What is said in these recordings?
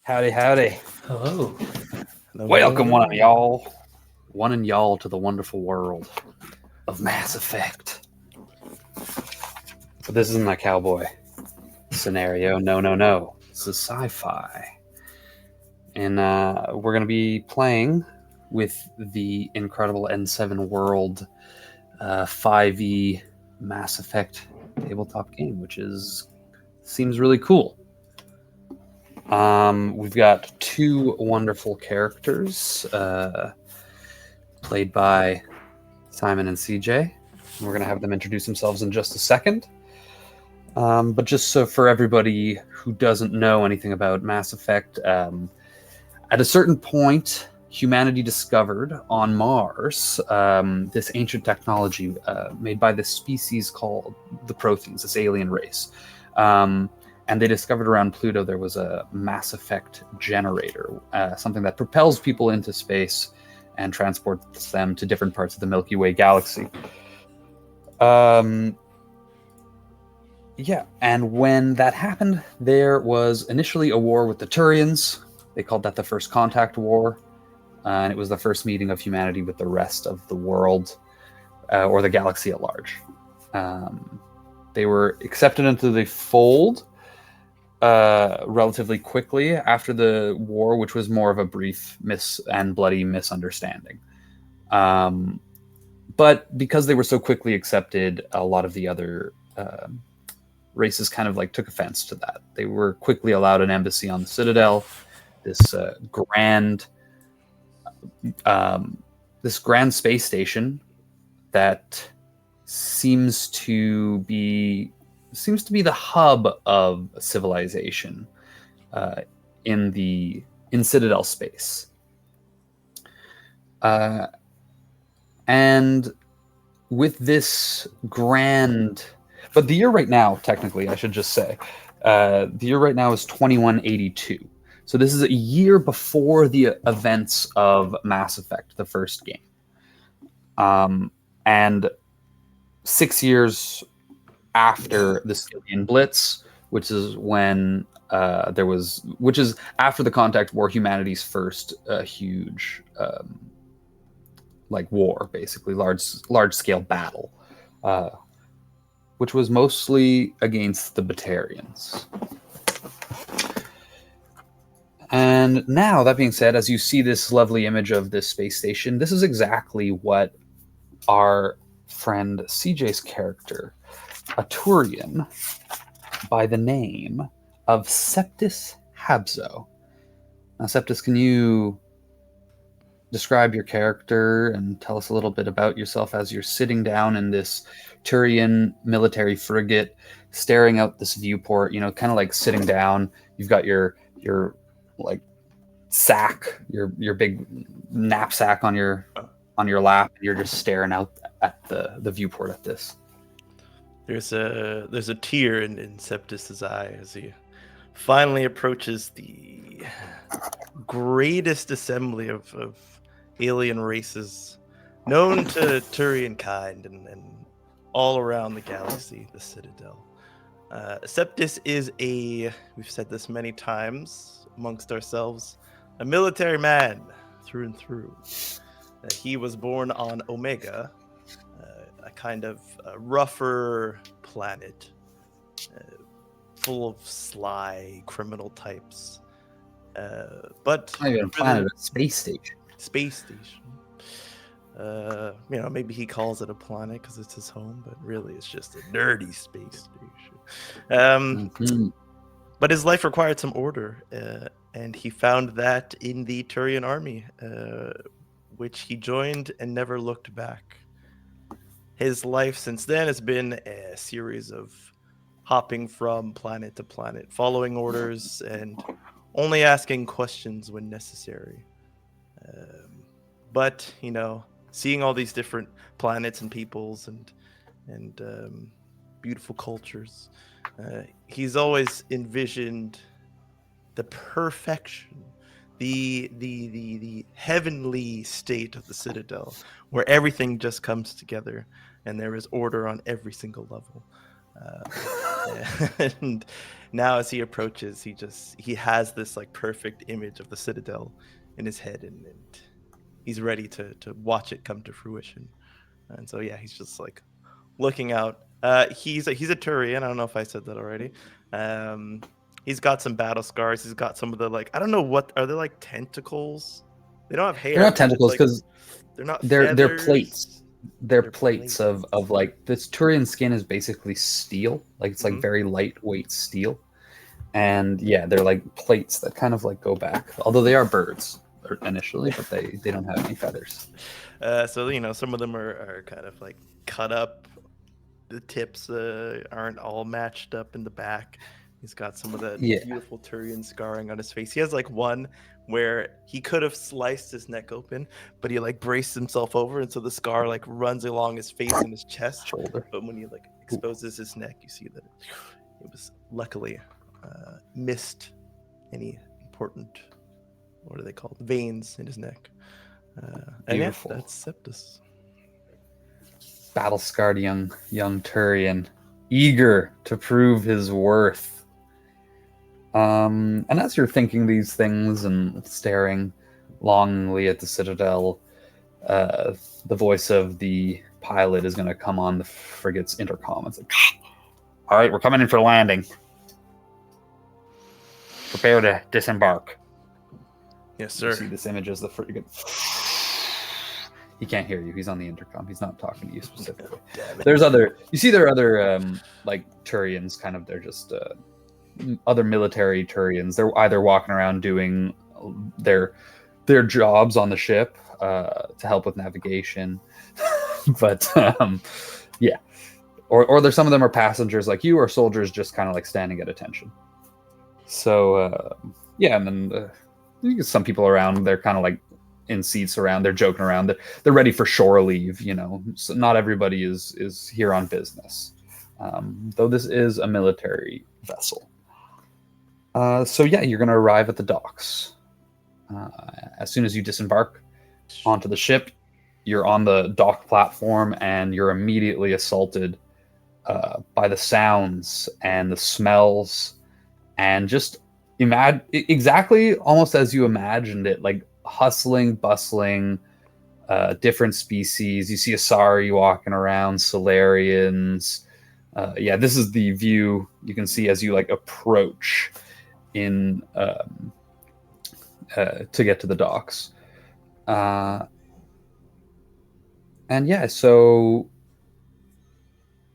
Howdy, howdy. Hello. Welcome, one and y'all, to the wonderful world of Mass Effect. But this isn't a cowboy scenario. No. This is sci-fi. And we're going to be playing with the incredible N7 World 5e Mass Effect tabletop game, which seems really cool. We've got two wonderful characters played by Simon and CJ. We're going to have them introduce themselves in just a second. But just so for everybody who doesn't know anything about Mass Effect, at a certain point, humanity discovered on Mars this ancient technology made by this species called the Protheans, this alien race. And they discovered around Pluto there was a Mass Effect generator, something that propels people into space and transports them to different parts of the Milky Way galaxy. And when that happened, there was initially a war with the Turians. They called that the First Contact War. And it was the first meeting of humanity with the rest of the world, or the galaxy at large. They were accepted into the fold relatively quickly after the war, which was more of a brief and bloody misunderstanding. But because they were so quickly accepted, a lot of the other races kind of took offense to that. They were quickly allowed an embassy on the Citadel, this grand space station that seems to be the hub of civilization in Citadel space. And with this grand... But the year right now, technically, I should just say, the year right now is 2182. So this is a year before the events of Mass Effect, the first game. And 6 years after the Skillian Blitz, which is when which is after the Contact War, humanity's first huge war, basically large scale battle, which was mostly against the Batarians. And now, that being said, as you see this lovely image of this space station, this is exactly what our friend CJ's character, a Turian by the name of Septis Habzo. Now, Septis, can you describe your character and tell us a little bit about yourself as you're sitting down in this Turian military frigate, staring out this viewport. You know, kind of like sitting down. You've got your like sack, your big knapsack on your lap. You're just staring out at the viewport at this. There's a tear in Septus's eye as he finally approaches the greatest assembly of alien races known to Turian kind and all around the galaxy, the Citadel. Septus is we've said this many times amongst ourselves, a military man through and through. He was born on Omega, a kind of rougher planet, full of sly criminal types. But not even a planet, a space station. Space station. Maybe he calls it a planet because it's his home, but really it's just a nerdy space station. But his life required some order, and he found that in the Turian army, which he joined and never looked back. His life since then has been a series of hopping from planet to planet, following orders, and only asking questions when necessary. But, seeing all these different planets and peoples and beautiful cultures, he's always envisioned the perfection, the heavenly state of the Citadel, where everything just comes together and there is order on every single level. And now as he approaches, he has this like perfect image of the Citadel in his head, and he's ready to watch it come to fruition. And so he's just like looking out. He's a Turian. I don't know if I said that already. He's got some battle scars. He's got some of the I don't know what are they, like tentacles? They don't have hair. They're not tentacles because they're not. They're plates. They're plates of like this Turian skin is basically steel. Like it's like very lightweight steel. And they're like plates that kind of like go back. Although they are birds initially, but they don't have any feathers. So some of them are kind of like cut up. The tips aren't all matched up in the back. He's got some of the beautiful Turian scarring on his face. He has like one where he could have sliced his neck open, but he like braced himself over, and so the scar like runs along his face and his chest. Shoulder. But when he like exposes his neck, you see that it was luckily missed any important, what are they called, veins in his neck. Beautiful. And that's Septus. Battle scarred young Turian, eager to prove his worth. And as you're thinking these things and staring longingly at the Citadel, the voice of the pilot is going to come on the frigate's intercom. It's like, all right, we're coming in for landing. Prepare to disembark. Yes, sir. You see this image as the frigate. He can't hear you. He's on the intercom. He's not talking to you specifically. There are other like Turians, kind of. They're just other military Turians. They're either walking around doing their jobs on the ship to help with navigation, but or there's some of them are passengers like you, or soldiers just kind of like standing at attention. So and then you get some people around. They're kind of like in seats around. They're joking around. They're ready for shore leave. So not everybody is here on business, though this is a military vessel. You're going to arrive at the docks. As soon as you disembark onto the ship, you're on the dock platform, and you're immediately assaulted by the sounds and the smells, and just exactly almost as you imagined it, like hustling, bustling, different species. You see Asari walking around, Solarians. This is the view you can see as you like approach in to get to the docks. So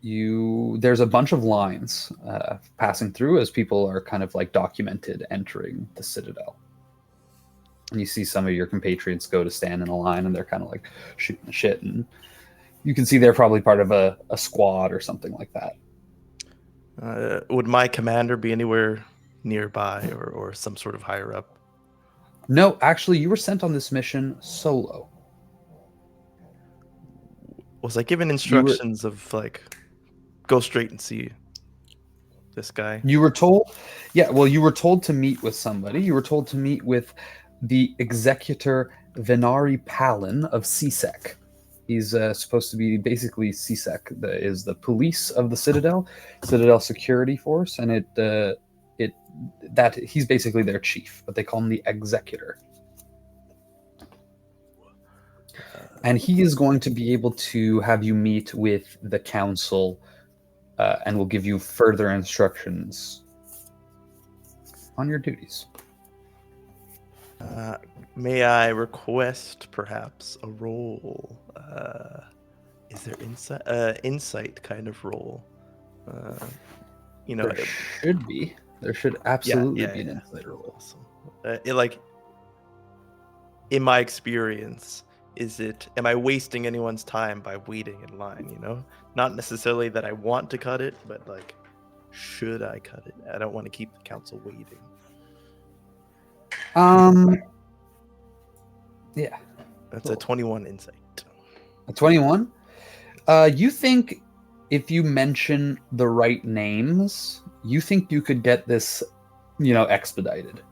there's a bunch of lines passing through as people are kind of like documented entering the Citadel. And you see some of your compatriots go to stand in a line, and they're kind of like shooting the shit. And you can see they're probably part of a squad or something like that. Would my commander be anywhere nearby or some sort of higher up? No, actually, you were sent on this mission solo. Was I given instructions of like, go straight and see this guy? You were told, yeah, well, you were told to meet with somebody. You were told to meet with the executor Venari Palin of CSEC. He's supposed to be basically CSEC, is the police of the Citadel Security Force, and he's basically their chief, but they call him the executor. And he is going to be able to have you meet with the council, and will give you further instructions on your duties. May I request perhaps a roll? Is there insight kind of roll? There should be. There should absolutely be an insight roll. Awesome. In my experience, am I wasting anyone's time by waiting in line? Not necessarily that I want to cut it, but like, should I cut it? I don't want to keep the council waiting. Yeah. That's a 21 insight. A 21? You think if you mention the right names, you think you could get this, expedited.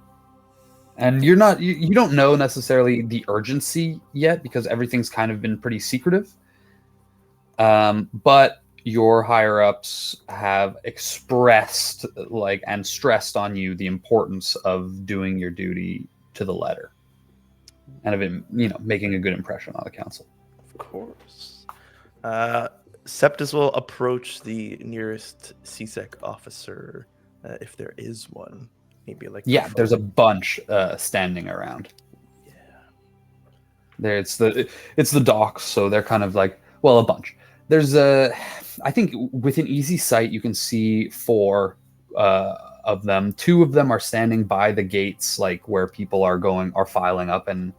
And you don't know necessarily the urgency yet because everything's kind of been pretty secretive. But your higher ups have expressed and stressed on you the importance of doing your duty to the letter. And of it, making a good impression on the council. Of course. Septus will approach the nearest CSEC officer, if there is one. Maybe there's a bunch standing around. Yeah. It's the docks, so they're kind of a bunch. There's I think within easy sight you can see 4 of them. 2 of them are standing by the gates, where people are filing up and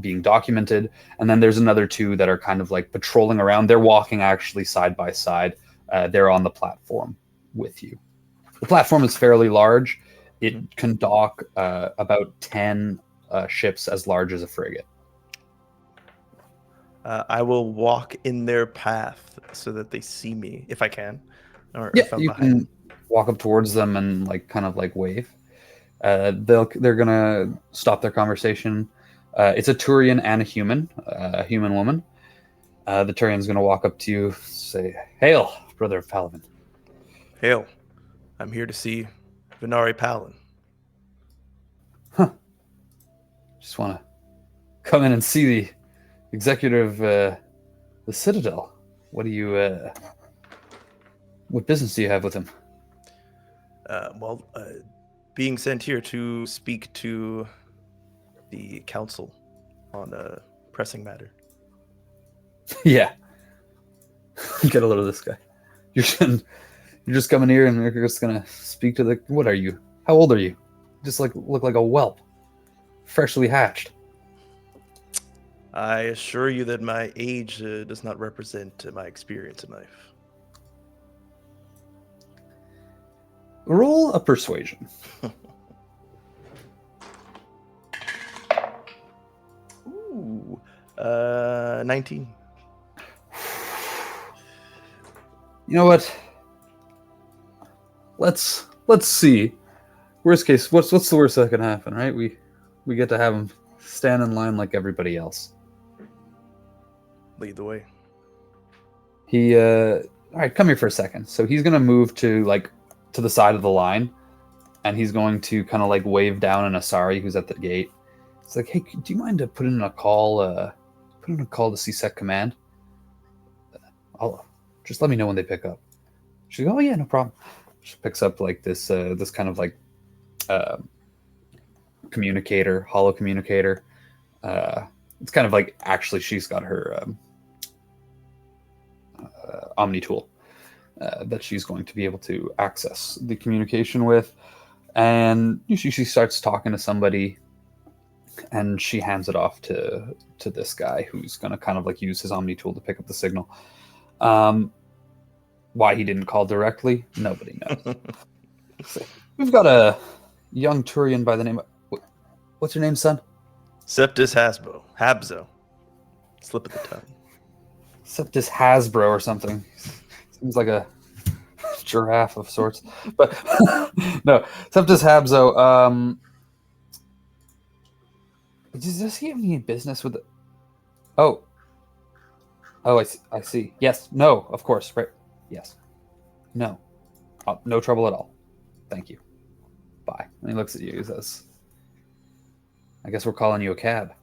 being documented. And then there's another 2 that are kind of patrolling around. They're walking actually side by side. They're on the platform with you. The platform is fairly large. It can dock about 10 ships as large as a frigate. I will walk in their path so that they see me if I can. Or yeah, if I'm you behind. can walk up towards them and wave. They're gonna stop their conversation. It's a Turian and a human woman. The Turian's gonna walk up to you, say, "Hail, brother of Paladin." Hail. I'm here to see Venari Palin. Huh. Just want to come in and see the executor of the Citadel. What business do you have with him? Being sent here to speak to the council on a pressing matter. Yeah. Get a load of this guy. You're just coming here and you're just gonna speak to what are you? How old are you? Just look like a whelp. Freshly hatched. I assure you that my age does not represent my experience in life. Roll a persuasion. Ooh, 19. You know what? Let's see. Worst case, what's the worst that can happen, right? We get to have him stand in line like everybody else. Lead the way. He all right, come here for a second. So he's gonna move to the side of the line, and he's going to kind of wave down an Asari who's at the gate. It's like, hey, do you mind to put in a call to CSEC command? I'll just let me know when they pick up. She goes, oh yeah, no problem. She picks up this kind of communicator, hollow communicator. It's kind of actually she's got her Omni tool that she's going to be able to access the communication with. And she starts talking to somebody. and she hands it off to this guy who's going to kind of like use his Omni tool to pick up the signal. Why he didn't call directly, nobody knows. We've got a young Turian by the name of... What's your name, son? Septus Habzo. Slip of the tongue. Septus Hasbro or something. Seems like a giraffe of sorts. But no, Septus Habzo. Does he have any business with... Oh, I see. Yes. No, of course. Right. Yes. No. No trouble at all. Thank you. Bye. And he looks at you. He says, I guess we're calling you a cab.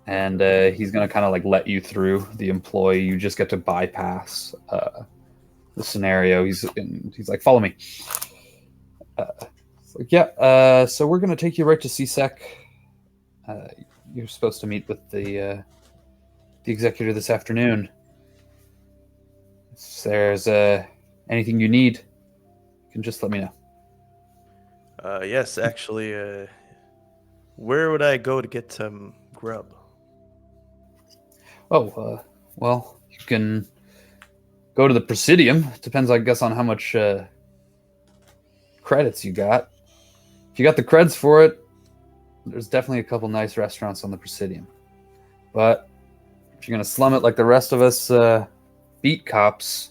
And he's going to kind of like let you through the employee. You just get to bypass the scenario. He's like, follow me. It's like, yeah. So we're going to take you right to CSEC. You're supposed to meet with the executive this afternoon. If there's anything you need, you can just let me know. Yes, actually, where would I go to get some grub? Oh, well, you can go to the Presidium. Depends, I guess, on how much credits you got. If you got the creds for it, there's definitely a couple nice restaurants on the Presidium. But if you're going to slum it like the rest of us beat cops,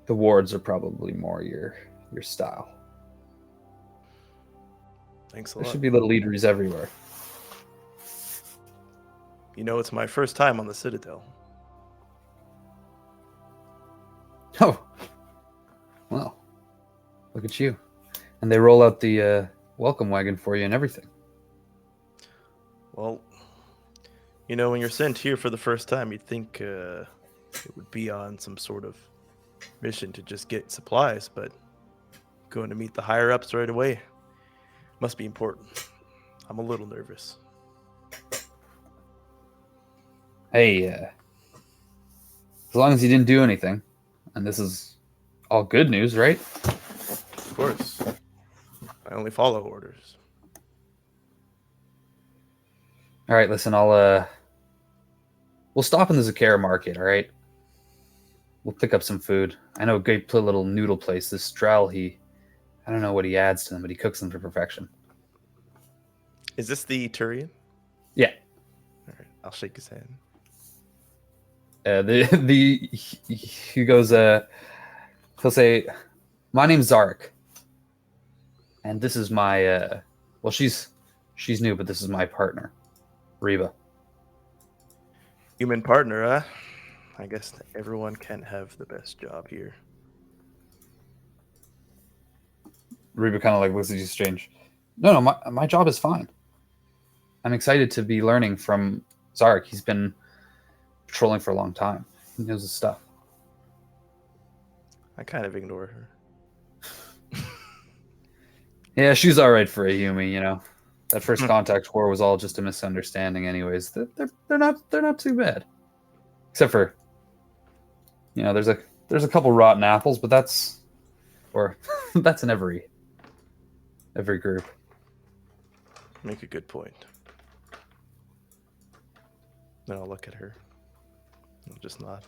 the wards are probably more your style. Thanks a There lot. should be little eateries everywhere. You know, it's my first time on the Citadel. Oh, well, look at you. And they roll out the welcome wagon for you and everything. Well, you know, when you're sent here for the first time, you'd think it would be on some sort of mission to just get supplies, but going to meet the higher-ups right away must be important. I'm a little nervous. Hey, as long as you didn't do anything, and this is all good news, right? Of course. I only follow orders. All right, listen, we'll stop in the Zakara market, all right? We'll pick up some food. I know a great little noodle place. This Strel, I don't know what he adds to them, but he cooks them to perfection. Is this the Turian? Yeah. All right, I'll shake his hand. He goes, he'll say, my name's Zarek. And this is my, well, she's new, but this is my partner, Reba. Human partner, huh? I guess everyone can't have the best job here. Reba kind of like looks at you strange. No, my job is fine. I'm excited to be learning from Zarek. He's been patrolling for a long time. He knows his stuff. I kind of ignore her. Yeah, she's all right for a Yumi, you know. That first contact war was all just a misunderstanding anyways. They're not too bad. Except for, you know, there's a couple rotten apples, but that's in every group. Make a good point. Then I'll look at her. I'll just nod.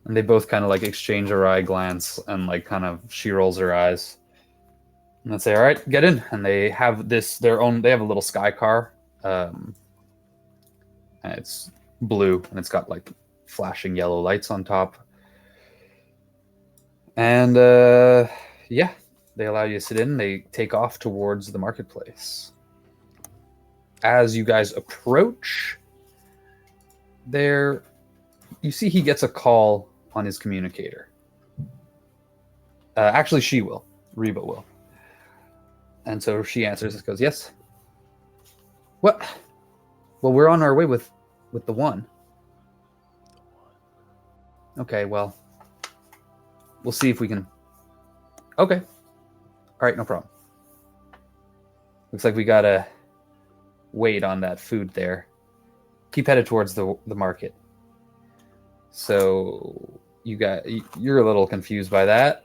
And they both kind of like exchange a wry glance, and like kind of she rolls her eyes. And they say, all right, get in. And they have they have a little sky car. And it's blue, and it's got like flashing yellow lights on top. And yeah, they allow you to sit in. They take off towards the marketplace. As you guys approach, you see he gets a call on his communicator. Actually, she will. Reba will. And so she answers and goes, yes. What? Well, we're on our way with the one. Okay, well, we'll see if we can. Okay. All right, no problem. Looks like we gotta wait on that food there. Keep headed towards the market. So you're a little confused by that.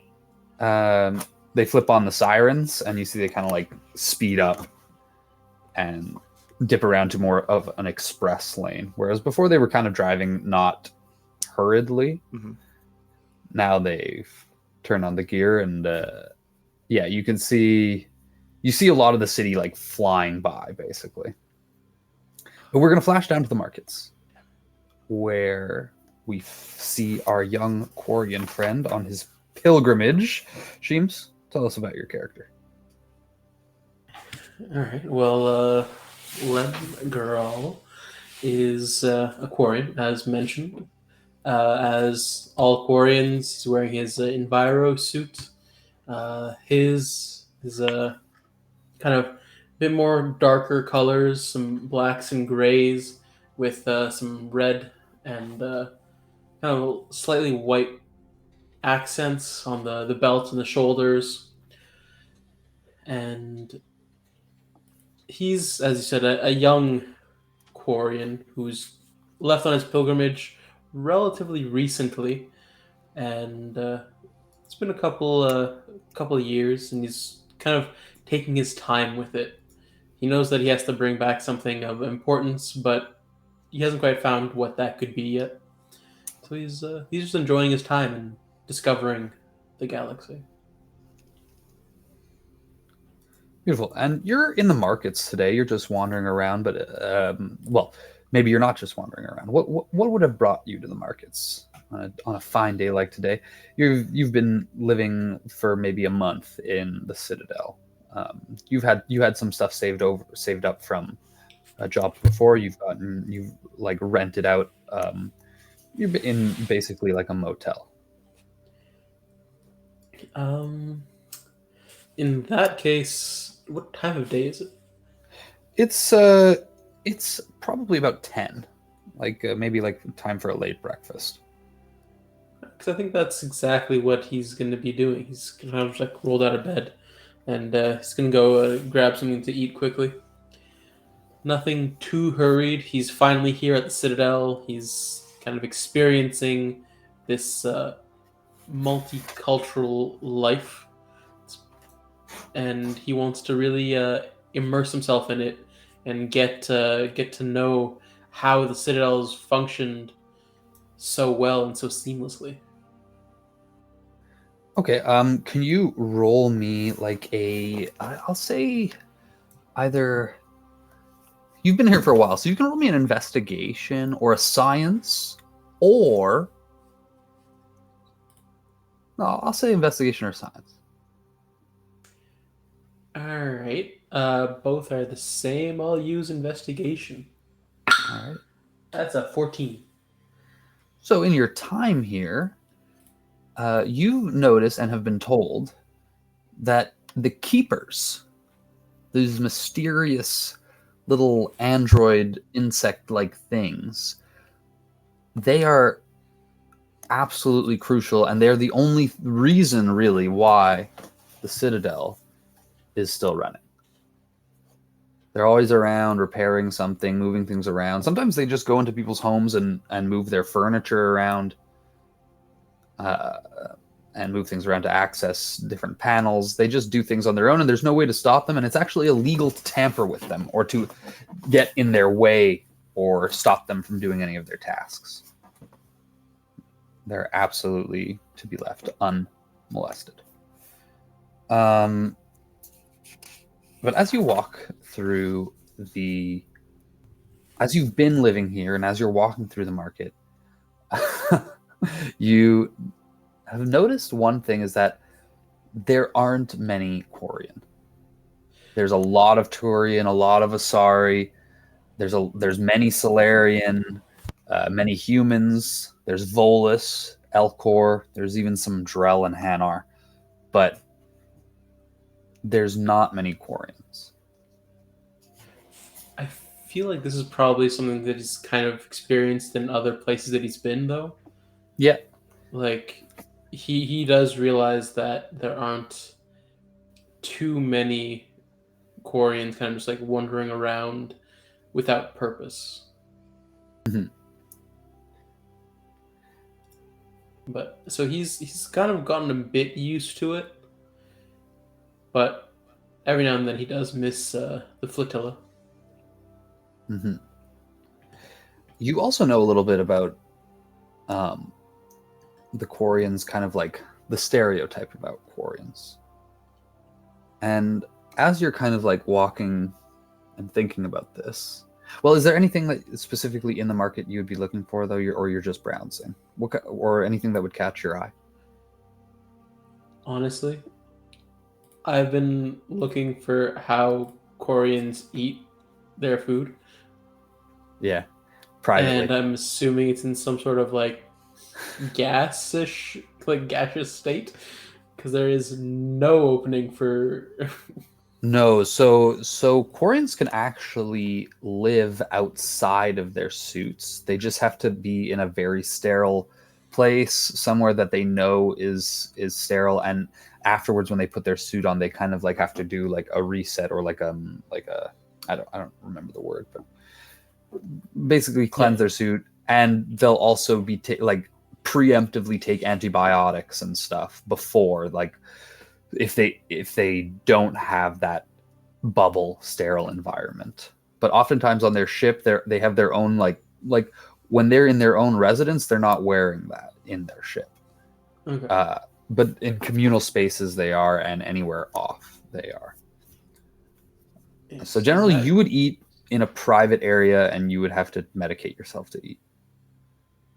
they flip on the sirens, and you see they kind of like speed up and dip around to more of an express lane. Whereas before they were kind of driving not hurriedly. Mm-hmm. Now they've turned on the gear, and yeah, you see a lot of the city like flying by, basically. But we're going to flash down to the markets, where we see our young Quarian friend on his pilgrimage. Sheems, tell us about your character. All right. Well, Lemgirl is a Quarian, as mentioned. As all Quarians, he's wearing his Enviro suit. His is a kind of bit more darker colors, some blacks and grays, with some red and kind of slightly white accents on the belt and the shoulders. And he's, as you said, a young Quarian who's left on his pilgrimage relatively recently, and it's been a couple of years, and he's kind of taking his time with it. He knows that he has to bring back something of importance, but he hasn't quite found what that could be yet. So he's just enjoying his time and discovering the galaxy. Beautiful. And you're in the markets today. You're just wandering around, but well, maybe you're not just wandering around. What would have brought you to the markets on a fine day like today? You've been living for maybe a month in the Citadel. You had some stuff saved up from a job before. You've like rented out. You're in basically like a motel. In that case, what time of day is it? It's probably about 10, like maybe like time for a late breakfast. Because I think that's exactly what he's going to be doing. He's kind of like rolled out of bed, and he's going to go grab something to eat quickly. Nothing too hurried. He's finally here at the Citadel. He's kind of experiencing this multicultural life, and he wants to really immerse himself in it and get to know how the Citadel's functioned so well and so seamlessly. Okay, can you roll me like I'll say either, you've been here for a while, so you can roll me an investigation or a science, or no, I'll say investigation or science. All right. Both are the same. I'll use investigation. All right. That's a 14. So in your time here, you've noticed and have been told that the keepers, these mysterious little android insect-like things, they are absolutely crucial, and they're the only reason really why the Citadel is still running. They're always around repairing something, moving things around. Sometimes they just go into people's homes and move their furniture around, and move things around to access different panels. They just do things on their own, and there's no way to stop them, and it's actually illegal to tamper with them or to get in their way or stop them from doing any of their tasks. They're absolutely to be left unmolested. But as you walk through as you've been living here and as you're walking through the market, you have noticed one thing, is that there aren't many Quarian. There's a lot of Turian, a lot of Asari. There's many Solarian, many humans. There's Volus, Elcor. There's even some Drell and Hanar, but there's not many Quarians. I feel like this is probably something that he's kind of experienced in other places that he's been, though. Yeah. Like, he does realize that there aren't too many Quarians kind of just like wandering around without purpose. Mm-hmm. But so he's kind of gotten a bit used to it, but every now and then he does miss the flotilla. Mm-hmm. You also know a little bit about the Quarians, kind of like the stereotype about Quarians. And as you're kind of like walking and thinking about this, well, is there anything that specifically in the market you would be looking for, though, or you're just browsing? Or anything that would catch your eye? Honestly, I've been looking for how Koreans eat their food, Yeah, privately. and I'm assuming it's in some sort of like gaseous state, because there is no opening for. No, so Quarians can actually live outside of their suits. They just have to be in a very sterile place, somewhere that they know is sterile. And afterwards, when they put their suit on, they kind of like have to do like a reset, or like a I don't remember the word, but basically cleanse their suit. And they'll also be like preemptively take antibiotics and stuff before, like, if they don't have that bubble sterile environment. But oftentimes on their ship, they have their own like when they're in their own residence, they're not wearing that in their ship. Okay. But in communal spaces they are, and anywhere off they are. So generally you would eat in a private area, and you would have to medicate yourself to eat.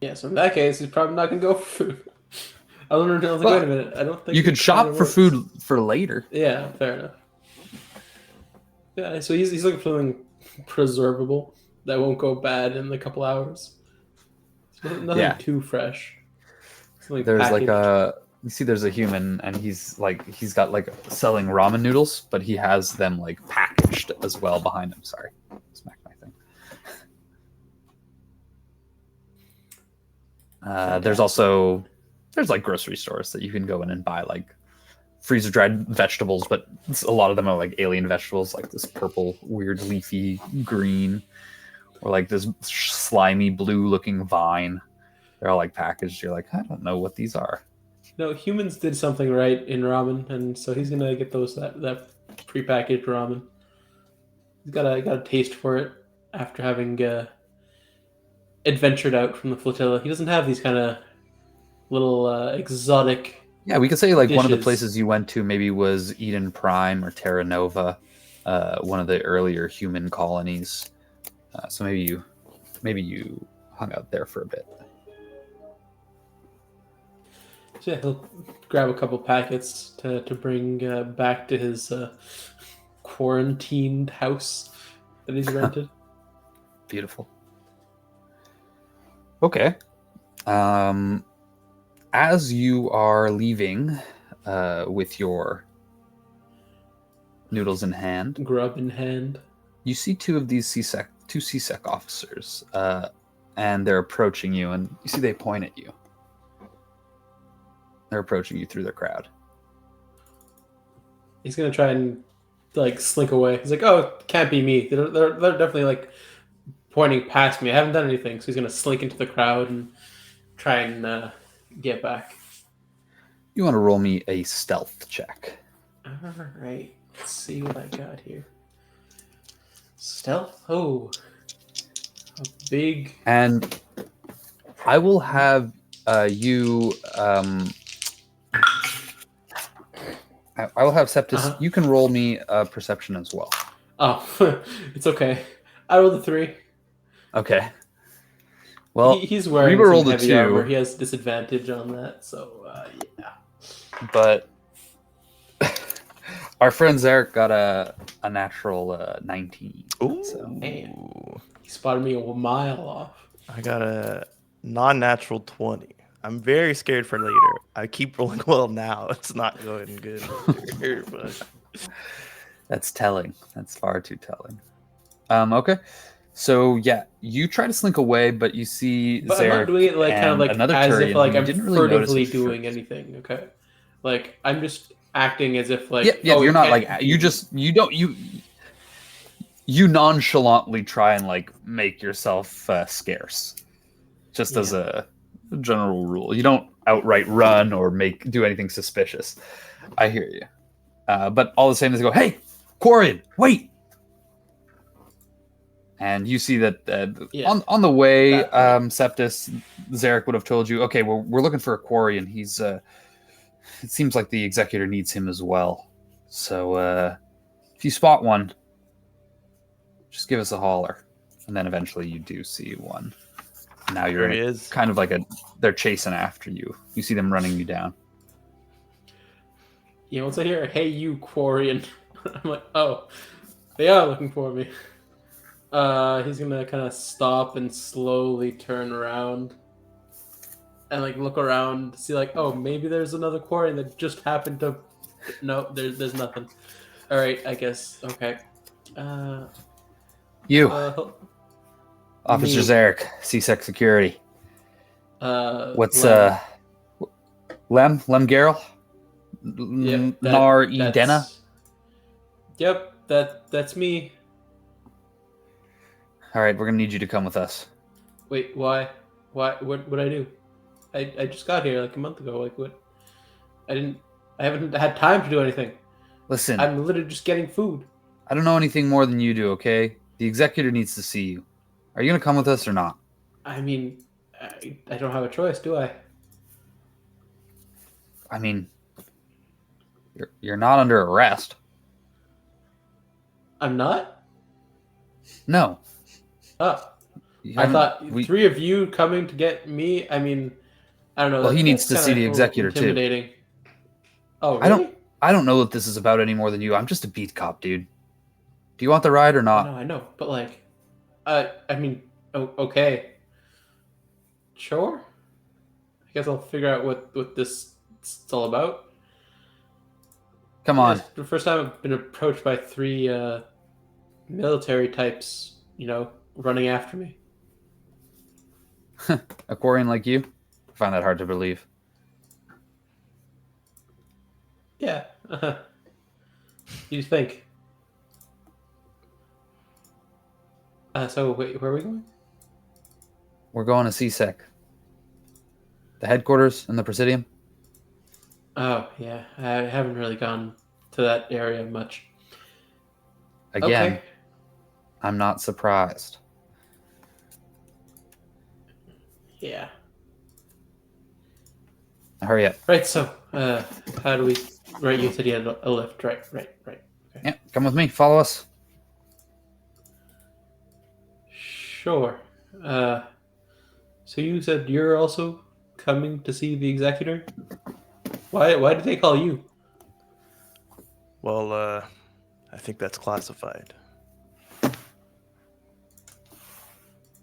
Yeah, so in that case, he's probably not gonna go for food. I was like, wait a minute. I don't think you could shop for food for later. Yeah, fair enough. Yeah, so he's looking for something preservable that won't go bad in a couple hours. So nothing too fresh. Something there's packaged. like you see there's a human, and he's got like selling ramen noodles, but he has them like packaged as well behind him. Sorry, smack my thing. There's like grocery stores that you can go in and buy like freezer dried vegetables, but a lot of them are like alien vegetables, like this purple, weird, leafy green, or like this slimy blue looking vine. They're all like packaged. You're like, I don't know what these are. No, humans did something right in ramen, and so he's gonna get that prepackaged ramen. He's got a taste for it after having adventured out from the flotilla. He doesn't have these kind of little exotic. Yeah, we could say like dishes. One of the places you went to maybe was Eden Prime or Terra Nova, one of the earlier human colonies. So maybe you hung out there for a bit. So yeah, he'll grab a couple packets to bring back to his quarantined house that he's rented. Beautiful. Okay. As you are leaving with your noodles in hand, grub in hand, you see two of these CSEC officers, and they're approaching you, and you see they point at you. They're approaching you through the crowd. He's gonna try and like slink away. He's like, "Oh, it can't be me. They're definitely like pointing past me. I haven't done anything." So he's gonna slink into the crowd and try and get back. You want to roll me a stealth check? All right. Let's see what I got here. Stealth. Oh, a big. And I will have you. I will have Septus. You can roll me a perception as well. Oh, it's okay. I rolled a 3. Okay. Well, he's wearing Reba rolled some a heavy 2. armor. He has disadvantage on that, so yeah. But our friend Zarek got a natural 19. Ooh. So. Man, he spotted me a mile off. I got a non-natural 20. I'm very scared for later. I keep rolling well now. It's not going good. But... That's telling. That's far too telling. Okay. So yeah, you try to slink away, but you see But Zarek I'm not doing it like kind of like another as Turian if like who I'm didn't really furtively notice doing anything. Okay, like I'm just acting as if like you're not like you nonchalantly try and like make yourself scarce, just as a general rule. You don't outright run or do anything suspicious. I hear you. But all the same, they go, "Hey, Quarian, wait!" And you see that on the way, Septus, Zarek would have told you, "Okay, we're looking for a Quarian. He's it seems like the Executor needs him as well. So if you spot one, just give us a holler." And then eventually you do see one. Now you're There he is. kind of like they're chasing after you. You see them running you down. Once I hear, "Hey, you Quarian," I'm like, "Oh, they are looking for me." He's gonna kind of stop and slowly turn around and like look around, see like, oh, maybe there's another Quarian that just happened to. No, there's nothing. All right, I guess. Okay. You, Uh, Officer me. Zarek, CSEC Security. What's Lem. Lem Garrel? Yep, Nar Edena? Yep, that's me. All right, we're gonna need you to come with us. Wait, why? What would I do? I just got here like a month ago. Like what? I haven't had time to do anything. Listen, I'm literally just getting food. I don't know anything more than you do, okay? The Executor needs to see you. Are you gonna come with us or not? I mean, I don't have a choice, do I? I mean, you're not under arrest. I'm not? No. Oh. You I haven't- thought we- three of you coming to get me. I mean, I don't know. Well, he needs that's to see kinda the a little Executor, too. intimidating. Oh, really? I don't know what this is about any more than you. I'm just a beat cop, dude. Do you want the ride or not? No, I know, but like, I mean, okay, sure. I guess I'll figure out what this is all about. Come on. It's the first time I've been approached by three military types, running after me. A Quarian like you? I find that hard to believe. Yeah. You think? So wait, where are we going? We're going to CSEC. The headquarters in the Presidium. Oh yeah, I haven't really gone to that area much. Again, Okay. I'm not surprised. Yeah. Hurry up. Right. So, how do we? Right, you said you had a lift. Right. Okay. Yeah, come with me. Follow us. Sure. So you said you're also coming to see the Executor? Why did they call you? Well, I think that's classified.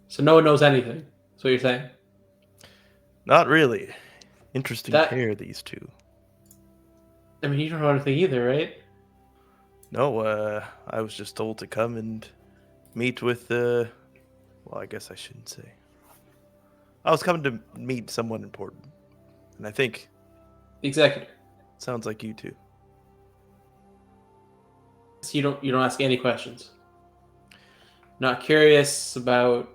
So no one knows anything. That's what you're saying? Not really. Interesting That- pair, these two. I mean, you don't know anything either, right? No, I was just told to come and meet with, well, I guess I shouldn't say. I was coming to meet someone important. And I think The Executor. it sounds like you two. So you don't ask any questions. Not curious about,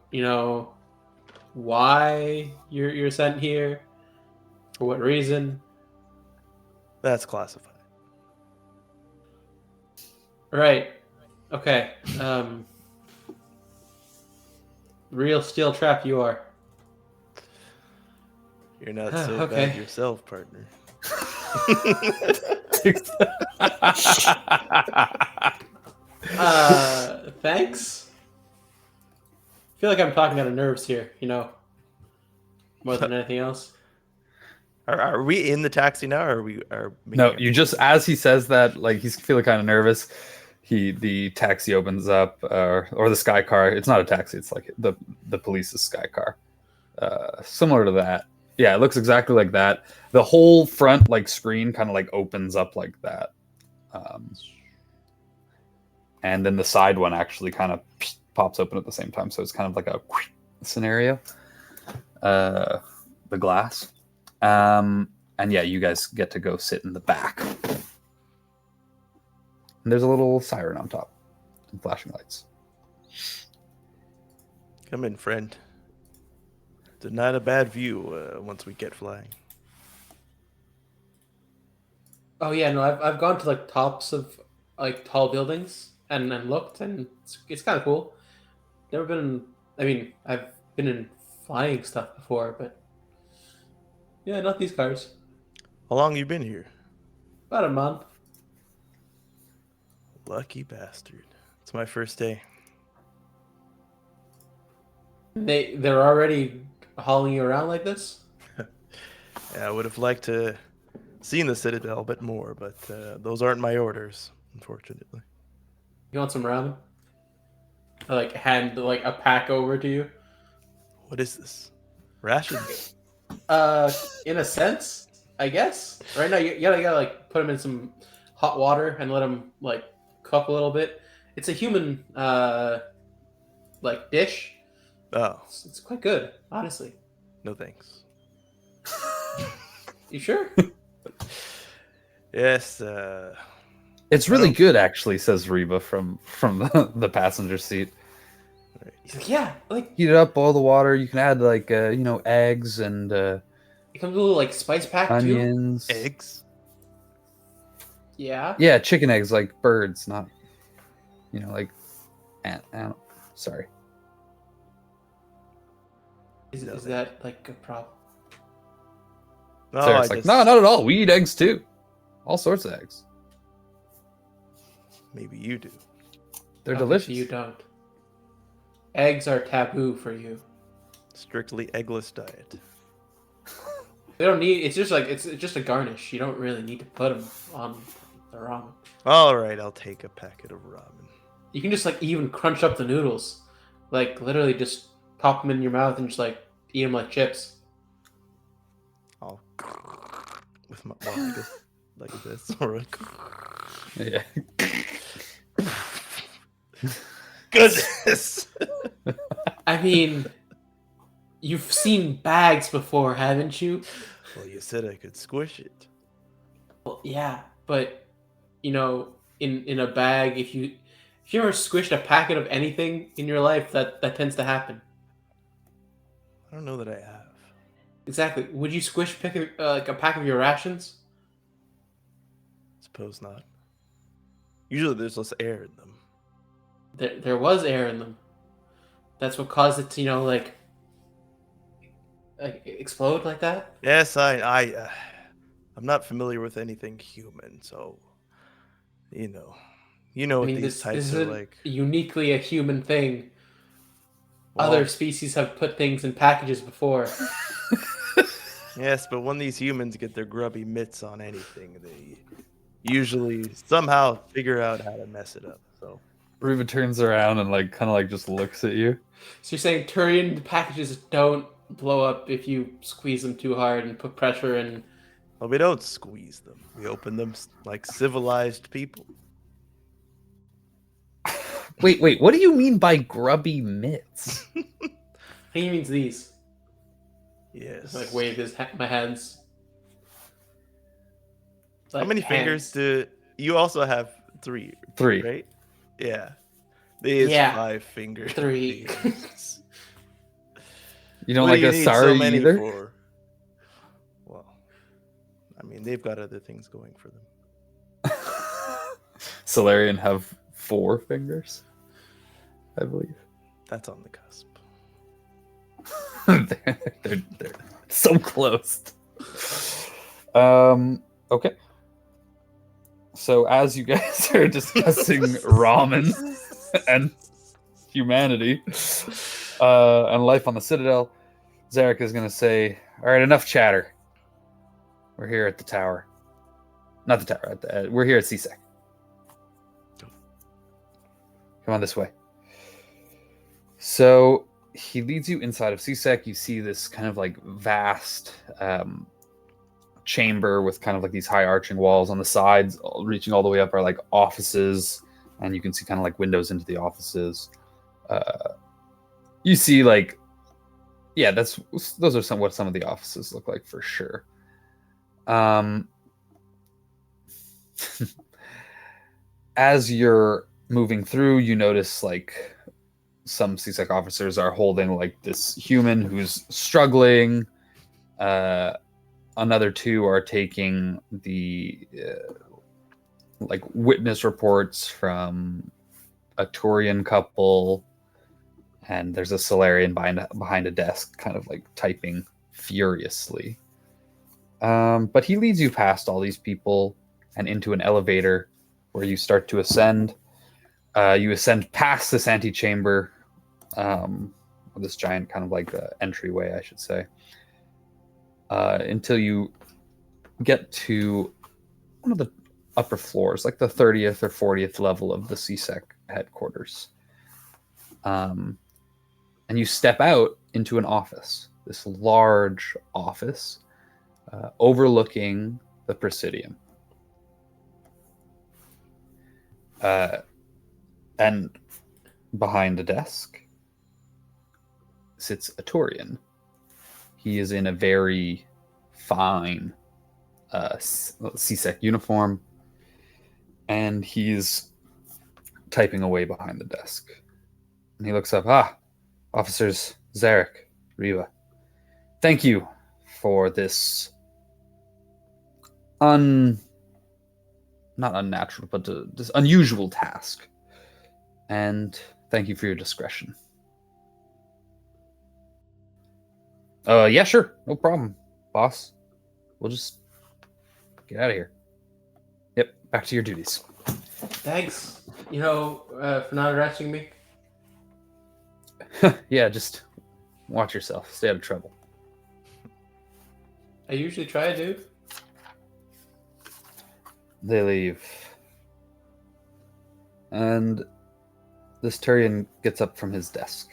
why you're sent here? For what reason? That's classified. Right. Okay. Real steel trap you are. You're not so Okay. bad yourself, partner. Thanks. I feel like I'm talking out of nerves here, more than anything else. Are we in the taxi now, or are we? No, you just, as he says that, like he's feeling kind of nervous. The taxi opens up, or the sky car. It's not a taxi. It's like the police's sky car, similar to that. Yeah, it looks exactly like that. The whole front screen kind of opens up like that, and then the side one actually kind of pops open at the same time. So it's kind of like a scenario. The glass, and yeah, you guys get to go sit in the back. And there's a little siren on top and flashing lights. Come in, friend. It's not a bad view once we get flying. Oh yeah, no, I've gone to like tops of like tall buildings and looked, and it's kind of cool. Never been. I mean, I've been in flying stuff before, but yeah, not these cars. How long you been here? About a month. Lucky bastard. It's my first day. They're already hauling you around like this. Yeah, I would have liked to seen the Citadel a bit more, but those aren't my orders, unfortunately. You want some ramen? I like hand like a pack over to you. What is this? Rations? In a sense, I guess. Right now, you gotta like put them in some hot water and let them like cook a little bit. It's a human like dish. Oh, It's quite good, honestly. no thanks. You sure? Yes, It's really good, actually, says Reba from the passenger seat. He's like, yeah, like Heat it up, boil the water. You can add like eggs and it comes with a little like spice pack too. onions. eggs? Yeah. Yeah, chicken eggs, like birds, not like sorry. Is that like a problem? No, Sarah's like, no, not at all. We eat eggs too. All sorts of eggs. Maybe you do. They're Okay, delicious. so you don't. Eggs are taboo for you. Strictly eggless diet. They don't need. It's just like it's just a garnish. You don't really need to put them on the ramen. All right, I'll take a packet of ramen. You can just like even crunch up the noodles, like literally just pop them in your mouth and just like eat them like chips. I'll with my like this. All right. Yeah. Goodness. I mean, you've seen bags before, haven't you? Well, you said I could squish it. Well, yeah, but in a bag, if you ever squished a packet of anything in your life, that tends to happen. I don't know that I have. Exactly. Would you squish like a pack of your rations? Suppose not. Usually there's less air in them. There was air in them. That's what caused it to like explode like that. Yes, I'm not familiar with anything human, so you know I what mean, these this types are isn't like. uniquely a human thing. Well, Other species have put things in packages before. yes, but when these humans get their grubby mitts on anything, they usually somehow figure out how to mess it up. So Reba turns around and like kind of like just looks at you. So you're saying Turian packages don't blow up if you squeeze them too hard and put pressure in? well, we don't squeeze them. We open them like civilized people. Wait. What do you mean by grubby mitts? I think he means these. Yes. Like wave my hands. How Like many hands. fingers do you also have? Three, right? Yeah. These Yeah. 5 fingers. 3. You don't What like do you a need sorry so many either? for? Well, I mean, they've got other things going for them. Solarian have 4 fingers, I believe. That's on the cusp. they're so close. Okay. So as you guys are discussing ramen and humanity and life on the Citadel, Zarek is going to say, all right, enough chatter. We're here at the tower. Not the tower. We're here at CSEC. Come on this way. So he leads you inside of CSEC. You see this kind of like vast chamber with kind of like these high arching walls on the sides, reaching all the way up are like offices, and you can see kind of like windows into the offices. You see like, yeah, those are what some of the offices look like for sure. As you're moving through, you notice like some CSEC officers are holding like this human who's struggling another two are taking the like witness reports from a Turian couple, and there's a Solarian behind a desk, kind of like typing furiously. But he leads you past all these people and into an elevator where you start to ascend. You ascend past this antechamber, this giant kind of like entryway, I should say, until you get to one of the upper floors, like the 30th or 40th level of the CSEC headquarters. And you step out into an office, this large office overlooking the Presidium. And behind the desk sits a Turian. He is in a very fine CSEC uniform, and he's typing away behind the desk. And he looks up. Officers Zarek, Riva, thank you for this not unnatural, but this unusual task. And thank you for your discretion. Yeah, sure. No problem, boss. We'll just get out of here. Yep, back to your duties. Thanks, for not arresting me. Yeah, just watch yourself. Stay out of trouble. I usually try to. They leave. And this Turian gets up from his desk.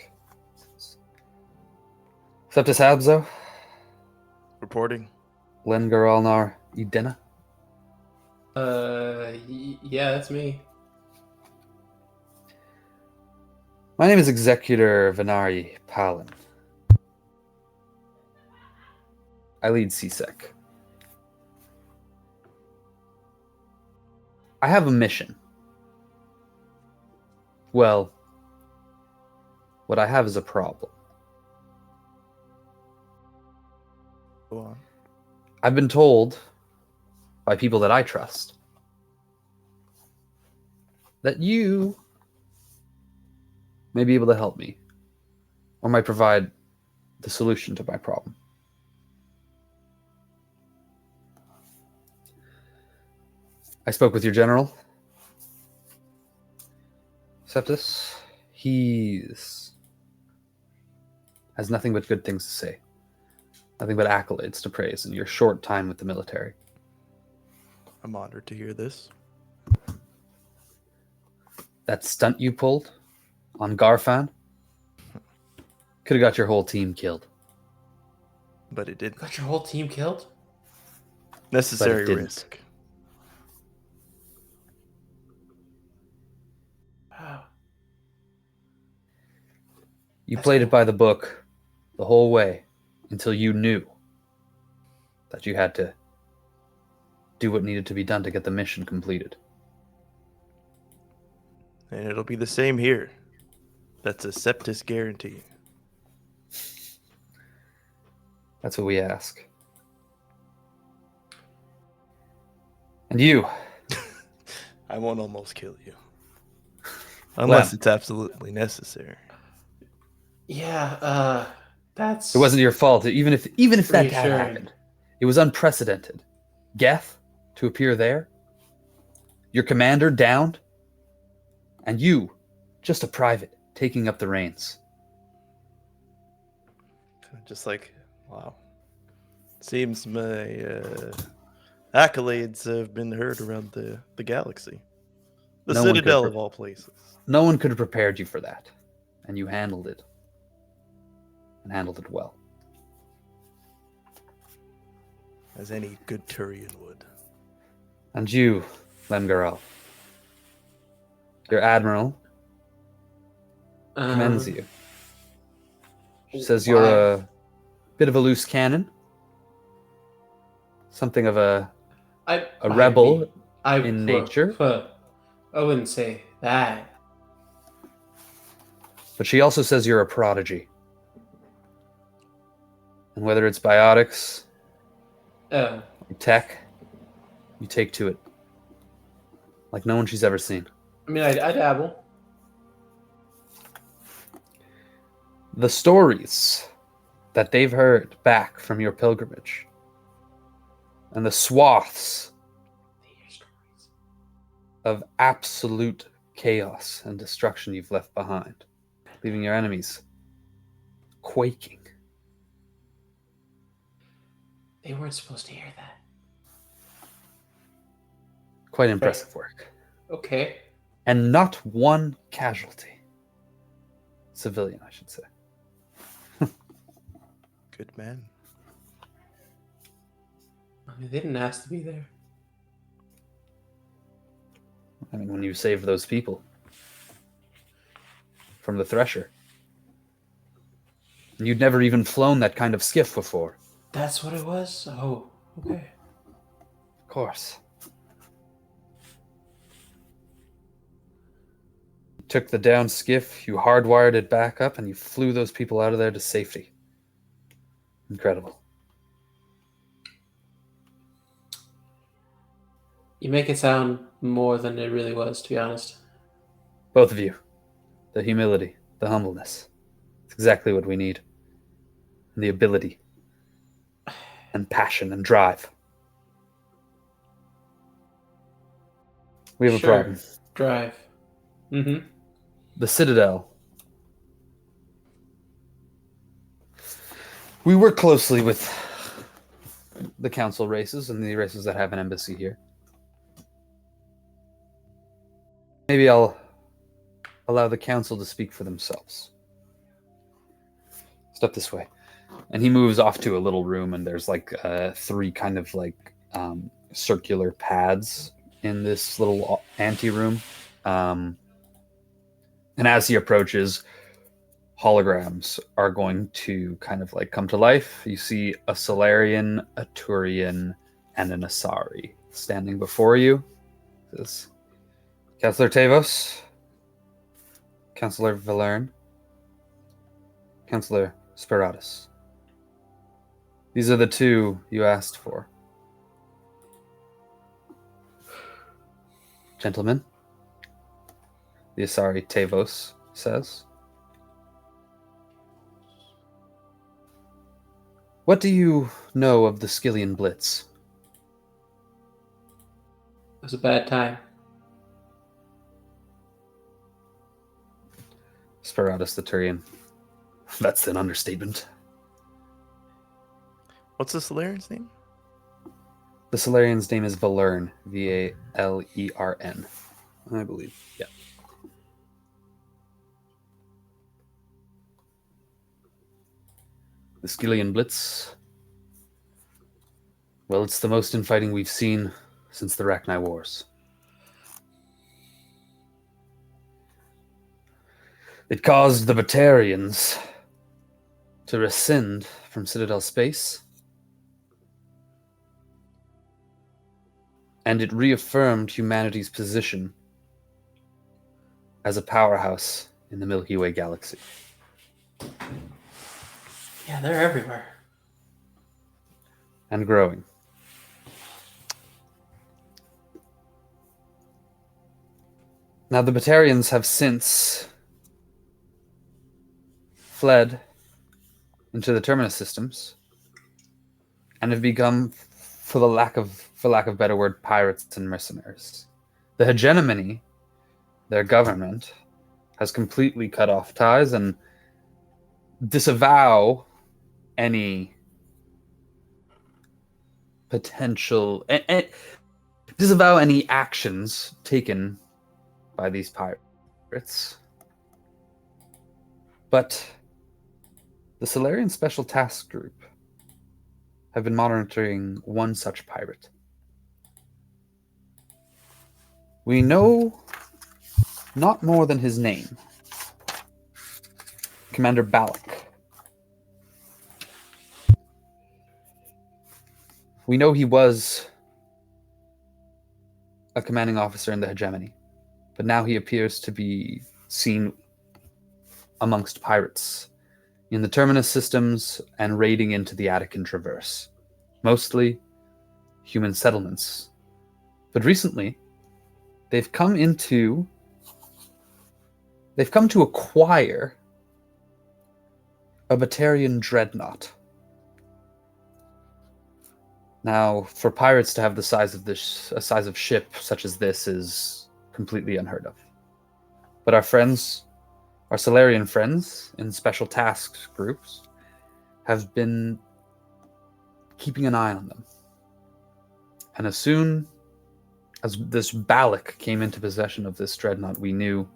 Septus Habzo? Reporting. Lengaralnar Edena? Yeah, that's me. My name is Executor Venari Palin. I lead CSEC. I have a mission. Well, what I have is a problem. Go on. I've been told by people that I trust that you may be able to help me, or might provide the solution to my problem. I spoke with your general, Septus. He has nothing but good things to say. Nothing but accolades to praise in your short time with the military. I'm honored to hear this. That stunt you pulled on Garfan could have got your whole team killed. But it didn't. Got your whole team killed? Necessary But it didn't. risk. Wow. You played it by the book the whole way until you knew that you had to do what needed to be done to get the mission completed. And it'll be the same here. That's a Septus guarantee. That's what we ask. And you. I won't almost kill you. Unless Lem. it's absolutely necessary. Yeah, that's... It wasn't your fault. Even if that had Reassuring. happened, it was unprecedented. Geth to appear there, your commander downed, and you, just a private, taking up the reins. Just like, wow. Seems my accolades have been heard around the galaxy. The No one Citadel could of all places. No one could have prepared you for that, and you handled it. And handled it well. As any good Turian would. And you, Lemgaral, your admiral commends you. She says you're a bit of a loose cannon. Something of a rebel in nature. I wouldn't say that. But she also says you're a prodigy. And whether it's biotics Oh, Tech, you take to it like no one she's ever seen. I mean, I dabble. The stories that they've heard back from your pilgrimage and the swaths of absolute chaos and destruction you've left behind, leaving your enemies quaking. They weren't supposed to hear that. Quite impressive work. Okay. And not one casualty. Civilian, I should say. Good man. I mean, they didn't ask to be there. I mean, when you saved those people from the Thresher, and you'd never even flown that kind of skiff before. That's what it was? Oh, okay. Of course. You took the down skiff, you hardwired it back up, and you flew those people out of there to safety. Incredible. You make it sound more than it really was, to be honest. Both of you. The humility, the humbleness. It's exactly what we need. And the ability. And passion and drive. We have a problem. Drive. Mm-hmm. The Citadel. We work closely with the council races and the races that have an embassy here. Maybe I'll allow the council to speak for themselves. Step this way. And he moves off to a little room, and there's like 3 kind of like circular pads in this little ante-room. And as he approaches, holograms are going to kind of like come to life. You see a Solarian, a Turian, and an Asari standing before you. This is Councillor Tavos, Councillor Valerne, Councillor Speratus. These are the 2 you asked for. Gentlemen, the Asari Tavos says, what do you know of the Skillian Blitz? It was a bad time. Speratus the Turian. That's an understatement. What's the Solarian's name? The Solarian's name is Valerne, Valern, I believe. Yeah. The Skillian Blitz. Well, it's the most infighting we've seen since the Rachni Wars. It caused the Batarians to rescind from Citadel space, and it reaffirmed humanity's position as a powerhouse in the Milky Way galaxy. Yeah, they're everywhere. And growing. Now, the Batarians have since fled into the Terminus systems and have become, for lack of better word, pirates and mercenaries. The hegemony, their government, has completely cut off ties and disavow any potential, disavow any actions taken by these pirates. But the Solarian Special Task Group have been monitoring one such pirate. We know not more than his name. Commander Balak. We know he was a commanding officer in the hegemony, but now he appears to be seen amongst pirates in the Terminus systems and raiding into the Attican Traverse, mostly human settlements. But recently, they've come to acquire a Batarian dreadnought. Now, for pirates to have the size of a size of ship such as this is completely unheard of. But our Solarian friends in special task groups have been keeping an eye on them. And as soon as this Balak came into possession of this dreadnought, we knew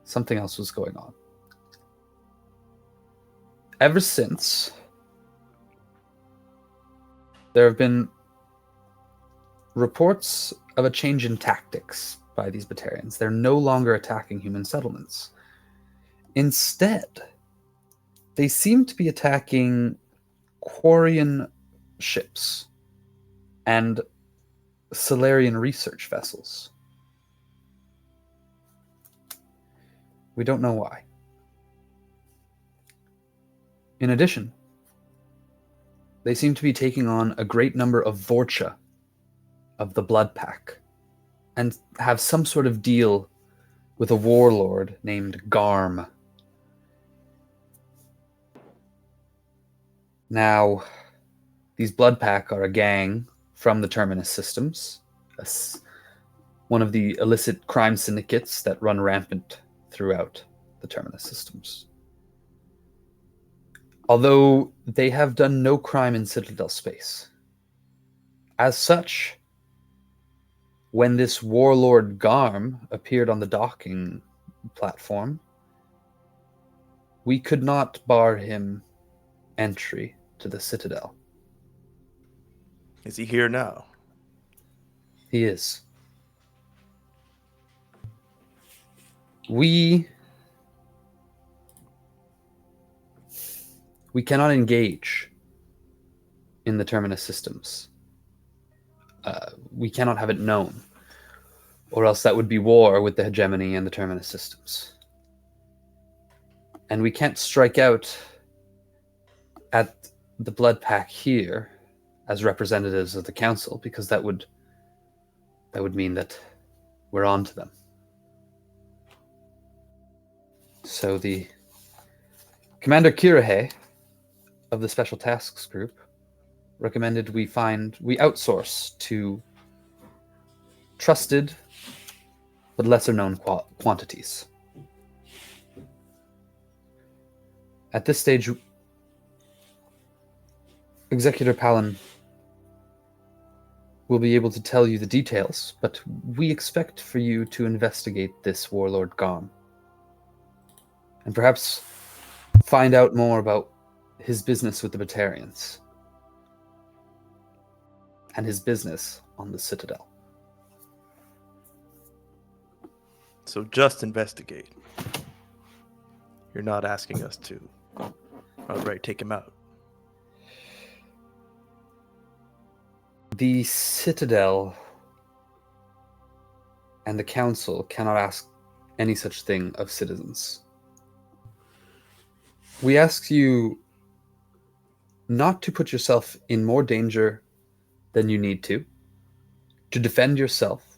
something else was going on. Ever since, there have been reports of a change in tactics by these Batarians. They're no longer attacking human settlements. Instead, they seem to be attacking Quarian ships and Solarian research vessels. We don't know why. In addition, they seem to be taking on a great number of Vorcha of the Blood Pack and have some sort of deal with a warlord named Garm. Now, these Blood Pack are a gang from the Terminus systems, one of the illicit crime syndicates that run rampant throughout the Terminus systems. Although they have done no crime in Citadel space. As such, when this warlord Garm appeared on the docking platform, we could not bar him entry to the Citadel. Is he here now? He is. We cannot engage in the Terminus systems. We cannot have it known, or else that would be war with the hegemony and the Terminus systems. And we can't strike out at the Blood Pack here as representatives of the Council, because that would mean that we're on to them. So the Commander Kirahe of the Special Tasks Group recommended we outsource to trusted but lesser known quantities. At this stage, Executor Palin will be able to tell you the details, but we expect for you to investigate this warlord Garm and perhaps find out more about his business with the Batarians and his business on the Citadel. So just investigate. You're not asking us to outright take him out. The Citadel and the Council cannot ask any such thing of citizens. We ask you not to put yourself in more danger than you need to defend yourself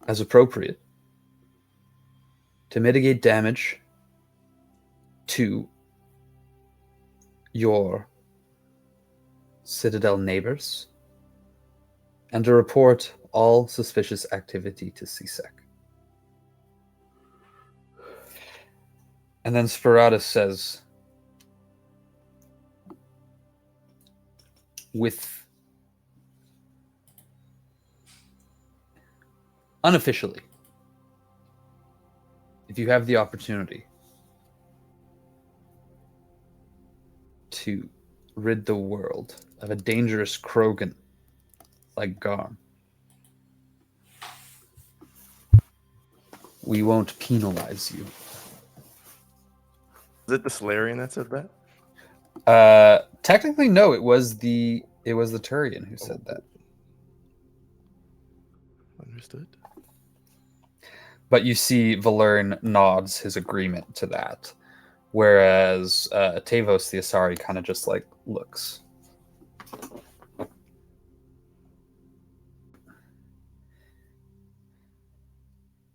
as appropriate, to mitigate damage to your Citadel neighbors, and to report all suspicious activity to CSEC. And then Spiratus says, unofficially, if you have the opportunity to rid the world of a dangerous Krogan like Garm, we won't penalize you. Is it the Solarian that said that? Technically, no. It was the Turian who said that. Understood. But you see, Valern nods his agreement to that, whereas Tavos the Asari kind of just like looks.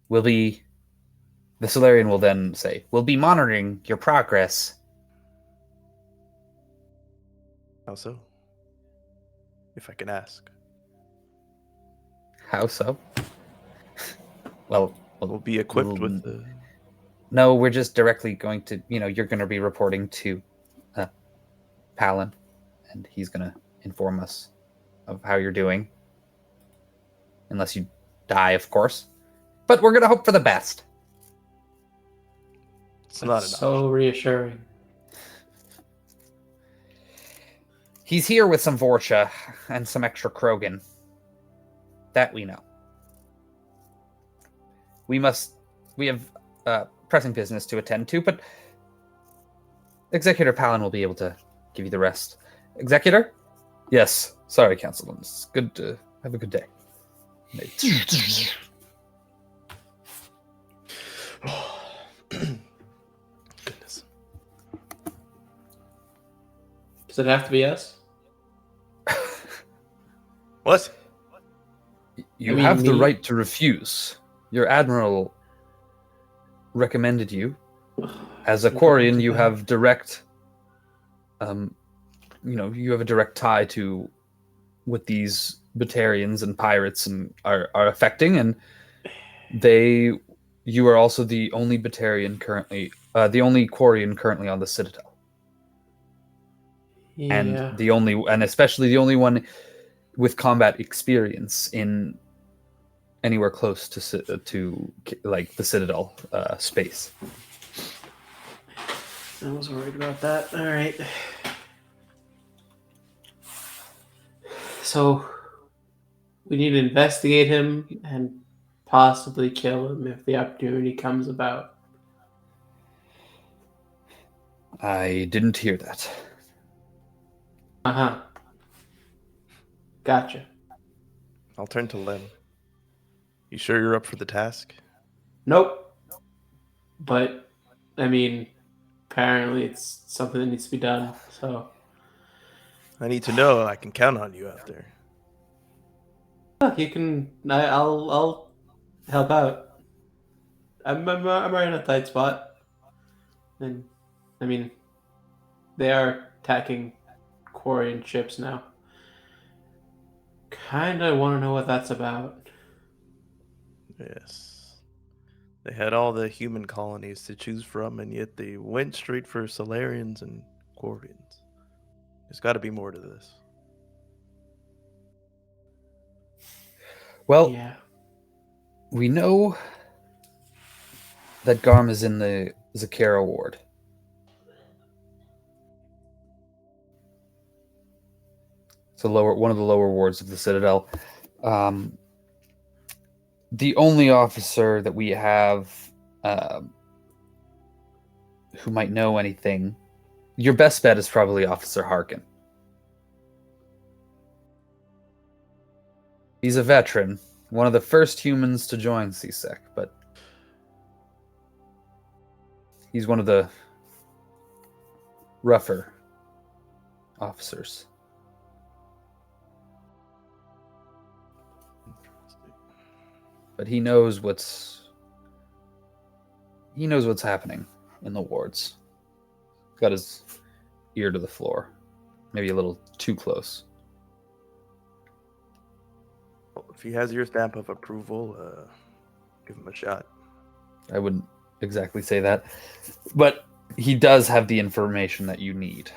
The Solarian will then say, we'll be monitoring your progress. How so? If I can ask. How so? Well, We'll be equipped with the... No, we're just directly going to, you're going to be reporting to Palin, and he's going to inform us of how you're doing. Unless you die, of course. But we're going to hope for the best. It's not That's so reassuring. He's here with some Vorcha and some extra Krogan. That we know. We have pressing business to attend to, but Executor Palin will be able to give you the rest. Executor? Yes. Sorry, Council. It's good to have a good day. Goodness. Does it have to be us? What? You have the right to refuse. Your admiral recommended you. As a Quarian, you have direct, you have a direct tie to what these Batarians and pirates are affecting, and you are also the only Batarian currently, the only Quarian currently on the Citadel. Yeah. And especially the only one with combat experience in anywhere close to like the Citadel space. I was worried about that. All right. So we need to investigate him and possibly kill him if the opportunity comes about. I didn't hear that. Uh-huh. Gotcha. I'll turn to Lem. You sure you're up for the task? Nope. But, apparently it's something that needs to be done, so... I need to know I can count on you out there. Look, you can... I'll help out. I'm right in a tight spot. And, they are attacking Quarian ships now. Kinda want to know what that's about. Yes. They had all the human colonies to choose from, and yet they went straight for Solarians and Quarians. There's got to be more to this. Well, Yeah. we know that Garm is in the Zakara ward. It's one of the lower wards of the Citadel. The only officer that we have who might know anything, your best bet is probably Officer Harkin. He's a veteran, one of the first humans to join CSEC, but he's one of the rougher officers. But he knows what's happening in the wards. Got his ear to the floor. Maybe a little too close. Well, if he has your stamp of approval, give him a shot. I wouldn't exactly say that. But he does have the information that you need.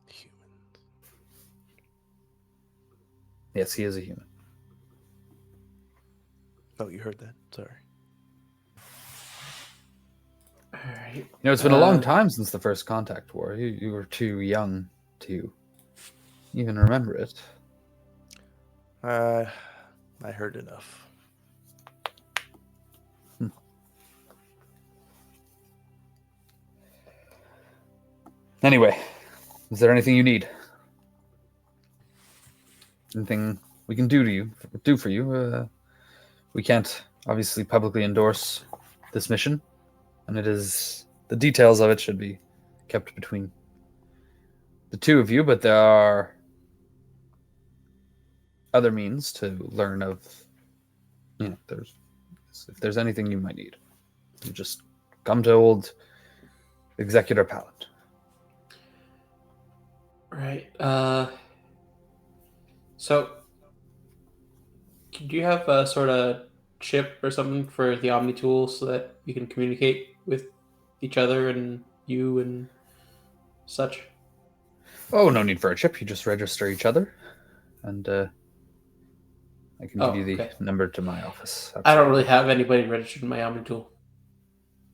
Humans. Yes, he is a human. Oh, you heard that? Sorry. All right. It's been a long time since the first contact war. You were too young to even remember it. I heard enough. Anyway, is there anything you need? Anything we can do for you? We can't obviously publicly endorse this mission, and the details of it should be kept between the two of you, but there are other means to learn of, if there's anything you might need, you just come to old Executor Pallet. Right. So, do you have a sort of chip or something for the Omni tool so that you can communicate with each other and you and such? Oh, no need for a chip. You just register each other, and I can give you the number to my office. Absolutely. I don't really have anybody registered in my Omni tool.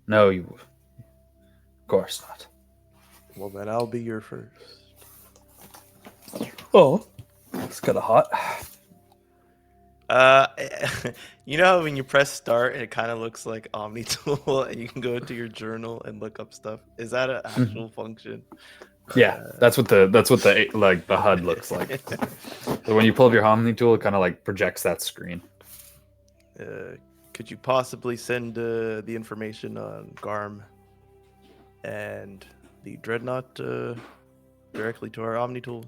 No, you. Of course not. Well, then I'll be your first. Oh, it's kind of hot. You know how when you press start, it kind of looks like Omni tool, and you can go into your journal and look up stuff. Is that an actual function? Yeah, that's what the HUD looks like. So when you pull up your Omni tool, it kind of like projects that screen. Could you possibly send the information on Garm and the Dreadnought directly to our Omni tools?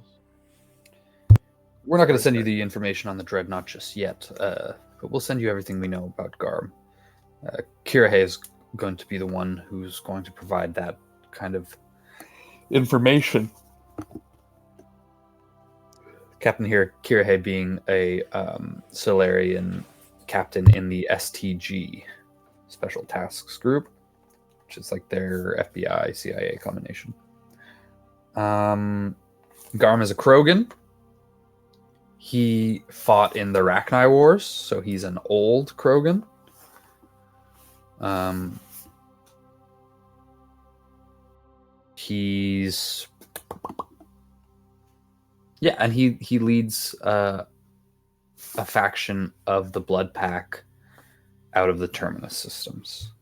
We're not going to send you the information on the Dreadnought just yet, but we'll send you everything we know about Garm. Kirahe is going to be the one who's going to provide that kind of information. Captain here, Kirahe being a Solarian captain in the STG, Special Tasks Group, which is like their FBI, CIA combination. Garm is a Krogan. He fought in the Rachni Wars, so he's an old Krogan. And he leads a faction of the Blood Pack out of the Terminus systems.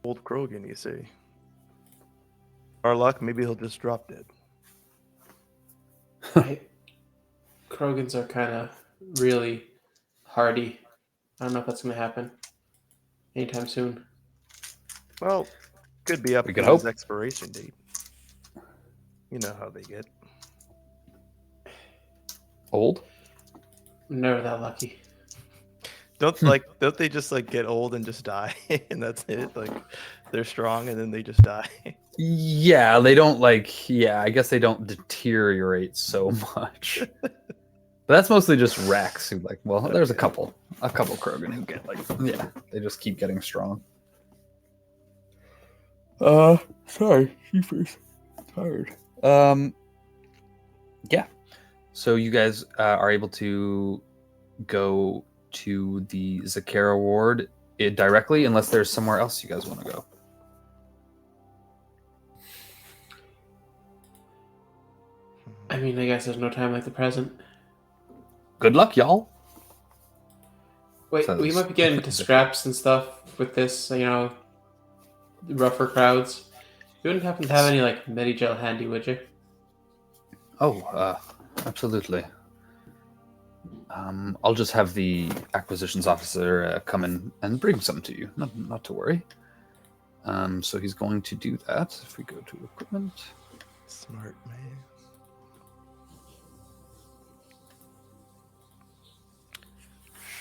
Old Krogan, you say? Our luck, maybe he'll just drop dead. Krogans are kind of really hardy. I don't know if that's going to happen anytime soon. Well, could be up We to could his hope. expiration date. You know how they get. Old? Never that lucky. Don't they just like get old and just die and that's it? Like they're strong and then they just die. Yeah, they don't I guess they don't deteriorate so much. But that's mostly just Rex who there's a couple Krogan who get they just keep getting strong. Sorry, she's tired. Yeah. So you guys are able to go to the Zakara ward directly, unless there's somewhere else you guys want to go. I mean, I guess there's no time like the present. Good luck, y'all. Wait, So we might be getting into scraps and stuff with this, rougher crowds. You wouldn't happen to have any, Medigel handy, would you? Oh, absolutely. I'll just have the acquisitions officer come in and bring some to you. Not to worry. So he's going to do that. If we go to equipment. Smart man.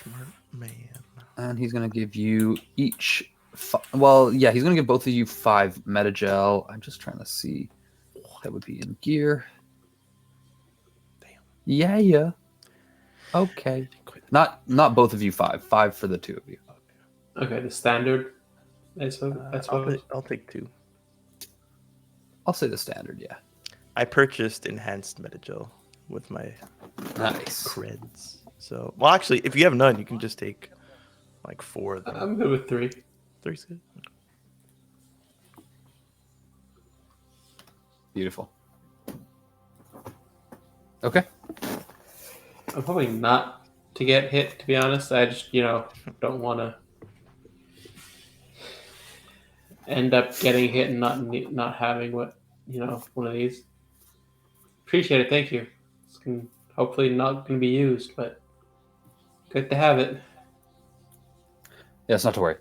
Smart man. And he's going to give you each... he's going to give both of you 5 Medigel. I'm just trying to see. That would be in gear. Damn. Yeah. Okay. Not both of you 5. 5 for the 2 of you. Okay, the standard. That's what I'll take 2. I'll say the standard, yeah. I purchased enhanced Medigel with my Nice creds. So, well, actually, if you have none, you can just take 4 of them. I'm good with 3. 3's good. Beautiful. Okay. I'm hoping not to get hit, to be honest. I just, don't want to end up getting hit and not having one of these. Appreciate it. Thank you. It's hopefully not going to be used, but good to have it. Yes, not to worry.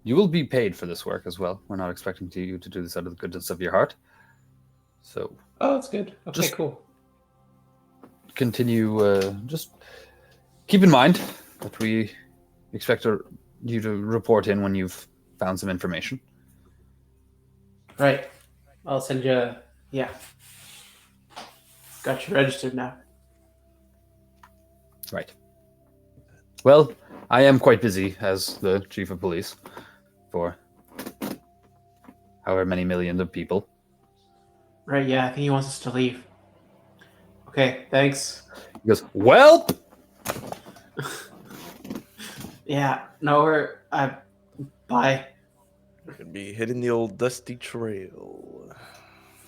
You will be paid for this work as well. We're not expecting you to do this out of the goodness of your heart. So Oh, that's good. Okay, Just- cool. Continue. Just keep in mind that we expect you to report in when you've found some information. Right. I'll send you. Yeah. Got you registered now. Right. Well, I am quite busy as the chief of police for however many millions of people. Right. Yeah. I think he wants us to leave. Okay. Thanks. He goes, well, Yeah. No, we're. Bye. We're gonna be hitting the old dusty trail.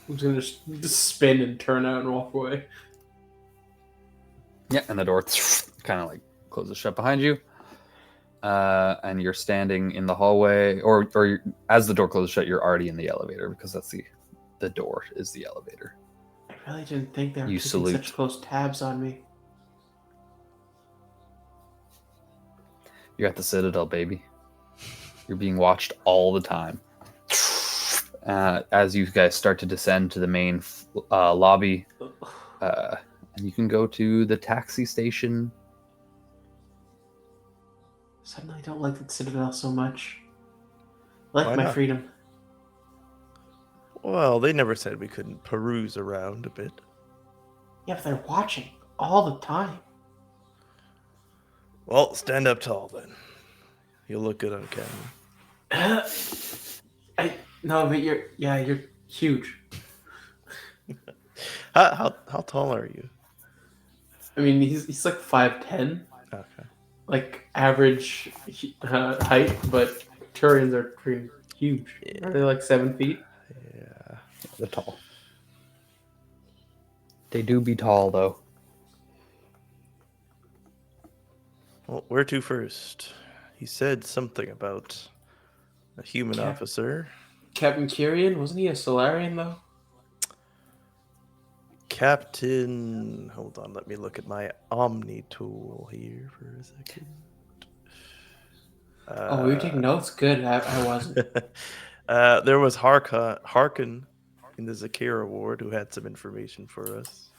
I'm just gonna just spin and turn out and walk away. yeah, and the door kind of like closes shut behind you. And you're standing in the hallway, or as the door closes shut, you're already in the elevator because that's the door is the elevator. I really didn't think they were You keeping salute. such close tabs on me. You're at the Citadel, baby. You're being watched all the time. As you guys start to descend to the main lobby, and you can go to the taxi station. Suddenly, I don't like the Citadel so much. I like Why my not? freedom. Well, they never said we couldn't peruse around a bit. Yeah, but they're watching all the time. Well, stand up tall then. You'll look good on camera. No, but you're huge. How tall are you? I mean, he's like 5'10", Okay. like average height, but Turians are pretty huge. Are they like 7 feet? Yeah. They're tall. They do be tall, though. Well, where to first? He said something about a human Cap- officer. Captain Kyrian, wasn't he a Solarian though? Captain. Hold on, let me look at my Omni tool here for a second. Oh, we were taking notes. Good. I wasn't. There was Harkin in the Zakira Ward who had some information for us.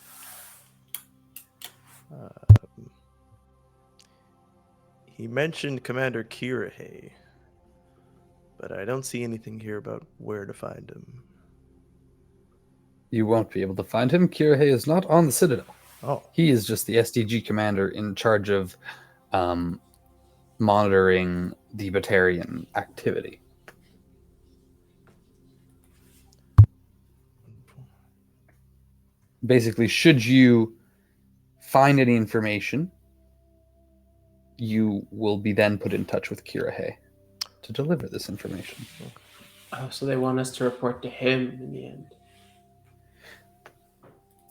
He mentioned Commander Kirahe, but I don't see anything here about where to find him. You won't be able to find him. Kirahe is not on the Citadel. Oh, He is just the SDG commander in charge of monitoring the Batarian activity. Basically, should you find any information, you will be then put in touch with Kirahe to deliver this information. Oh, so they want us to report to him in the end.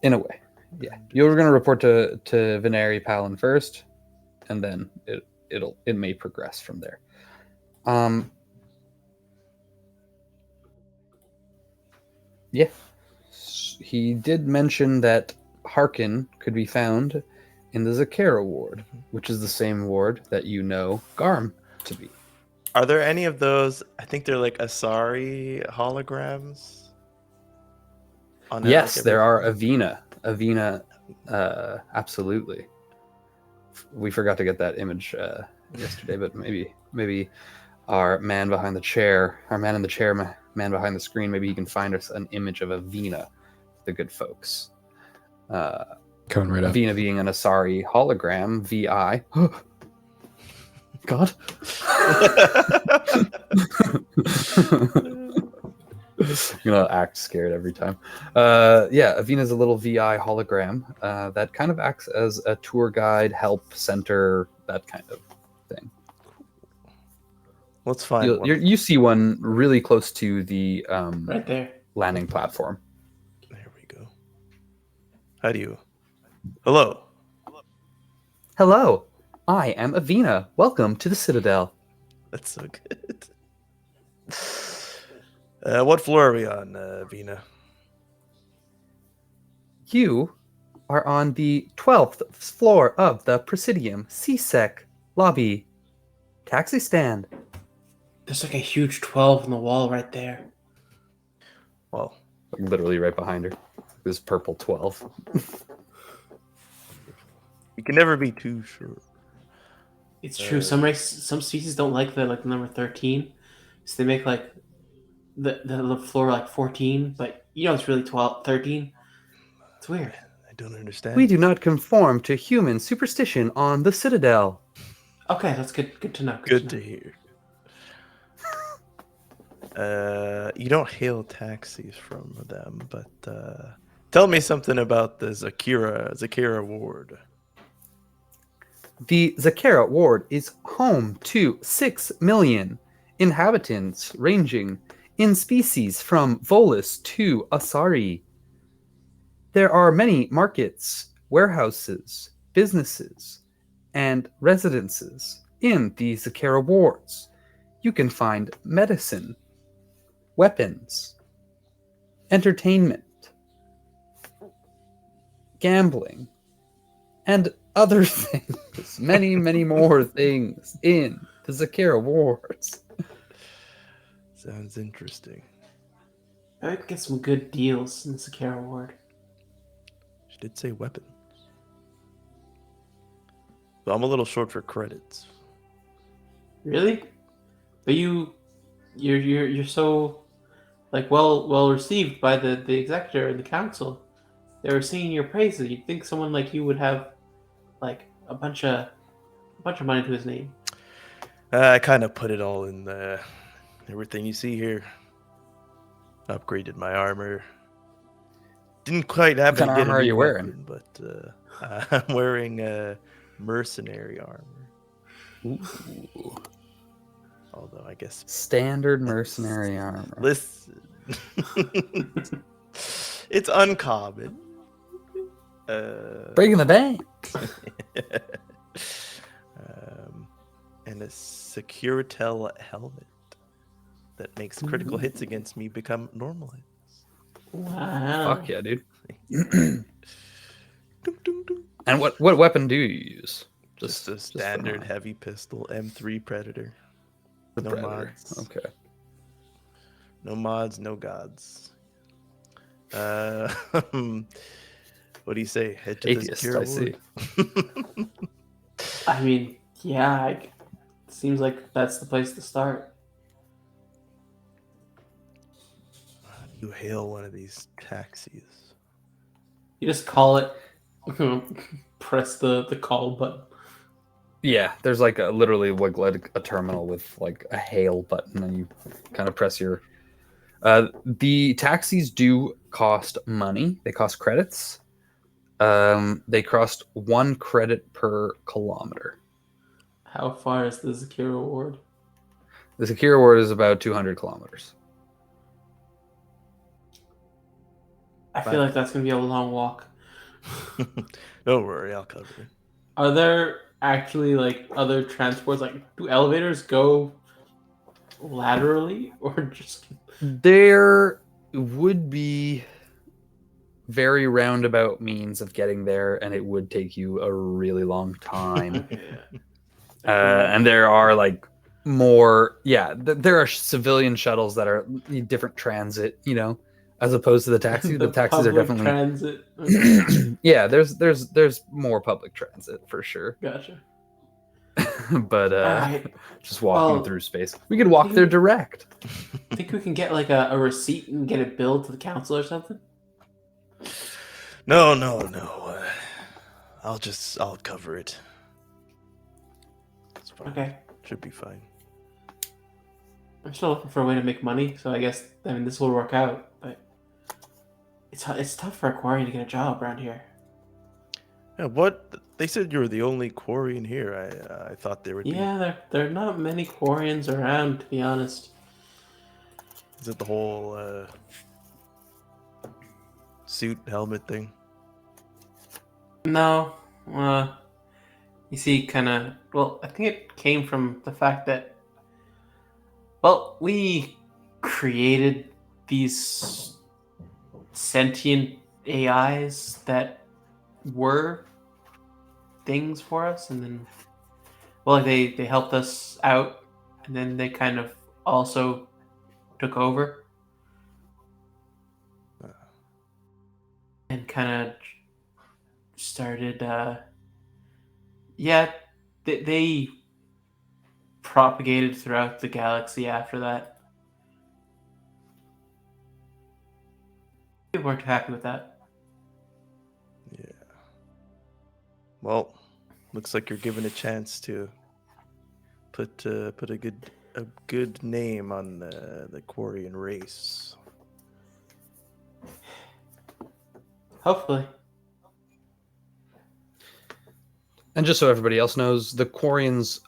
In a way, yeah. You're going to report to Veneri Palin first, and then it may progress from there. Yeah. He did mention that Harkin could be found in the Zakara ward, which is the same ward that you know Garm to be. are there any of those? I think they're like Asari holograms. Yes, there are Avina. Absolutely. We forgot to get that image yesterday, but maybe our man behind the chair, man behind the screen, maybe he can find us an image of Avina, the good folks. Coming right up. Avina being an Asari hologram, VI. God. I'm gonna act scared every time. Yeah, Avina's a little VI hologram that kind of acts as a tour guide, help center, that kind of thing. Let's find one. You see one really close to the Right there. landing platform. There we go. How do you? Hello. Hello, I am Avina. Welcome to the Citadel. That's so good. What floor are we on, Vina? You are on the 12th floor of the Presidium CSEC lobby taxi stand. There's like a huge 12 on the wall right there. Well, literally right behind her. This purple 12. You can never be too sure. It's true. Some species don't like the number 13, so they make like the floor like 14, but it's really 13. It's weird. I don't understand. We do not conform to human superstition on the Citadel. Okay, that's good. Good to know. Good to hear. You don't hail taxis from them, but tell me something about the Zakira Ward. The Zakira Ward is home to 6 million inhabitants ranging in species from Volus to Asari. There are many markets, warehouses, businesses, and residences in the Zakira wards. You can find medicine, weapons, entertainment, gambling, and other things. Many, many more things in the Zakira wards. Sounds interesting. I could get some good deals in the Sakara ward. She did say weapons. But I'm a little short for credits. Really? But you're so well received by the executor and the council. They were singing your praises. You'd think someone like you would have like a bunch of money to his name. I kind of put it all in everything you see here. Upgraded my armor. Didn't quite have What kind to of get armor a are new you wearing? weapon, but I'm wearing mercenary armor. Ooh. Although I guess Standard mercenary armor. listen, it's uncommon. Breaking the bank. And a Securitel helmet that makes critical hits against me become normal hits. Wow. Fuck yeah, dude. Dun, dun, dun. And what weapon do you use? Just a standard heavy pistol, M3 Predator. No Predator. mods. Okay. No mods, no gods. What do you say? Head to Atheist, the I see. Ward? I mean, yeah, it seems like that's the place to start. You hail one of these taxis. You just call it, press the call button. Yeah, there's like literally like a terminal with like a hail button, and you kind of press your. The taxis do cost money. They cost credits. They cost 1 credit per kilometer. How far is the Zakira ward? The Zakira ward is about 200 kilometers. I feel like that's gonna be a long walk. Don't worry, I'll cover it. Are there actually like other transports? Like, do elevators go laterally or just? There would be very roundabout means of getting there, and it would take you a really long time. And there are like more, there are civilian shuttles that are different transit, as opposed to the taxi. The taxis are public definitely transit. Okay. yeah. There's more public transit for sure. Gotcha. But Alright. just walking through space, we could walk there direct. Think we can get like a receipt and get it billed to the council or something? No. I'll cover it. It's fine. Okay. Should be fine. I'm still looking for a way to make money, so I guess this will work out. But it's tough for a quarry to get a job around here. Yeah, what? They said you were the only quarry in here. I thought there would be. Yeah, there are not many Quarians around, to be honest. Is it the whole suit helmet thing? No. You see, I think it came from the fact that, we created these sentient AIs that were things for us, and then, they helped us out, and then they kind of also took over. kind of started. Yeah, they propagated throughout the galaxy after that. People weren't happy with that. Yeah. Well, looks like you're given a chance to put a good name on the Quarian race. Hopefully. And just so everybody else knows, the Quarians,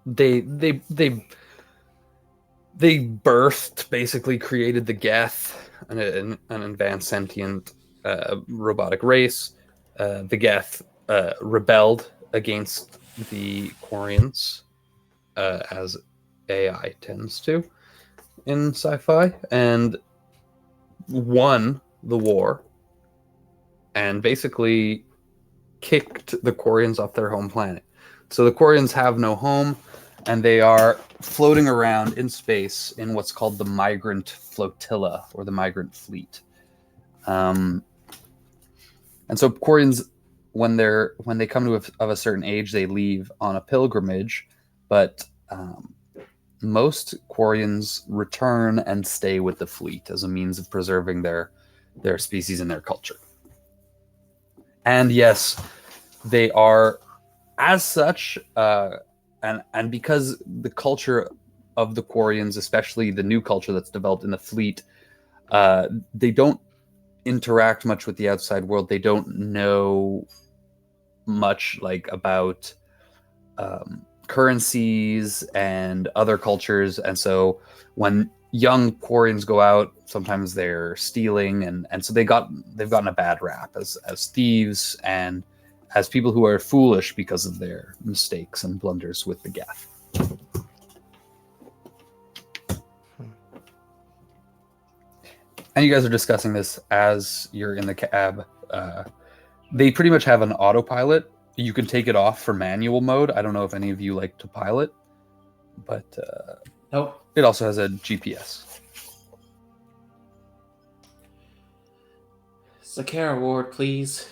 they birthed, basically created the Geth, an advanced sentient robotic race. The Geth rebelled against the Quarians, as AI tends to in sci-fi, and won the war, and basically kicked the Quarians off their home planet. So the Quarians have no home, and they are floating around in space in what's called the Migrant Flotilla, or the Migrant Fleet. And so Quarians, when they come to of a certain age, they leave on a pilgrimage, but most Quarians return and stay with the fleet as a means of preserving their species and their culture. And yes, they are, as such, and because the culture of the Quarians, especially the new culture that's developed in the fleet, they don't interact much with the outside world. They don't know much about currencies and other cultures, and so when young Quarians go out, sometimes they're stealing, and so they've gotten a bad rap as thieves and as people who are foolish because of their mistakes and blunders with the Geth. And you guys are discussing this as you're in the cab. They pretty much have an autopilot. You can take it off for manual mode. I don't know if any of you like to pilot, but Nope. It also has a GPS. Zakara Award, please.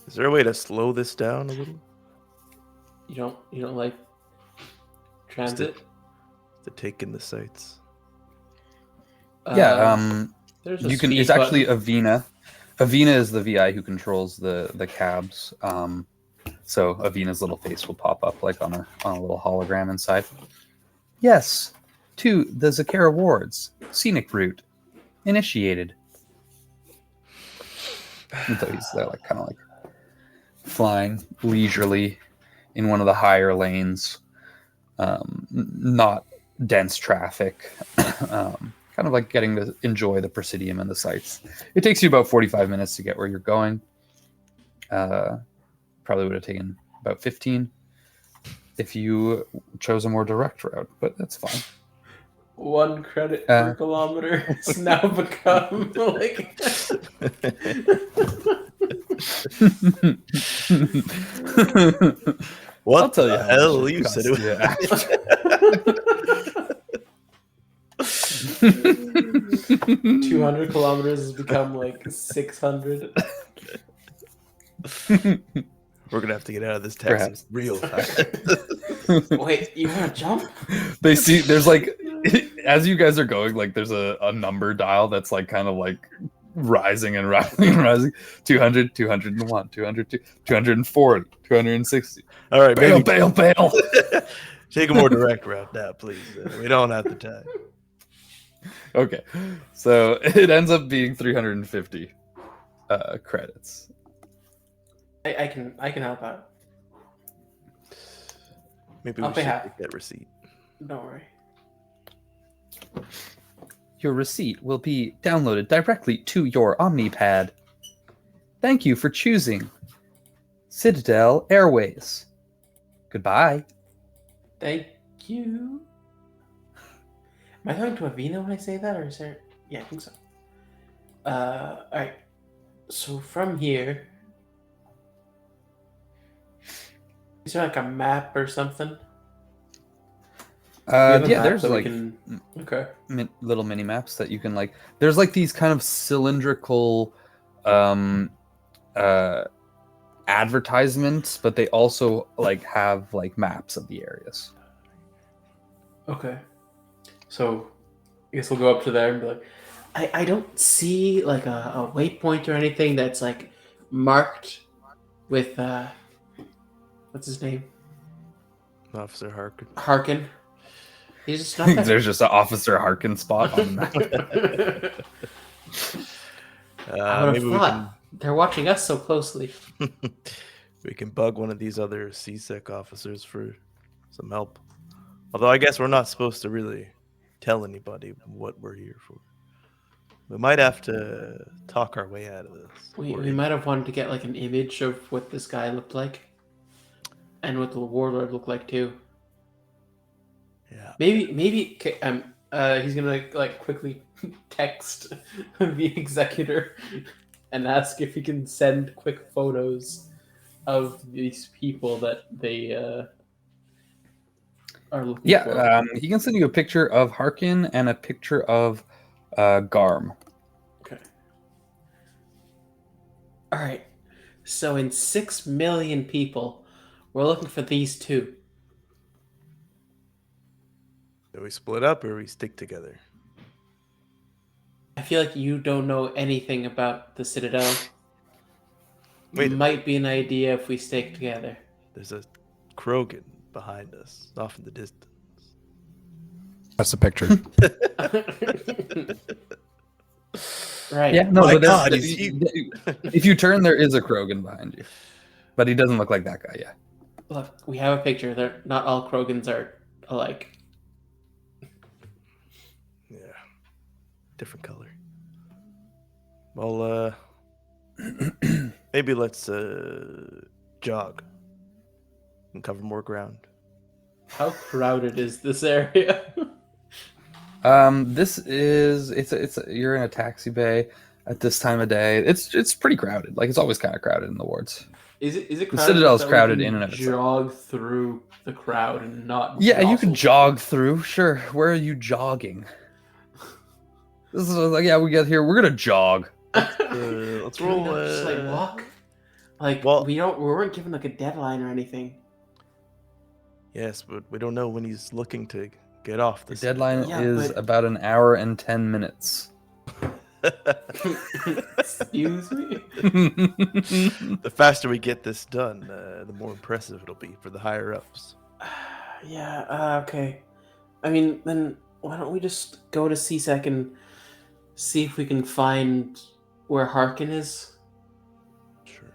Is there a way to slow this down a little? You don't like transit? To take in the sights. Yeah, There's a you can. speed It's actually button. Avina. Avina is the VI who controls the cabs. So Avina's little face will pop up on a little hologram inside. Yes, to the Zakara Wards. Scenic route initiated. And so he's there, kind of flying leisurely in one of the higher lanes, not dense traffic. Kind of getting to enjoy the Presidium and the sights. It takes you about 45 minutes to get where you're going. Probably would have taken about 15 if you chose a more direct route, but that's fine. 1 credit per kilometer. It's now become What I'll tell you the how hell much it you said it was. 200 kilometers has become 600. We're gonna have to get out of this taxi Perhaps. real fast. Wait, you want to jump? They see there's as you guys are going, there's a number dial that's rising and rising and rising. 200, 201, 202, 240, 260. All right, Bail, baby. bail. Take a more direct route now, please. We don't have the time. Okay, so it ends up being 350 credits. I can help out. Maybe I'll we pay should half. take that receipt. Don't worry. Your receipt will be downloaded directly to your OmniPad. Thank you for choosing Citadel Airways. Goodbye. Thank you. Am I talking to Avina when I say that, or is there? Yeah, I think so. All right. So from here, is there a map or something? Yeah, there's Okay. little mini maps that you can there's these kind of cylindrical advertisements, but they also like have like maps of the areas. Okay. So I guess we'll go up to there and be like, I don't see like a waypoint or anything that's like marked with what's his name? Officer Harkin. Harkin. He's just not there. There's just an Officer Harkin spot on the map. I would Maybe have we thought they're watching us so closely. we can bug one of these other CSEC officers for some help. Although I guess we're not supposed to really tell anybody what we're here for. We might have to talk our way out of this. We might have wanted to get like an image of what this guy looked like, and what the warlord looked like too. Yeah. Maybe he's gonna like quickly text the executor and ask if he can send quick photos of these people that they are looking for. Yeah, he can send you a picture of Harkin and a picture of Garm. Okay. All right. So in 6 million people, we're looking for these two. Do we split up or we stick together? I feel like you don't know anything about the Citadel. Wait, Might be an idea if we stick together. there's a Krogan behind us, off in the distance. That's the picture. Right. Yeah, no, My but God, he's huge. if you turn, there is a Krogan behind you, but he doesn't look like that guy. Yeah. Look, we have a picture. They're not all Krogans are alike. Yeah. Different color. Well, maybe let's jog and cover more ground. How crowded is this area? This is you're in a taxi bay at this time of day. It's pretty crowded. Like it's always kind of crowded in the wards. Is it crowded? The Citadel's that we crowded can in and of itself. jog through the crowd and not. Yeah, you can jostle jog through. Sure. Where are you jogging? This is like, yeah, we get here. We're gonna jog. Let's Can we roll. not just like walk? Like well- we weren't given like a deadline or anything. Yes, but we don't know when he's looking to get off The this. deadline Yeah, is but- about an hour and 10 minutes. Excuse me. The faster we get this done, the more impressive it'll be for the higher ups. Yeah. Okay. I mean, then why don't we just go to CSEC and see if we can find where Harkin is? Sure.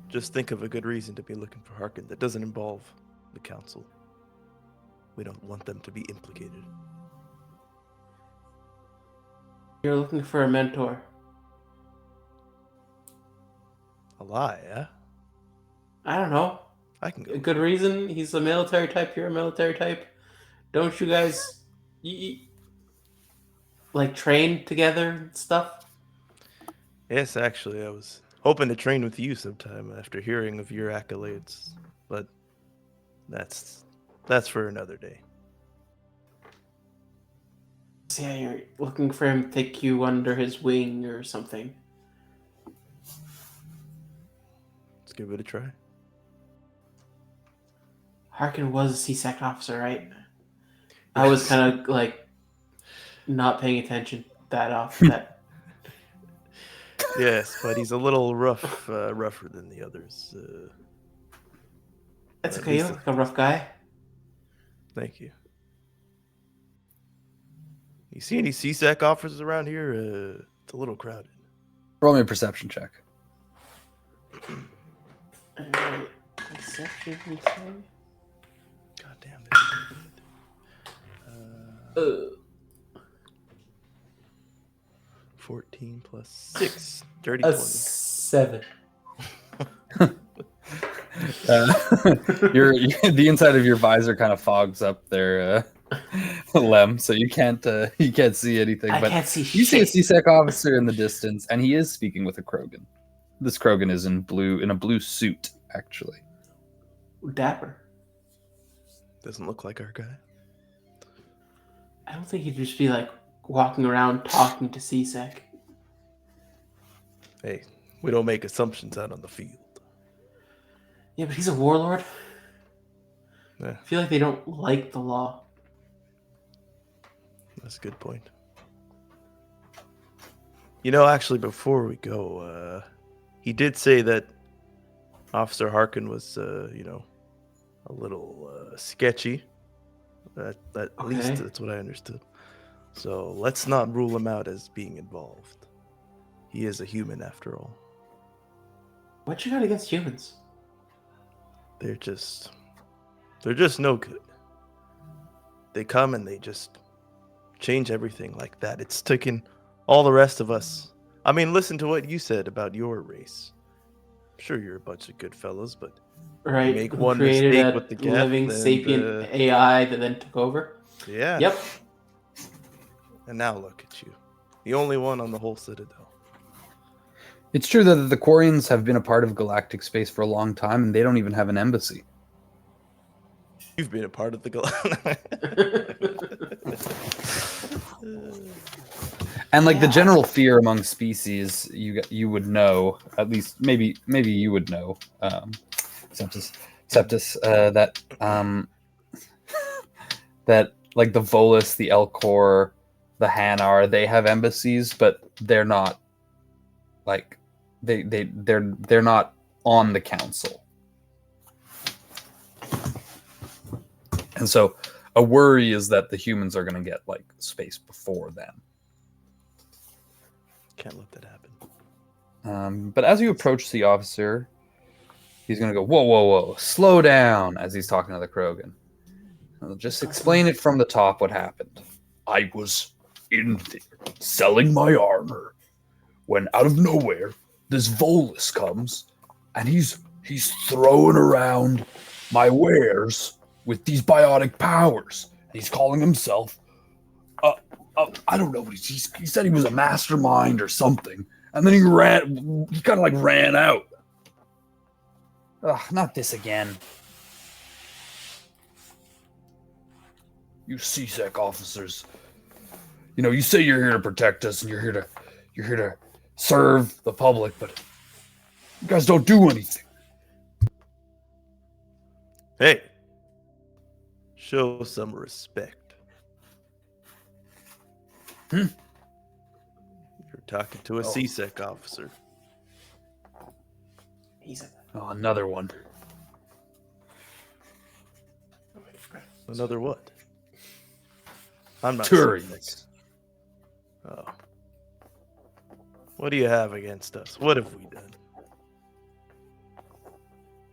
Just think of a good reason to be looking for Harkin that doesn't involve the council. We don't want them to be implicated. You're looking for a mentor. A lie, yeah? I don't know. I can A go. good reason. He's a military type. You're a military type. Don't you guys like train together and stuff? Yes, actually, I was hoping to train with you sometime after hearing of your accolades, but that's for another day. So yeah, you're looking for him to take you under his wing or something. Let's give it a try. Harkin was a CSEC officer, right? I was kind of like not paying attention that Yes, but he's a little rougher than the others. That's At okay. You least look like a rough guy. Thank you. You see any CSEC officers around here? It's a little crowded. Roll me a perception check. Perception, you say? God damn, this is good. 14 plus 6. Dirty A 20. 7. The inside of your visor kind of fogs up their lem, so you can't see anything. I But can't see you see a shit. CSEC officer in the distance, and he is speaking with a Krogan. This Krogan is in a blue suit, actually. Dapper. Doesn't look like our guy. I don't think he'd just be like walking around talking to CSEC. Hey, we don't make assumptions out on the field. Yeah, but he's a warlord. Yeah, I feel like they don't like the law. that's a good point. You know, actually, before we go, he did say that Officer Harkin was, a little sketchy. At least Okay. that's what I understood. So let's not rule him out as being involved. He is a human after all. What you got against humans? They're just no good. They come and they just change everything like that. It's taken all the rest of us. I mean, listen to what you said about your race. I'm sure you're a bunch of good fellows, but Right. make who one created mistake a with the geth living and, sapient AI that then took over. yeah. Yep. And now look at you. The only one on the whole Citadel. It's true that the Quarians have been a part of galactic space for a long time, and they don't even have an embassy. You've been a part of the And like the Yeah. general fear among species, you would know, at least maybe you would know, Septus, that that like the Volus, the Elcor, the Hanar, they have embassies, but they're not like they're not on the council. And so a worry is that the humans are going to get like space before them. Can't let that happen. But as you approach the officer, he's going to go, whoa, whoa, whoa, slow down, as he's talking to the Krogan. I'll just explain it from the top what happened. I was in there selling my armor when out of nowhere this Volus comes and he's throwing around my wares with these biotic powers. He's calling himself I don't know what he said he was a mastermind or something. And then he kind of like ran out. Ugh, not this again. You CSEC officers, you say you're here to protect us and you're here to serve the public, but you guys don't do anything. Hey, show some respect. You're talking to a CSEC officer. Oh, another one. Another what? I'm not Turians. Oh. What do you have against us? What have we done?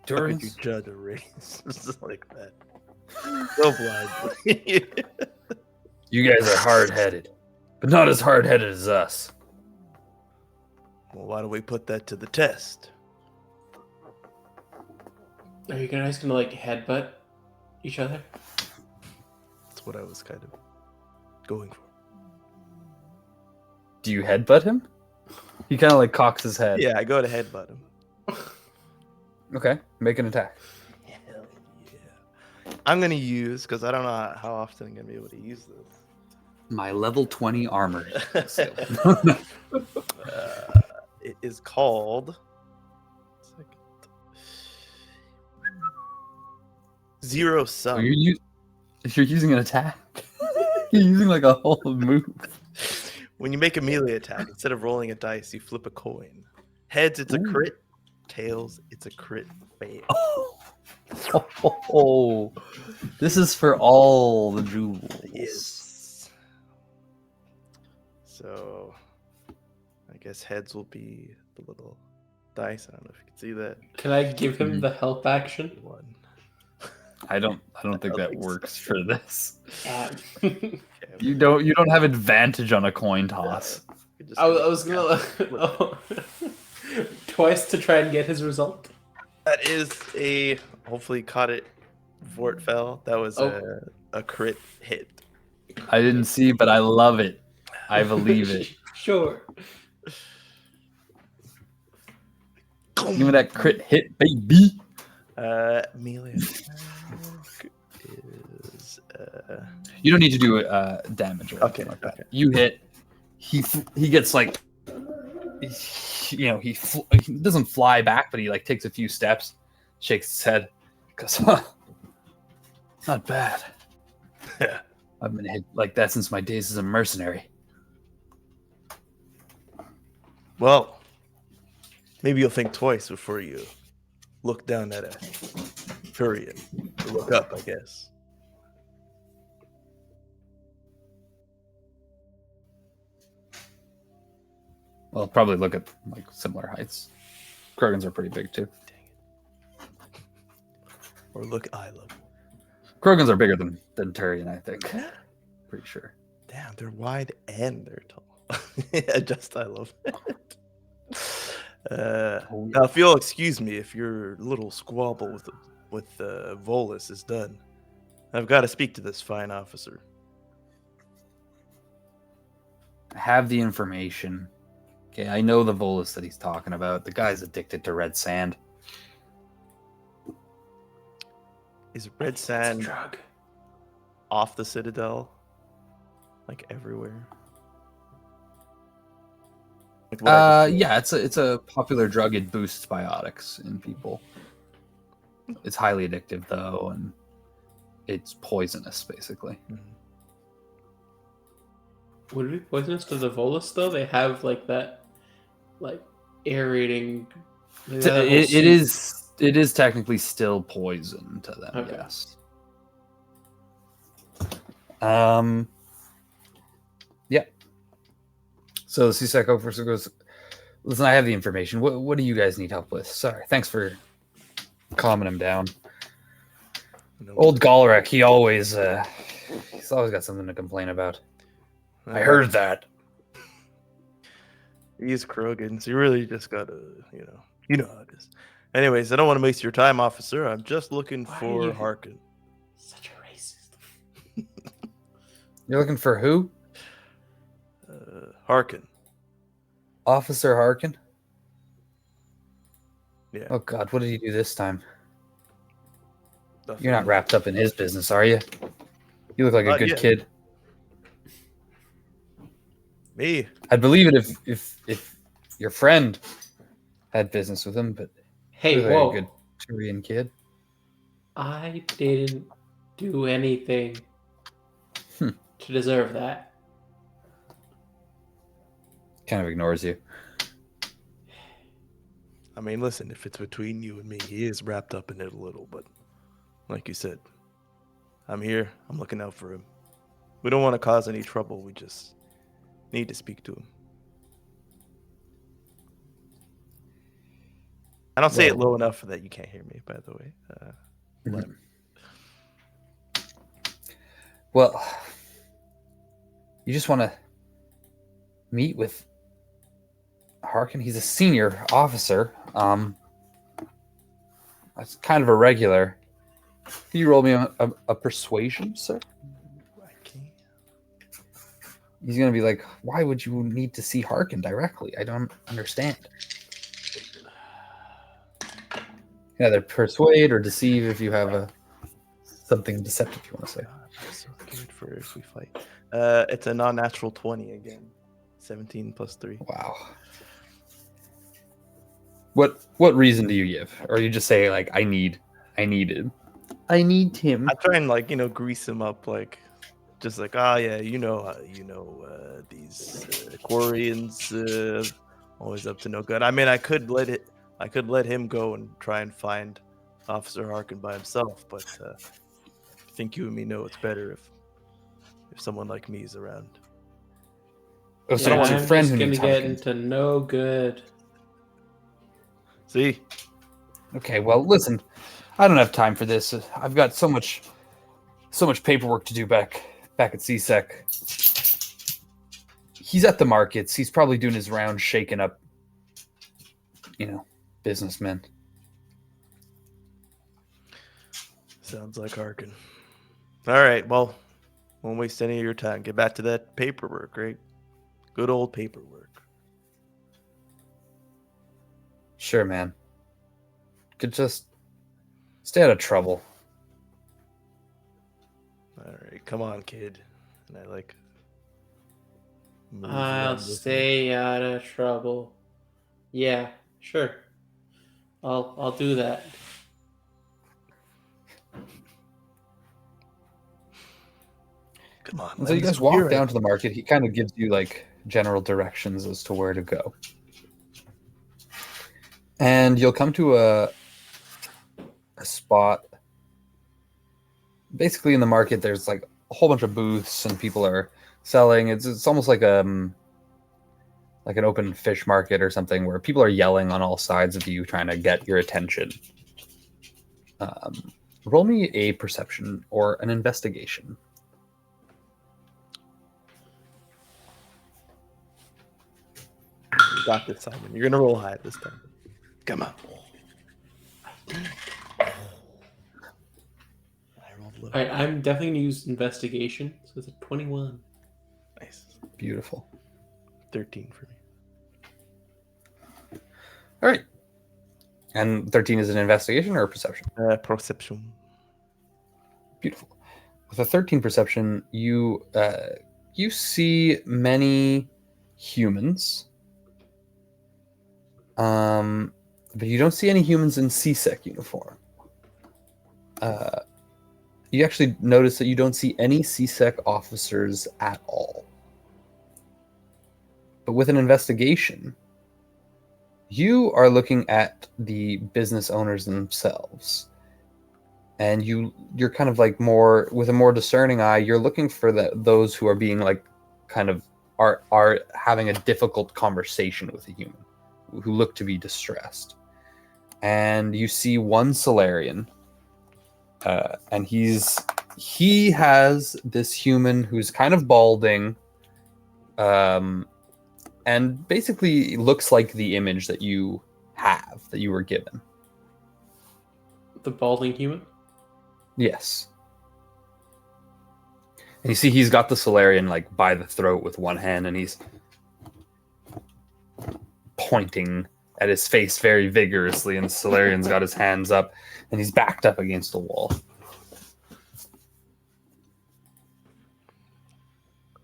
How could you Turians? judge a race like that? So blindly. You guys are hard-headed, but not as hard-headed as us. Well, why don't we put that to the test? Are you guys gonna like headbutt each other? That's what I was kind of going for. Do you headbutt him? He kind of like cocks his head. Yeah, I go to headbutt him. Okay, make an attack. Hell yeah. I'm going to use, because I don't know how often I'm going to be able to use this. My level 20 armor. It is called Zero Sum. You're using an attack? You're using like a whole move. When you make a melee attack, instead of rolling a dice, you flip a coin. Heads, it's a crit. Tails, it's a crit fail. Oh, this is for all the jewels. Yes. So, I guess heads will be the little dice. I don't know if you can see that. Can I give him the help action? One. I don't think that works for this. Okay. You don't have advantage on a coin toss. I was gonna twice to try and get his result. That is a hopefully caught it before it fell. That was a crit hit. I didn't see, but I love it. I believe it. Sure. Give me that crit hit, baby. Melee attack is You don't need to do damage or anything Okay, like that. okay. You hit. He gets like he doesn't fly back, but he like takes a few steps, shakes his head, goes, not bad. I've been hit like that since my days as a mercenary. Well, maybe you'll think twice before you look down at a Turian. Or look up, I guess. Well, probably look at like similar heights. Krogans are pretty big too. Or look eye level. Krogans are bigger than Turian, I think. Pretty sure. Damn, they're wide and they're tall. Yeah, just I love it. Now, if you'll excuse me, if your little squabble with Volus is done, I've got to speak to this fine officer. I have the information. Okay, I know the Volus that he's talking about. The guy's addicted to red sand. Is red It's a sand drug. off the Citadel? Like everywhere? Like what I just said? Yeah, it's a popular drug. It boosts biotics in people. It's highly addictive though, and it's poisonous basically. Mhm. Would it be poisonous to the Volus though? They have like that, like aerating. Like that whole It is technically still poison to them. Okay. Yes. Yeah. So the CSEC officer goes, listen, I have the information. What do you guys need help with? Sorry. Thanks for calming him down. No. Old Golrek, he's always got something to complain about. I heard that. These Krogans, you really just gotta, you know how it is. Anyways, I don't want to waste your time, officer. I'm just looking Why are for you- Harkin. Such a racist. You're looking for who? Harkin. Officer Harkin? Yeah. Oh God, what did he do this time? Nothing. You're not wrapped up in his business, are you? You look like a Not good yet. kid. Me. I'd believe it if your friend had business with him, but Hey, you look whoa! like a good Turian kid. I didn't do anything to deserve that. Kind of ignores you. I mean, listen, if it's between you and me, he is wrapped up in it a little, but like you said, I'm here. I'm looking out for him. We don't want to cause any trouble. We just need to speak to him. I don't say it Well- low enough that you can't hear me, by the way. Let him- Well, you just want to meet with Harkin. He's a senior officer. That's kind of irregular. Can you roll me a persuasion, sir? I can't. He's gonna be like, "Why would you need to see Harkin directly? I don't understand." Either persuade or deceive if you have something deceptive you want to say. God, I'm so scared for if we fight. It's a non-natural 20 again. 17 plus 3. Wow. What reason do you give? Or you just say like, I need him. I need him. I try and grease him up, just like, yeah, these Quarians always up to no good. I mean, I could let him go and try and find Officer Harkin by himself, but I think you and me know it's better if someone like me is around. Oh, so you don't want your I'm friend just who gonna needs get Harkin. into no good. See, Okay, well, listen, I don't have time for this. I've got so much paperwork to do back at CSEC. He's at the markets. He's probably doing his rounds, shaking up, businessmen. sounds like Harkin. All right, well, won't waste any of your time. Get back to that paperwork, right? Good old paperwork. Sure, man. Could just stay out of trouble. All right, come on, kid. And I move I'll around with him. stay out of trouble. Yeah, sure. I'll do that. Come on. And so you guys walk down to the market. He kind of gives you like general directions as to where to go. And you'll come to a spot. Basically in the market there's like a whole bunch of booths and people are selling. It's almost like an open fish market or something where people are yelling on all sides of you trying to get your attention. Roll me a perception or an investigation. You got this, Simon. You're gonna roll high this time. Come on. I rolled low. All right, I'm definitely gonna use investigation. So it's a 21. Nice. Beautiful. 13 for me. All right. And 13 is an investigation or a perception? Perception. Beautiful. With a 13 perception, you see many humans, but you don't see any humans in CSEC uniform. You actually notice that you don't see any CSEC officers at all. But with an investigation, you are looking at the business owners themselves. And you're kind of like more with a more discerning eye. You're looking for those who are being like kind of are having a difficult conversation with a human, who look to be distressed. And you see one Solarian, and he has this human who's kind of balding, and basically looks like the image that you were given. The balding human? Yes. And you see he's got the Solarian like by the throat with one hand, and he's pointing at his face very vigorously, and the Solarian's got his hands up, and he's backed up against the wall.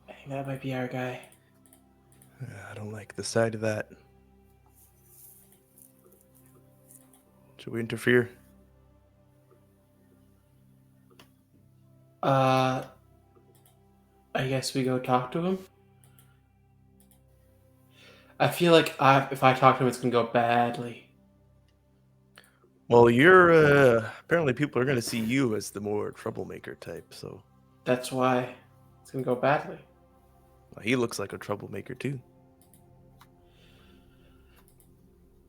I think that might be our guy. I don't like the side of that. Should we interfere? I guess we go talk to him. I feel like if I talk to him, it's gonna go badly. Well, you're apparently people are going to see you as the more troublemaker type. So That's why it's gonna go badly. well, he looks like a troublemaker too.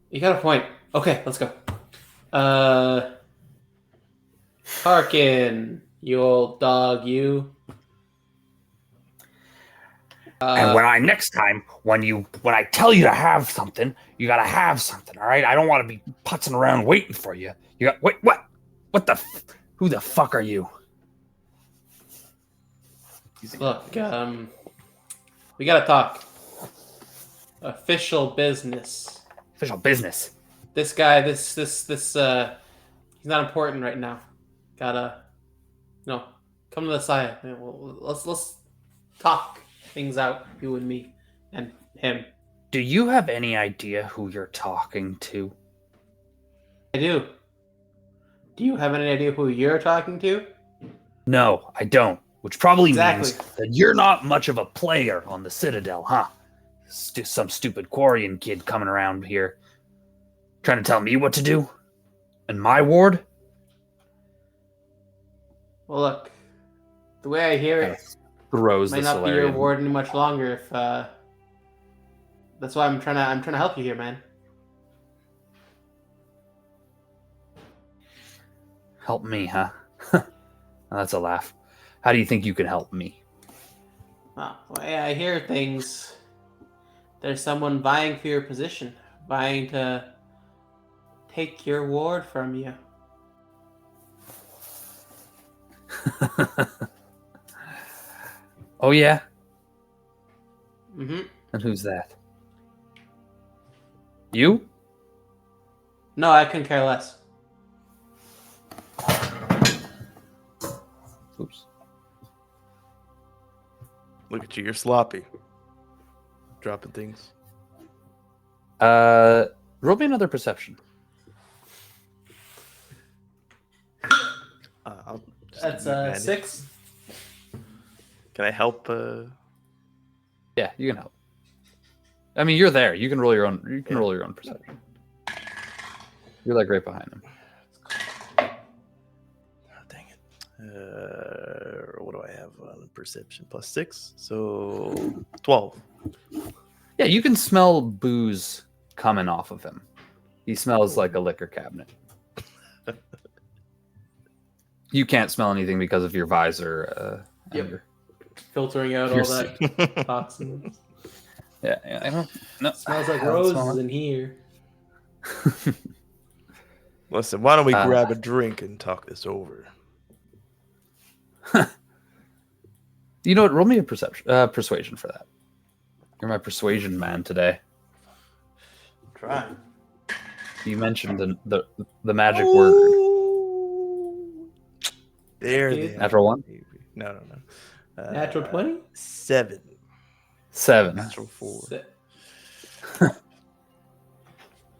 You got a point. Okay, let's go. Harkin, you old dog, you. And when I tell you to have something, you gotta have something, all right? I don't want to be putzing around waiting for you. Wait, what? Who the fuck are you? Look, we gotta talk. Official business. Official business. This guy, this, he's not important right now. Gotta, come to the side. Let's talk things out, you and me, and him. Do you have any idea who you're talking to? I do. Do you have any idea who you're talking to? No, I don't. Which probably Exactly. means that you're not much of a player on the Citadel, huh? Some stupid Quarian kid coming around here trying to tell me what to do? In my ward? Well, look, the way I hear it, Throws might the not be your Solarian. ward any much longer. If that's why I'm trying to help you here, man. Help me, huh? That's a laugh. How do you think you can help me? Oh, the way I hear things, there's someone vying for your position, vying to take your ward from you. Oh, yeah? Mm-hmm. And who's that? You? No, I couldn't care less. Oops. Look at you, you're sloppy. Dropping things. Roll me another perception. I'll just That's give you advantage. 6. Can I help? Yeah, you can help. I mean, you're there. You can roll your own. You can roll your own perception. You're like right behind him. Oh, dang it. What do I have on perception? +6, so 12. Yeah, you can smell booze coming off of him. He smells like a liquor cabinet. You can't smell anything because of your visor. Yep. and your- Filtering out all that toxins. Yeah, I don't. No, Smells like I don't smell roses it. in here. Listen, why don't we Uh, grab a drink and talk this over? You know what? Roll me a persuasion for that. You're my persuasion man today. Try. You mentioned the magic word. There they are. Natural 1? No. Natural 20? 7. 7. Natural 4.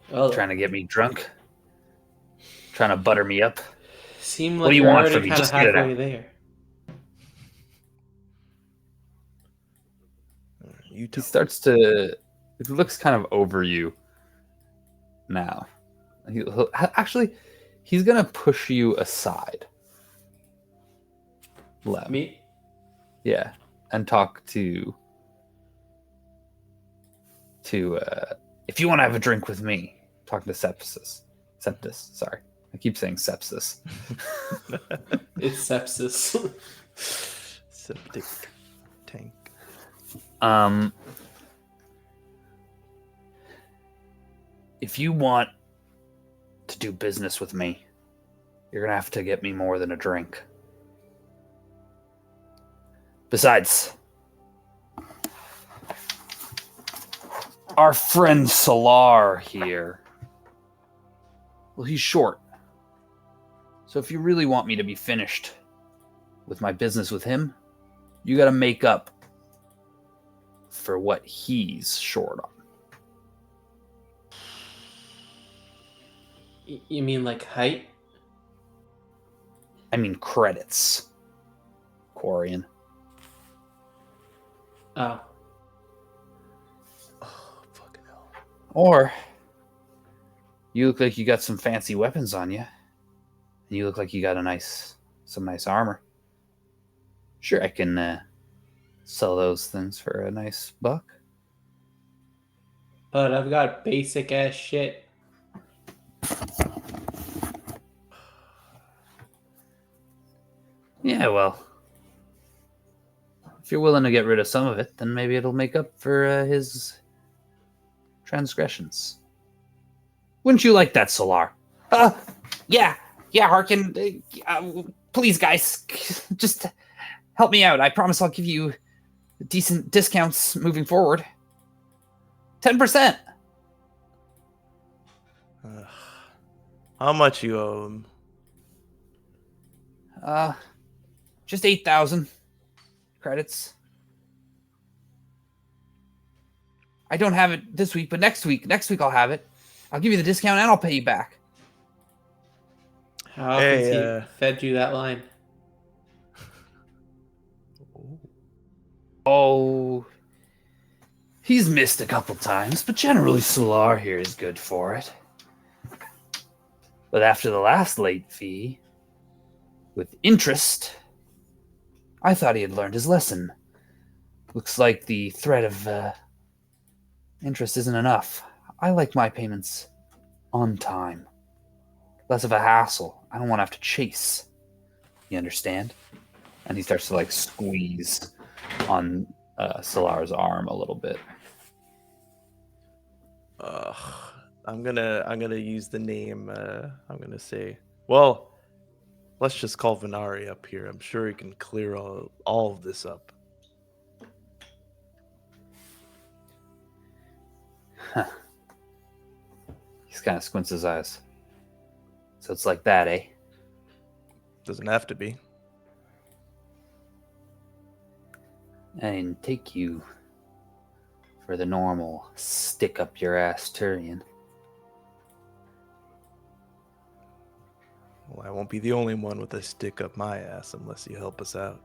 Well, Trying to get me drunk. Trying to butter me up. seem What like do you you're want already from me? kind of Just get it halfway out. there. You He tell. starts to. He looks kind of over you now. Actually, he's gonna push you aside. Lem. Me? Yeah, and talk to. If you want to have a drink with me, talking to Sepsis. Sorry, I keep saying sepsis. It's sepsis. Septic tank. If you want to do business with me, you're gonna have to get me more than a drink. Besides, our friend Solar here, well, he's short. So if you really want me to be finished with my business with him, you gotta make up for what he's short on. You mean like height? I mean credits, Quarian. Oh. Oh, fucking hell. Or you look like you got some fancy weapons on you, and you look like you got some nice armor. Sure, I can sell those things for a nice buck. But I've got basic ass shit. Yeah, well, if you're willing to get rid of some of it, then maybe it'll make up for his transgressions. Wouldn't you like that, Solar? Yeah, Harkin. Please, guys, just help me out. I promise I'll give you decent discounts moving forward. 10%. How much you owe him? Just 8,000 credits. I don't have it this week, but next week I'll have it. I'll give you the discount and I'll pay you back. How often Hey, he fed you that line? Oh, he's missed a couple times, but generally Solar here is good for it. But after the last late fee, with interest, I thought he had learned his lesson. Looks like the threat of interest isn't enough. I like my payments on time. Less of a hassle. I don't want to have to chase. You understand? And he starts to like squeeze on Solar's arm a little bit. I'm gonna use the name. I'm gonna say, well, let's just call Venari up here. I'm sure he can clear all of this up. He kind of squints his eyes. So it's like that, eh? Doesn't have to be. And take you for the normal stick up your ass Turian. Well, I won't be the only one with a stick up my ass unless you help us out.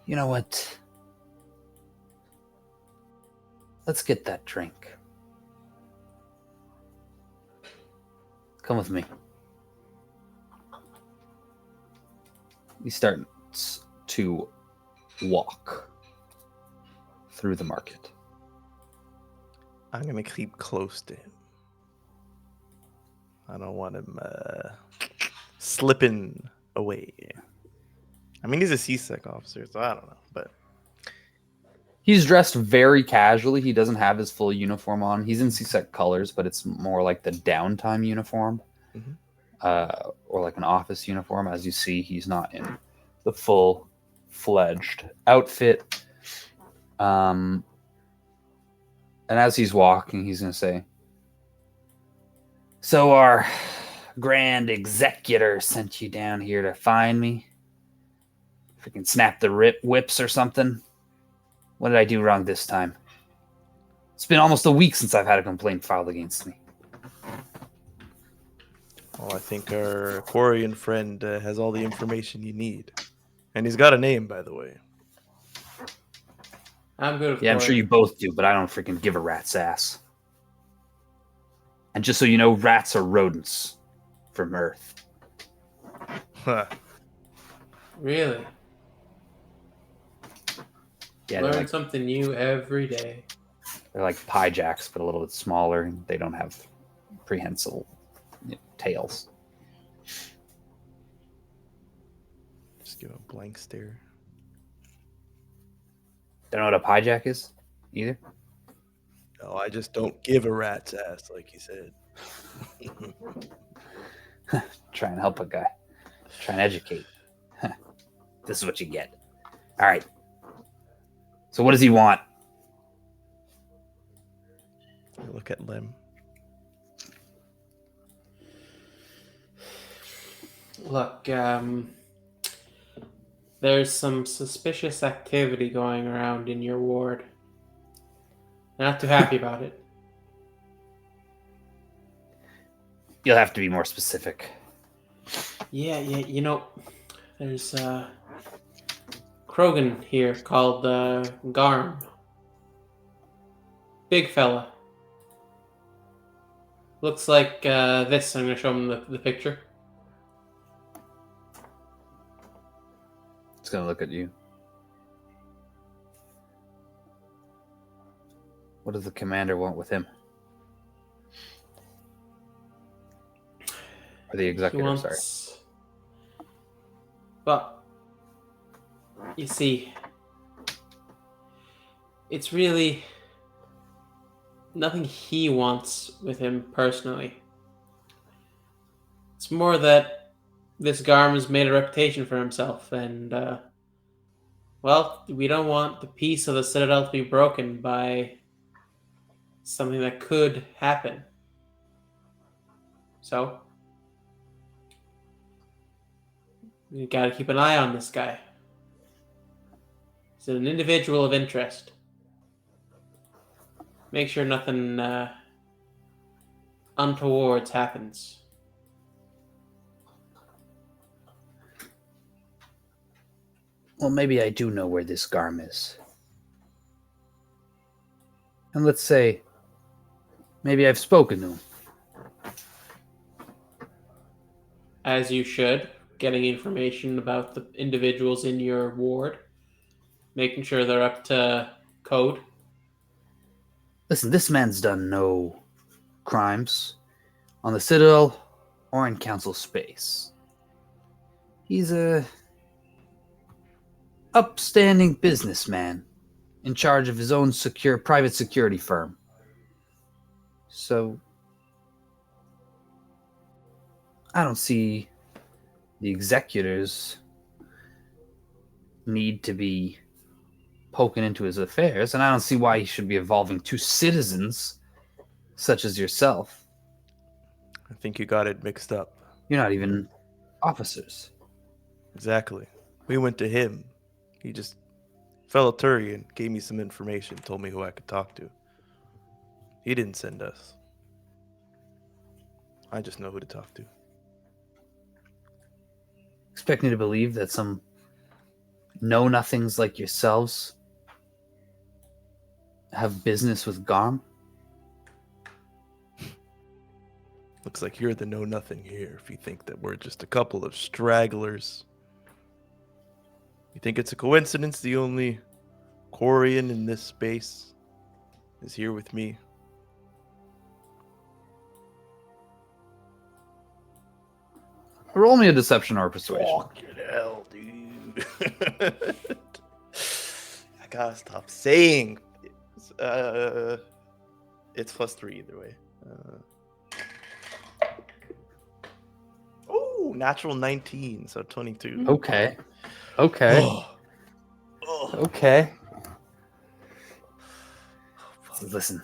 You know what? Let's get that drink. Come with me. He starts to walk through the market. I'm going to keep close to him. I don't want him slipping away. I mean, he's a CSEC officer, so I don't know. But He's dressed very casually. He doesn't have his full uniform on. He's in CSEC colors, but it's more like the downtime uniform. Or like an office uniform. As you see, he's not in the full-fledged outfit. And as he's walking, he's going to say, "So our grand executor sent you down here to find me? Freaking snap the whips or something? What did I do wrong this time? It's been almost a week since I've had a complaint filed against me." well, I think our Quarian friend has all the information you need. And he's got a name, by the way. I'm good with Yeah, I'm sure Quarian. you both do, but I don't freaking give a rat's ass. And just so you know, rats are rodents from Earth. Huh. Really? Yeah, Learn something new every day. they're like pie jacks, but a little bit smaller. And they don't have prehensile tails. Just give a blank stare. Don't know what a pie jack is either. No, I just don't give a rat's ass, like he said. Try and help a guy. Try and educate. This is what you get. All right. So what does he want? I look at Lim. Look, there's some suspicious activity going around in your ward. Not too happy about it. You'll have to be more specific. Yeah, you know, there's Krogan here called Garm. Big fella. Looks like this. I'm going to show him the picture. It's going to look at you. What does the commander want with him? Or the executive, sorry. But, you see, it's really nothing he wants with him personally. It's more that this Garm has made a reputation for himself, and, well, we don't want the peace of the Citadel to be broken by something that could happen. So, you gotta keep an eye on this guy. He's an individual of interest. Make sure nothing untoward happens. Well, maybe I do know where this Garm is. And let's say, maybe I've spoken to him. As you should, getting information about the individuals in your ward, making sure they're up to code. Listen, this man's done no crimes on the Citadel or in Council space. He's a upstanding businessman in charge of his own secure private security firm. So I don't see the executors need to be poking into his affairs, and I don't see why he should be involving two citizens such as yourself. I think you got it mixed up. You're not even officers. Exactly. We went to him. He just fellow Turian gave me some information, told me who I could talk to. He didn't send us. I just know who to talk to. Expect me to believe that some know-nothings like yourselves have business with Garm? Looks like you're the know-nothing here if you think that we're just a couple of stragglers. You think it's a coincidence the only Quarian in this space is here with me? Roll me a deception or persuasion. Fucking hell, dude. I gotta stop saying it's +3 either way. Oh, natural 19, so 22. Okay. Okay. Okay. Listen.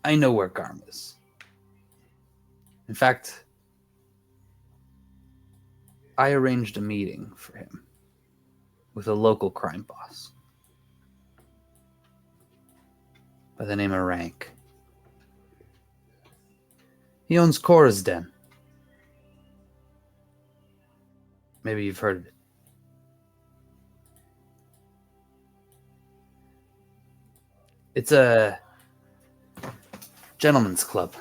I know where Garm is. In fact, I arranged a meeting for him with a local crime boss by the name of Rank. He owns Cora's Den. Maybe you've heard of it. It's a gentleman's club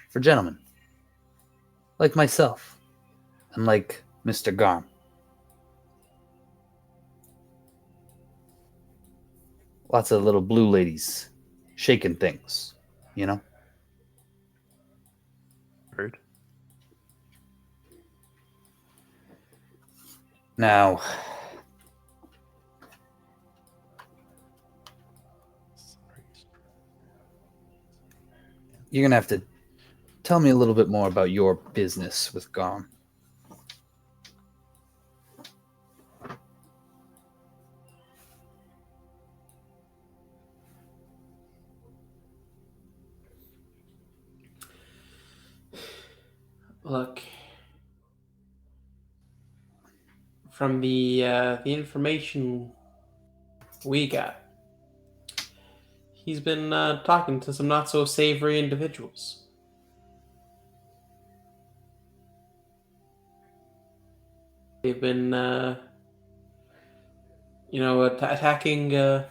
for gentlemen like myself and like Mr. Garm. Lots of little blue ladies shaking things, you know? Heard. Now, you're going to have to tell me a little bit more about your business with Garm. Look, from the information we got, he's been talking to some not so savory individuals. They've been, attacking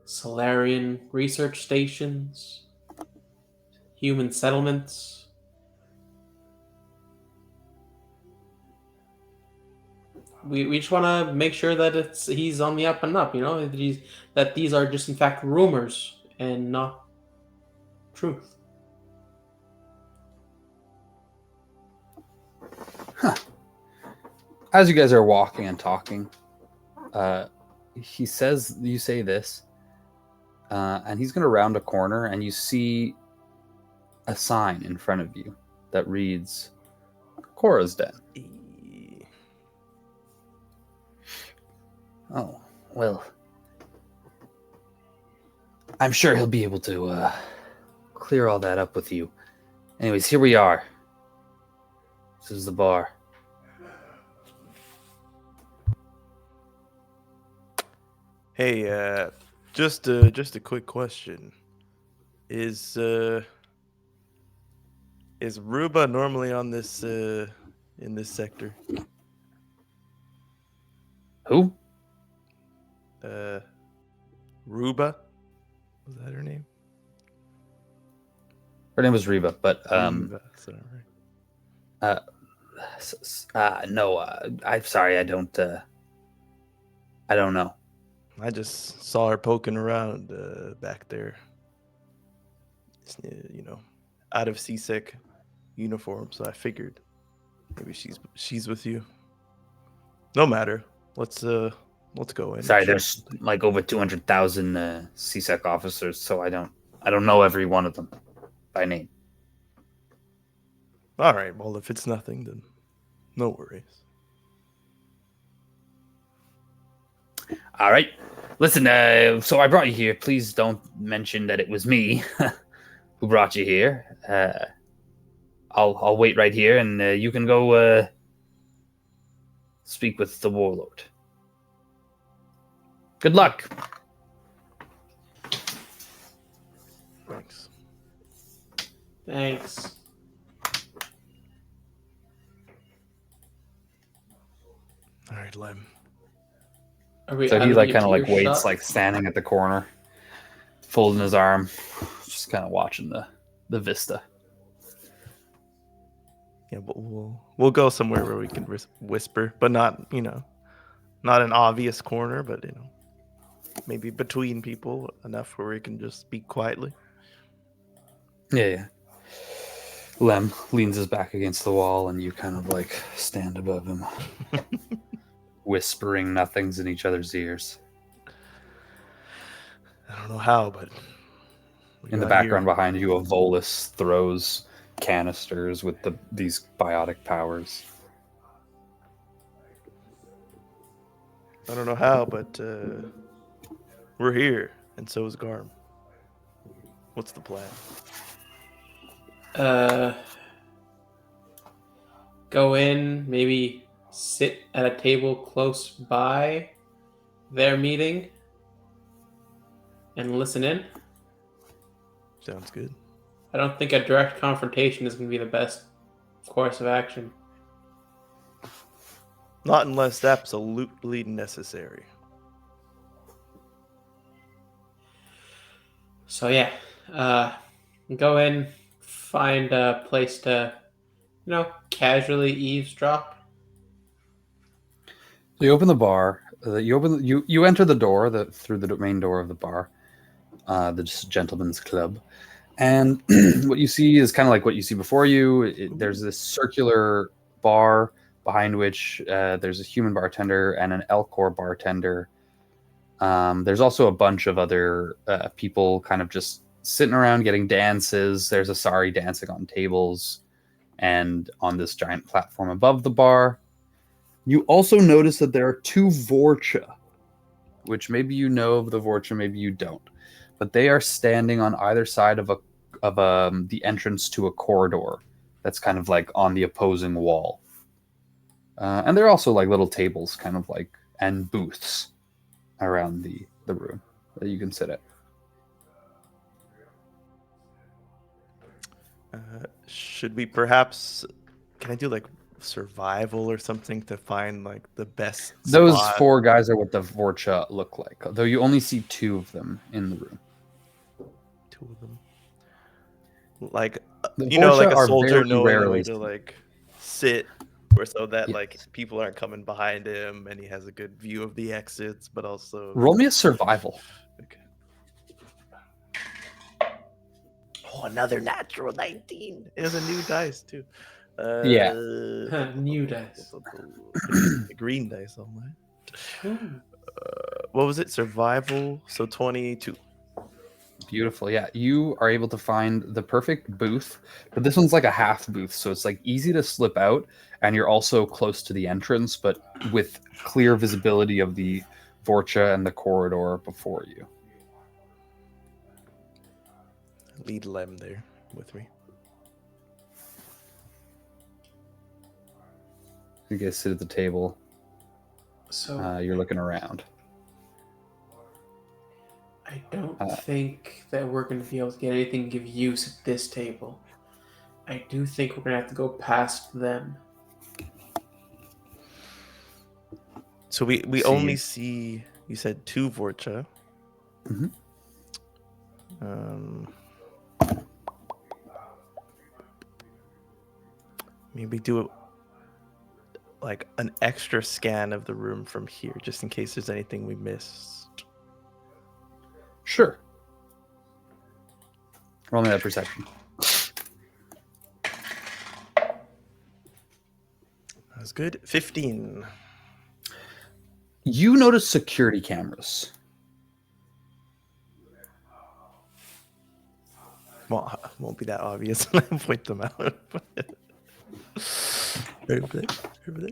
Solarian research stations, human settlements. We just want to make sure that he's on the up and up, that these are just in fact rumors and not truth. Huh. As you guys are walking and talking, he says, you say this, and he's going to round a corner, and you see a sign in front of you that reads, Cora's Den. Oh, well, I'm sure he'll be able to clear all that up with you. Anyways, here we are. This is the bar. Hey, just a quick question. Is Ruba normally on this in this sector? Who? Ruba? Was that her name? Her name was Reba, but Ruba, is that right? no, I'm sorry, I don't know. I just saw her poking around back there. Out of CSEC uniform, so I figured maybe she's with you. No matter. Let's go in. Sorry, there's like over 200,000 CSEC officers, so I don't know every one of them by name. All right. Well, if it's nothing, then no worries. All right. Listen, so I brought you here. Please don't mention that it was me who brought you here. I'll wait right here, and you can go speak with the warlord. Good luck. Thanks. Thanks. All right, Lem. Are we So out he of like your kind of like earshot? waits, like standing at the corner, folding his arm, just kind of watching the vista. Yeah, we'll go somewhere where we can whisper, but not not an obvious corner, but maybe between people enough where we can just speak quietly. Yeah. Lem leans his back against the wall, and you kind of like stand above him, whispering nothings in each other's ears. I don't know how, but In the background behind you, a Volus throws canisters with these biotic powers. I don't know how, but we're here, and so is Garm. What's the plan? Go in, maybe sit at a table close by their meeting and listen in. Sounds good. I don't think a direct confrontation is going to be the best course of action. Not unless absolutely necessary. So yeah, go in, find a place to, casually eavesdrop. So you open the bar. You enter the door through the main door of the bar, the gentleman's club, and what you see is kind of like what you see before you. There's this circular bar behind which there's a human bartender and an Elcor bartender. There's also a bunch of other people kind of just sitting around getting dances. There's Asari dancing on tables and on this giant platform above the bar. You also notice that there are two Vorcha, which maybe you know of the Vorcha, maybe you don't. But they are standing on either side of the entrance to a corridor that's kind of like on the opposing wall. And there are also like little tables kind of like and booths around the room that you can sit at. Should we perhaps, can I do like survival or something to find like the best Those spot? 4 guys are what the Vorcha look like, though you only see 2 of them in the room. 2 of them. Like, The like Vorcha a are soldier very knowing rarely where to seen. like sit, or so that like Yes. people aren't coming behind him and he has a good view of the exits, but also. Roll me a survival. Okay. Oh, another natural 19. It has a new dice too. Yeah. New dice. The green dice on mine. What was it? Survival. So 22. Beautiful. Yeah, you are able to find the perfect booth, but this one's like a half booth, so it's like easy to slip out, and you're also close to the entrance, but with clear visibility of the Vorcha and the corridor before you. Lead Lem there with me. You guys sit at the table. So You're looking around. I don't think that we're going to be able to get anything give use at this table. I do think we're going to have to go past them. So we only see, you said 2 Vorcha. Mhm. Maybe do like an extra scan of the room from here, just in case there's anything we missed. Sure. Roll me that perception. That's good. 15. You notice security cameras. Well, it won't be that obvious when I point them out. Right over there.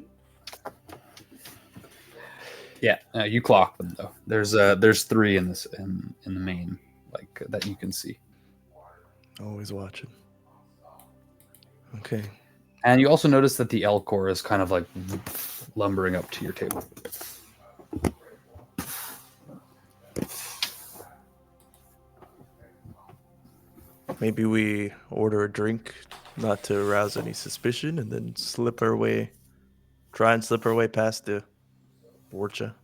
Yeah, you clock them though. There's 3 in this in the main, like that you can see. Always watching. Okay. And you also notice that the Elcor is kind of like lumbering up to your table. Maybe we order a drink, not to arouse any suspicion, and then try and slip our way past the Vorcha.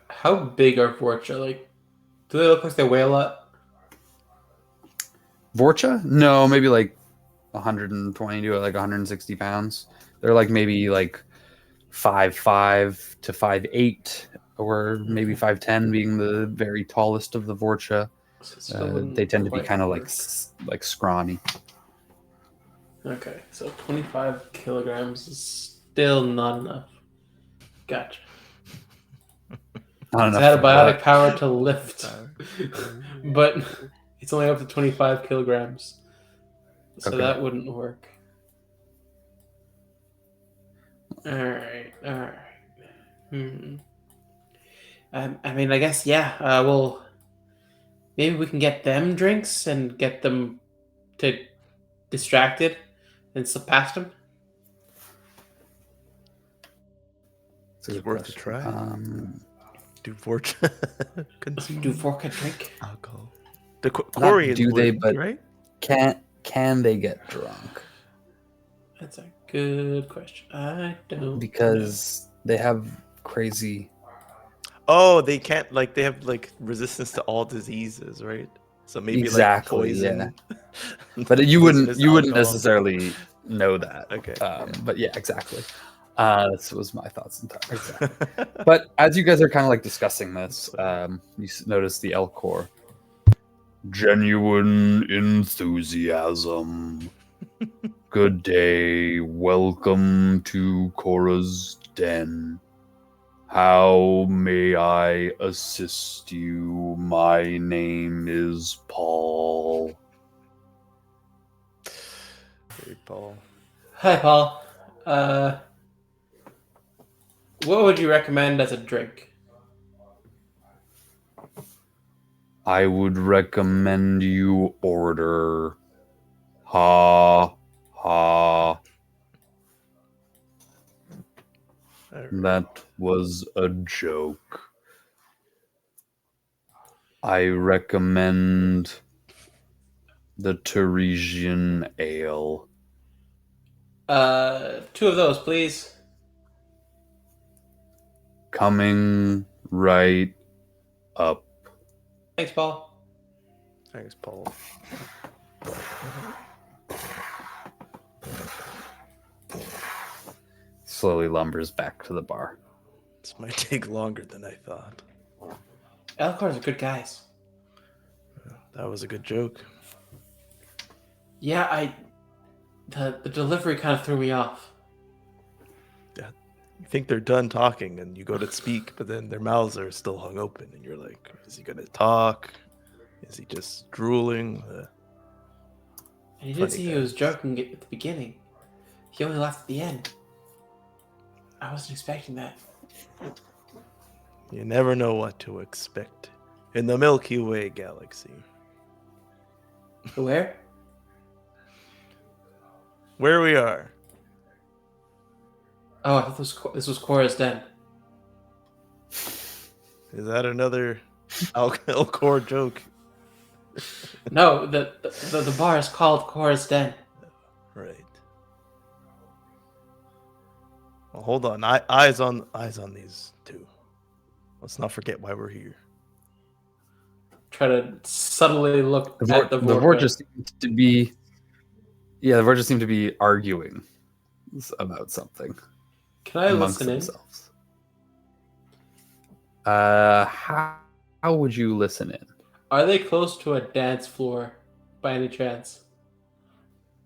How big are Vorcha? Like, do they look like they weigh a lot? Vorcha? No, maybe like 120 to like 160 pounds. They're like maybe like 5'5" to 5'8", or maybe 5'10", being the very tallest of the Vorcha. So it still wouldn't They tend to be quite kind of work. like scrawny. Okay, so 25 kilograms is still not enough. Gotcha. Not It's enough had a for biotic what? power to lift, but it's only up to 25 kilograms. So Okay. that wouldn't work. Alright. I mean, I guess, yeah, well, maybe we can get them drinks and get them to distracted and slip past them. It's a It's good worth a question. try. Do Vorcha consume Do Vorka drink? alcohol? The Not Quarians do they, would, but right? can they get drunk? That's a good question. I don't Because they have crazy. Oh, they can't, like, they have like resistance to all diseases, right? So maybe Exactly, like poison. But you wouldn't poisonous alcohol. necessarily know that. Okay. But yeah, exactly. This was my thoughts entirely. Exactly. But as you guys are kind of like discussing this, you notice the Elcor. Genuine enthusiasm. Good day. Welcome to Cora's Den. How may I assist you? My name is Paul. Hey, Paul. Hi, Paul. What would you recommend as a drink? I would recommend you order. Ha ha. That was a joke. I recommend the Teresian Ale. 2 of those, please. Coming right up. Thanks, Paul. Thanks, Paul. Slowly lumbers back to the bar. This might take longer than I thought. Elcors are good guys. That was a good joke. Yeah, the delivery kind of threw me off. You think they're done talking and you go to speak, but then their mouths are still hung open and you're like, is he going to talk? Is he just drooling? And you did Funny see he guys. was joking at the beginning. He only laughed at the end. I wasn't expecting that. You never know what to expect in the Milky Way galaxy. Where? Where we are. Oh, I thought this was Cora's Den. Is that another Alcor joke? No, the bar is called Cora's Den. Right. Well, hold on. Eyes on these two. Let's not forget why we're here. Try to subtly look The at the Vorcha Vorka. seem to be. Yeah, the Vorcha seem to be arguing about something Can I amongst listen in? themselves. How would you listen in? Are they close to a dance floor by any chance?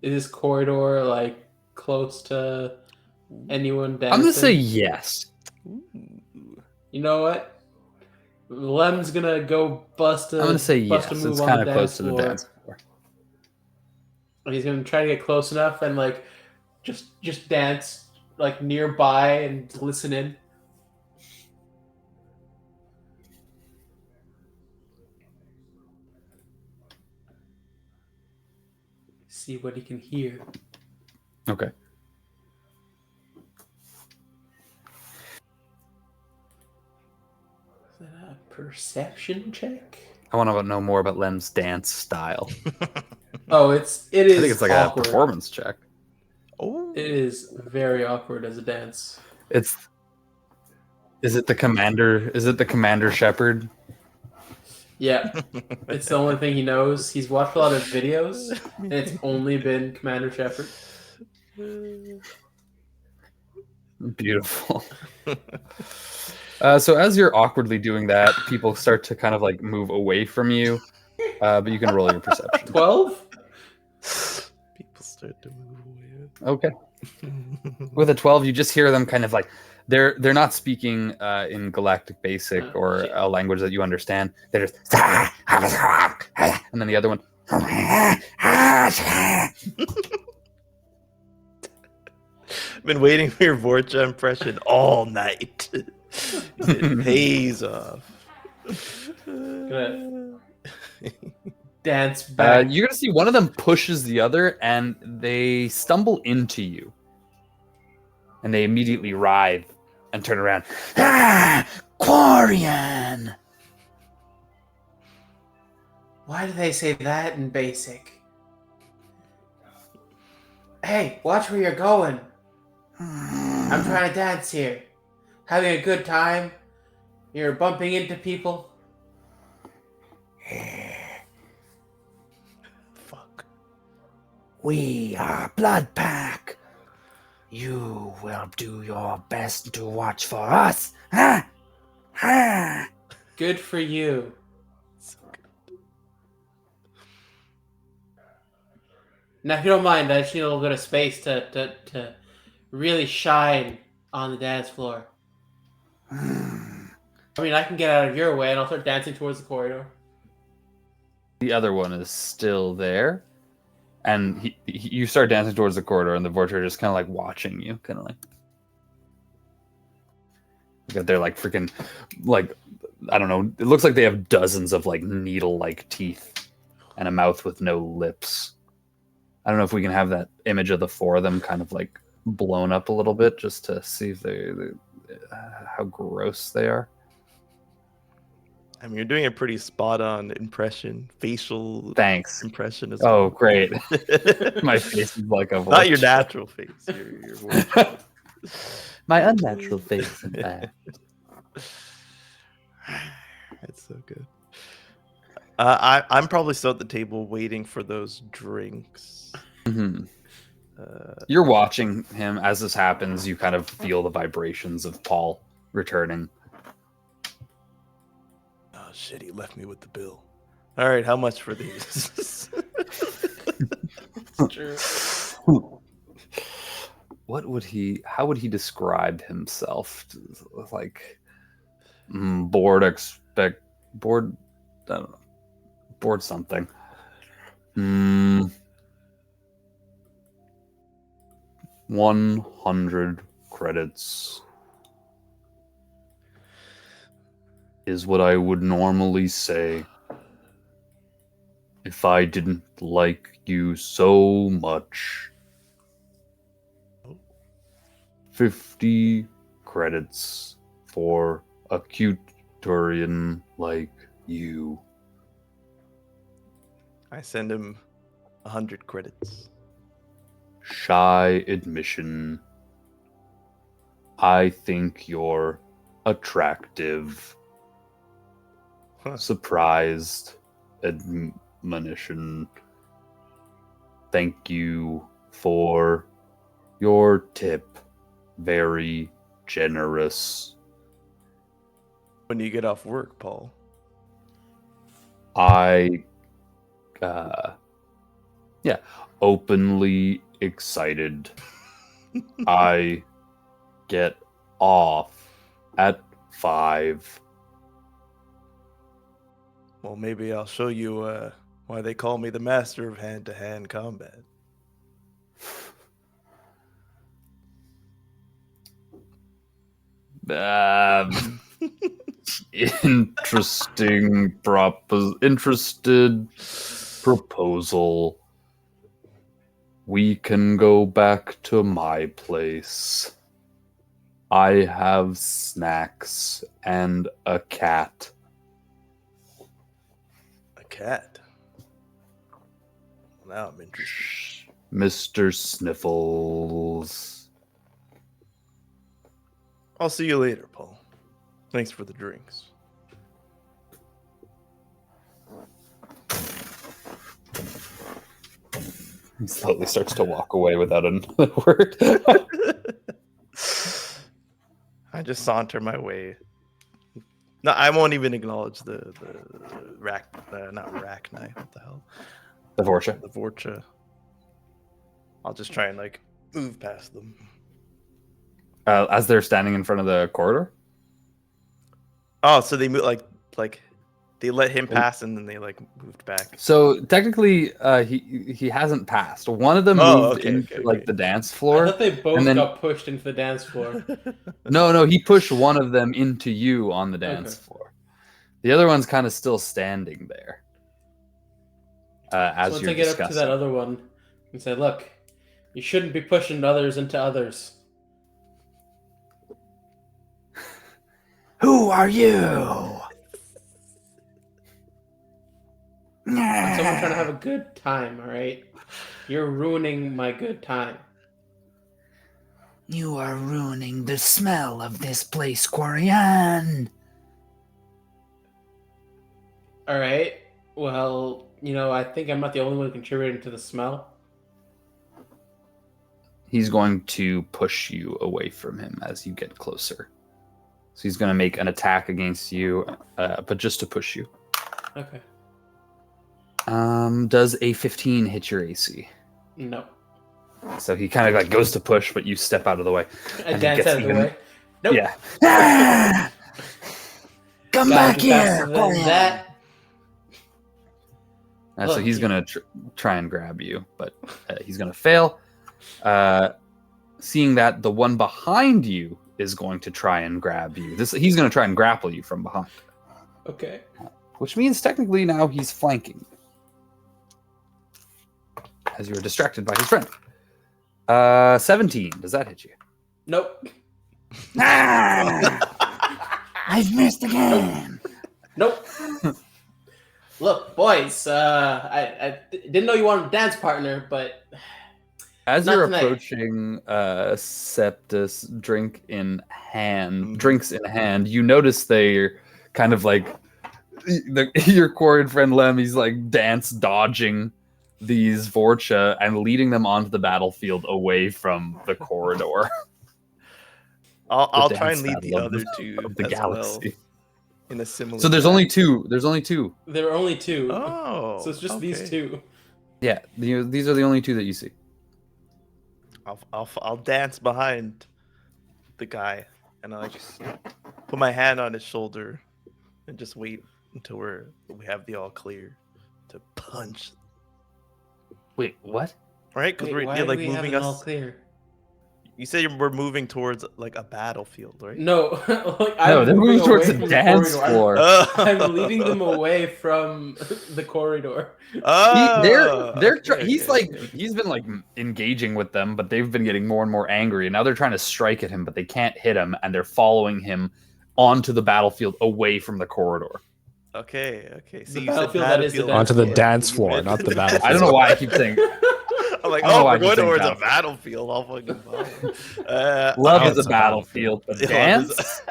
Is this corridor like close to anyone dancing? I'm gonna say yes. Ooh. You know what? Lem's gonna go bust a I'm gonna say bust yes. a move It's on kind the of close dance to the floor. dance floor. And he's gonna try to get close enough and like just dance like nearby and listen in. see what he can hear. Okay. Is that a perception check? I want to know more about Lem's dance style. Oh, it is. I think it's like awkward. a performance check. Oh, It is very awkward as a dance. Is it the commander? Is it the Commander Shepherd? Yeah, it's the only thing he knows. He's watched a lot of videos, and it's only been Commander Shepard. Beautiful. So as you're awkwardly doing that, people start to kind of like move away from you, but you can roll your perception. 12? People start to move away. Okay. With a 12, you just hear them kind of like they're not speaking in Galactic Basic or a language that you understand. They're just and then the other one. I've been waiting for your Vorcha impression all night. It pays off. Gonna dance back. You're gonna see one of them pushes the other, and they stumble into you, and they immediately writhe and turn around. Quarian! Why do they say that in Basic? Hey, watch where you're going. I'm trying to dance here. Having a good time. You're bumping into people. Fuck. We are Blood Pack. You will do your best to watch for us. Huh? Huh? Good for you. So good. Now, if you don't mind, I just need a little bit of space to really shine on the dance floor. I mean, I can get out of your way and I'll start dancing towards the corridor. The other one is still there, and you start dancing towards the corridor, and the Vorcha just kind of like watching you, kind of like. They're like freaking, like, I don't know. It looks like they have dozens of like needle-like teeth, and a mouth with no lips. I don't know if we can have that image of the four of them kind of like blown up a little bit, just to see if they how gross they are. I mean, you're doing a pretty spot-on impression, facial Thanks. impression as Oh, well. great. My face is like a Not your natural face. Your voice. My unnatural face, in fact. It's so good. I'm probably still at the table waiting for those drinks. Mm-hmm. You're watching him as this happens. You kind of feel the vibrations of Paul returning. Oh shit! He left me with the bill. All right, how much for these? True. What would he? How would he describe himself? Like bored, bored. I don't know. Bored something. 100 credits is what I would normally say if I didn't like you so much. 50 credits for a cute Turian like you. I send him 100 credits. Shy admission. I think you're attractive. Huh. Surprised admonition. Thank you for your tip. Very generous. When do you get off work, Paul? I openly excited. I get off at 5. Well, maybe I'll show you why they call me the master of hand-to-hand combat. Interested proposal. We can go back to my place. I have snacks and a cat. A cat. Now I'm interested. Mr. Sniffles. I'll see you later, Paul. Thanks for the drinks. He slowly starts to walk away without another word. I just saunter my way. No, I won't even acknowledge the rack, not Rachni. What the hell? The Vorcha. The Vorcha. I'll just try and like move past them. As they're standing in front of the corridor? Oh, so they move like they let him pass and then they like moved back. So technically, he hasn't passed. One of them moved into the dance floor. I thought they both and then- got pushed into the dance floor. No, he pushed one of them into you on the dance floor. The other one's kind of still standing there. As So once you're I get discussing. up to that other one and say, "Look, you shouldn't be pushing others into others." Who are you? I'm someone trying to have a good time, all right? You're ruining my good time. You are ruining the smell of this place, Quarian. All right. Well, I think I'm not the only one contributing to the smell. He's going to push you away from him as you get closer. So he's going to make an attack against you, but just to push you. Okay. Does a 15 hit your AC? No. So he kind of like goes to push, but you step out of the way. I And he dance gets out of the even- way. Nope. Yeah. Ah! Come Gotta back be faster here, than Quarian. that. So Look, he's going to try and grab you, but he's going to fail. Seeing that the one behind you is going to try and grab you. He's going to try and grapple you from behind. Okay. Which means technically now he's flanking. As you were distracted by his friend. 17. Does that hit you? Nope. Ah! I've missed again. Nope. Look, boys, I didn't know you wanted a dance partner, but As Not you're tonight. approaching Septus, drinks in hand, you notice they're kind of like your Quarian friend Lem. He's like dance dodging these Vorcha and leading them onto the battlefield away from the corridor. I'll The try and dance lead the battle other of two of the as galaxy. well in a similar. So there's track. only two. There's only two. there are only two. Oh, So it's just these okay. two. Yeah, these are the only two that you see. I'll dance behind the guy and I just put my hand on his shoulder and just wait until we have the all clear to punch. Wait, what? Right? Because Wait, we're why you're, do like we have moving it all us. clear? You said we're moving towards like a battlefield, right? No, like, No, they're moving towards away the from dance corridor. floor. I'm leading them away from the corridor. He's been like engaging with them, but they've been getting more and more angry, and now they're trying to strike at him, but they can't hit him, and they're following him onto the battlefield away from the corridor. Okay. So The you said battlefield that is the battlefield. dance Onto the floor. dance You floor, meant- not the battlefield. I don't know why I keep saying I'm like, I don't know oh, why we're I going keep saying towards a battlefield. I'll fucking follow. love Oh, is it's a a battlefield, but Love dance. is-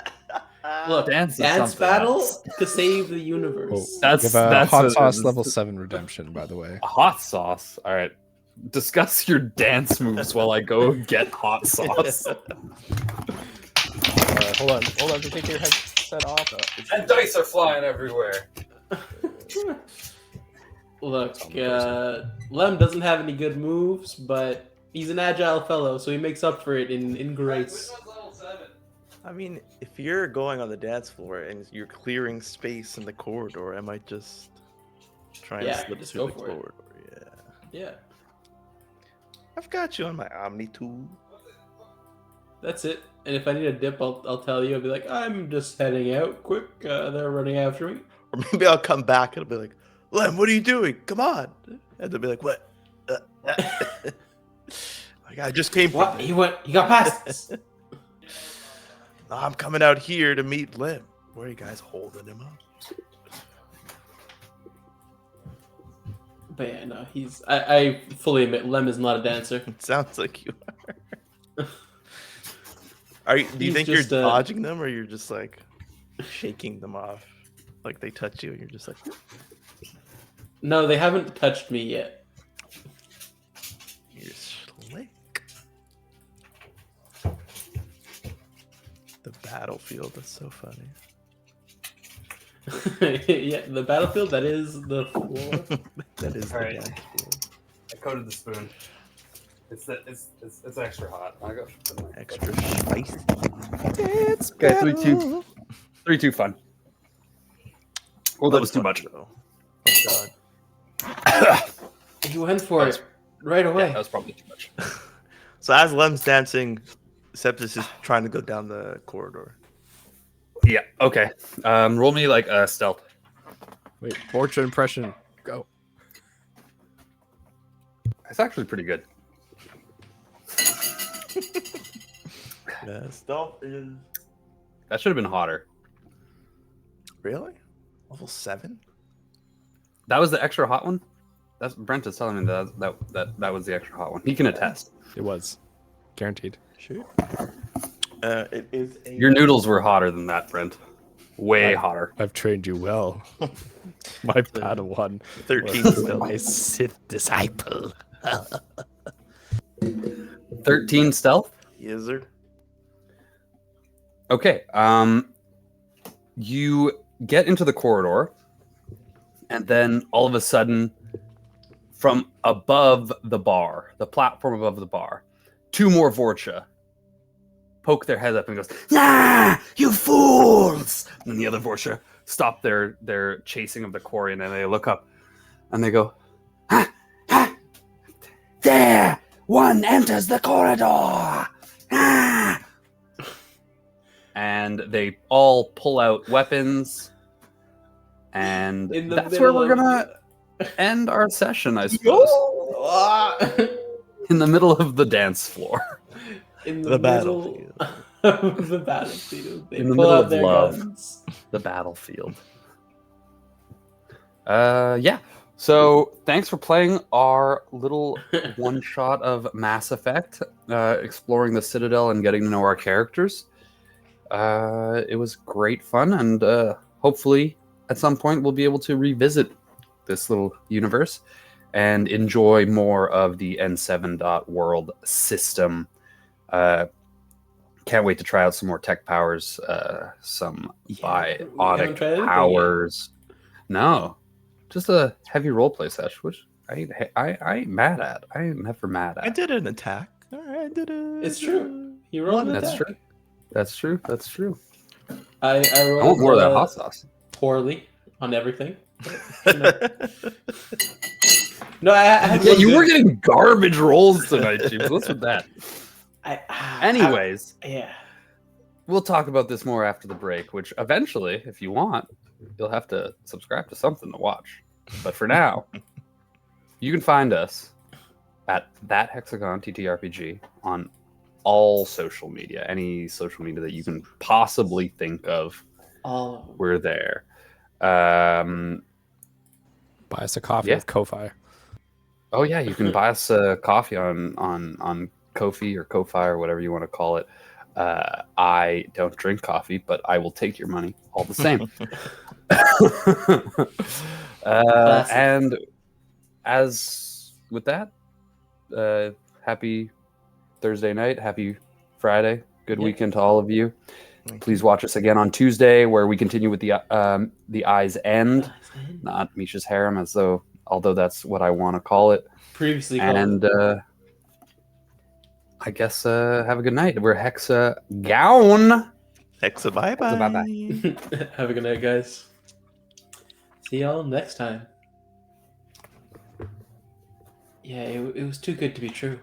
Look, Dance dance, is something battle else. to save the Oh, universe. That's- give a that's hot a- sauce level 7 redemption, by the way. Hot sauce. All right. Discuss your dance moves while I go get hot sauce. Hold on. To take your headset off. And dice are flying everywhere. Look, Lem doesn't have any good moves, but he's an agile fellow, so he makes up for it in grace. I mean, if you're going on the dance floor and you're clearing space in the corridor, I might just try and Yeah, slip just through go the for it. corridor. Yeah. Yeah, I've got you on my Omni tool. that's it. And if I need a dip, I'll tell you. I'll be like, I'm just heading out. Quick, they're running after me. Or maybe I'll come back and I'll be like, Lem, what are you doing? Come on. And they'll be like, what? I just came from What? He got past us. I'm coming out here to meet Lim. Where are you guys holding him up? But yeah, no, he's. I fully admit, Lem is not a dancer. It sounds like you are. Do you He's think you're just, dodging them, or you're just like shaking them off? Like they touch you, and you're just like, No, they haven't touched me yet. you're slick. The battlefield. That's so funny. Yeah, the battlefield, that is the floor. That is All the right. battlefield. I coated the spoon. It's extra hot. I go Extra spicy. It's Okay, 3-2. 3-2 fun. Well, that was too much. Though. Oh, God. He went for it right away. Yeah, that was probably too much. So as Lem's dancing, Septis is trying to go down the corridor. Yeah. Okay. Roll me like a stealth. Wait, fortune impression. Go. It's actually pretty good. Stealth is That should have been hotter. really level 7. That was the extra hot one. That's Brent is telling me that was the extra hot one. He can attest. It was guaranteed. Sure. It is a Your noodles were hotter than that, Brent. Way hotter. I've trained you well. My Padawan. 13 was stealth. my Sith disciple. 13 stealth. Yes, sir. Okay. You get into the corridor, and then all of a sudden, from above the bar, the platform above the bar, 2 more Vorcha poke their heads up and goes, "Ah, you fools!" And the other Vorcha stop their chasing of the Quarian, and they look up, and they go, "Ha, ha, there! One enters the corridor!" Ah! And they all pull out weapons, and In the that's where middle we're of gonna end our session, I suppose. In the middle of the dance floor. In The middle of the battlefield. They In the pull middle out of their love. guns. The battlefield. Yeah. So thanks for playing our little one shot of Mass Effect, exploring the Citadel and getting to know our characters. It was great fun, and hopefully at some point we'll be able to revisit this little universe and enjoy more of the N7.world system. Can't wait to try out some more tech powers, some We haven't tried biotic anything powers. No, just a heavy roleplay session, which I ain't mad at. I ain't never mad I at. did an attack. All right, I did it. It's true. You rolled an That's attack. true. That's true. That's true. I I rolled want more of that hot sauce. poorly on everything. No, I had Yeah, one you good- were getting garbage rolls tonight, James. What's with that? Anyways, yeah. we'll talk about this more after the break, which eventually, if you want, you'll have to subscribe to something to watch. But for now, you can find us at TheHexagonTTRPG on all social media, any social media that you can possibly think of. All of them. We're there. Buy us a coffee Yeah. with Ko-Fi. Oh yeah, you can buy us a coffee on Ko-fi or Ko-Fi or whatever you want to call it. I don't drink coffee, but I will take your money all the same. And as with that, happy Thursday night, happy Friday, good Yeah. weekend to all of you. Please watch us again on Tuesday, where we continue with the Eye's End, not Misha's Harem, although that's what I want to call it. Previously called. And I guess have a good night. We're Hexagon. Hexa, bye bye. bye-bye. Have a good night, guys. See y'all next time. Yeah, it was too good to be true.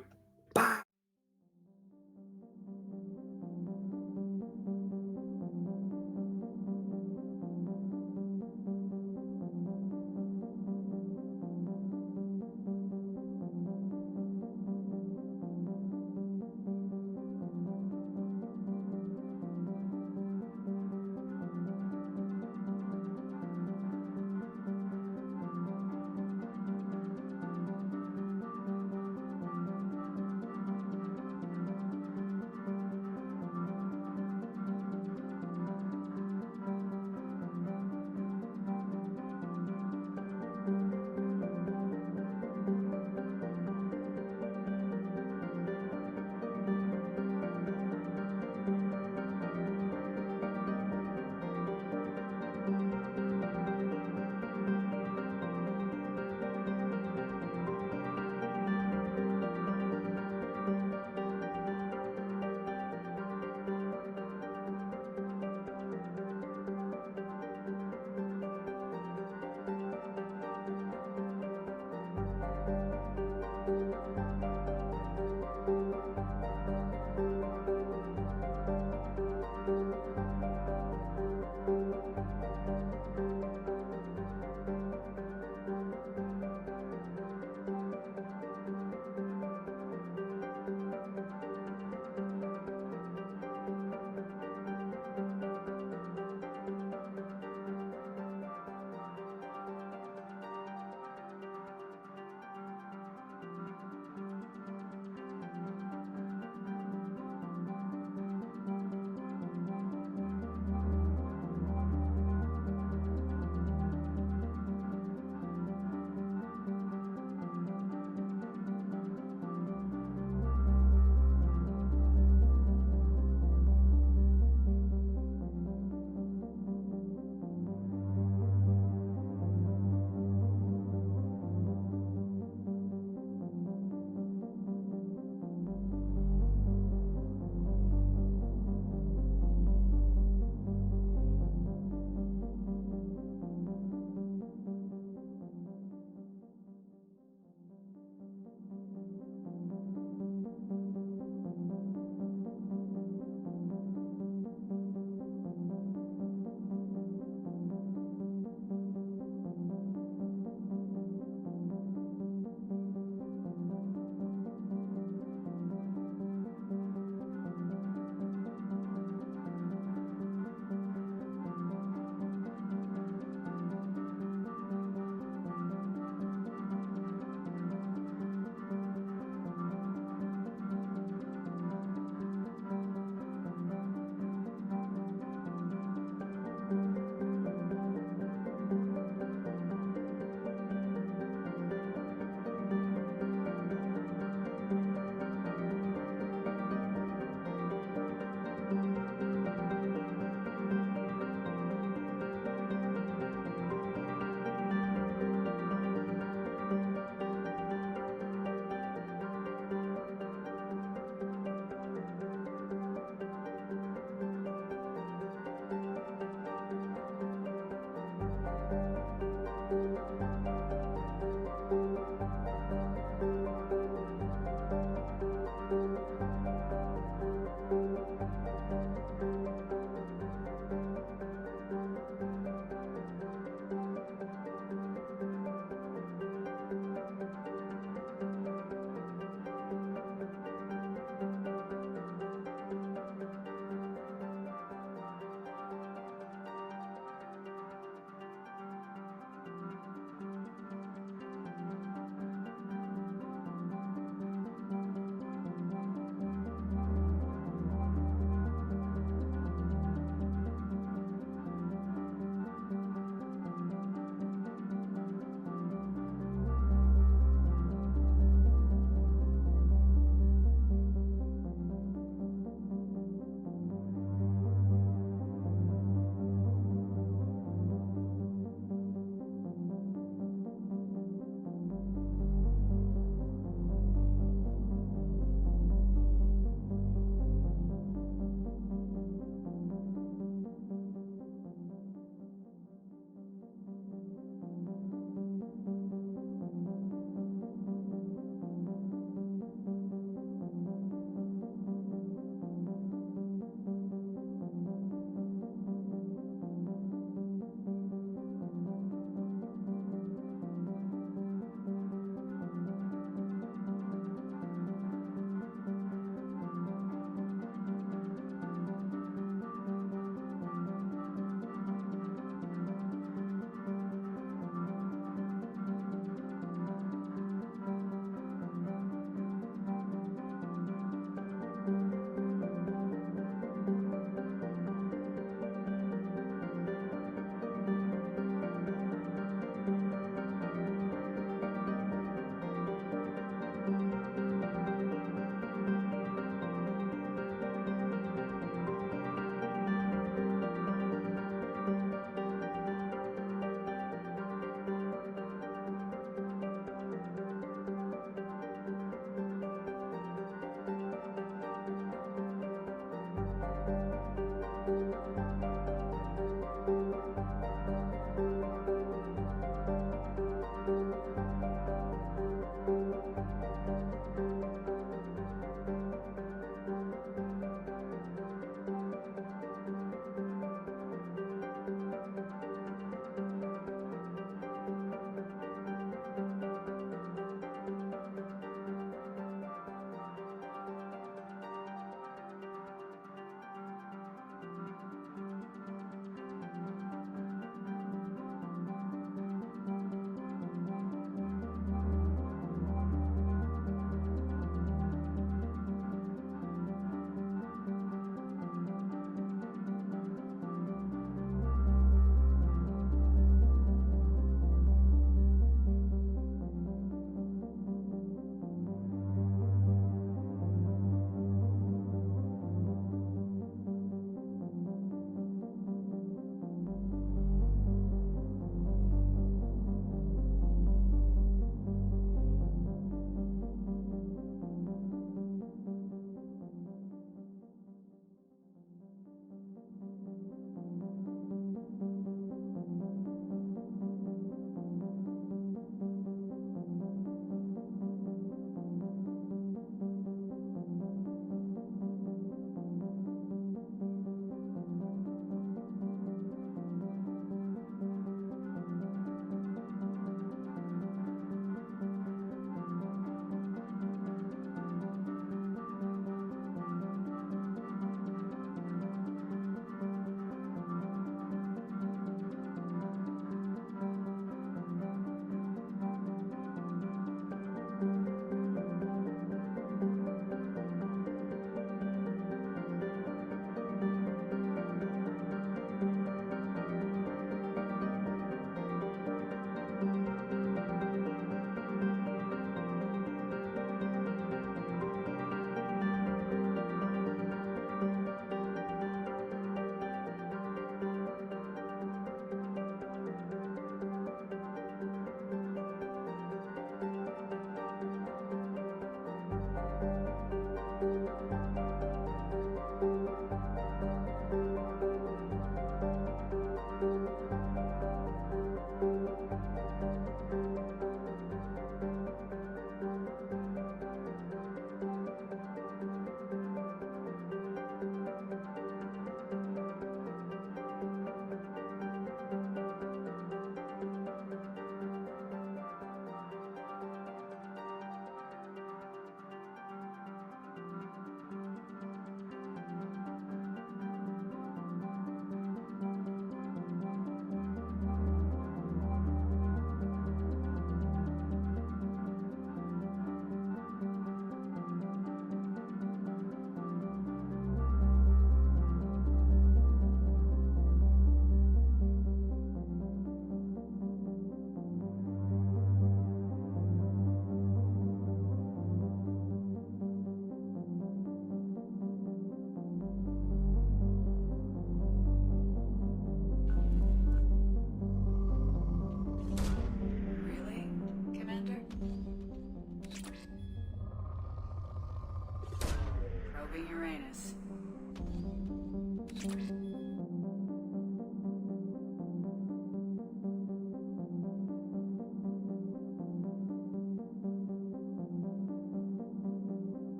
orbit Uranus.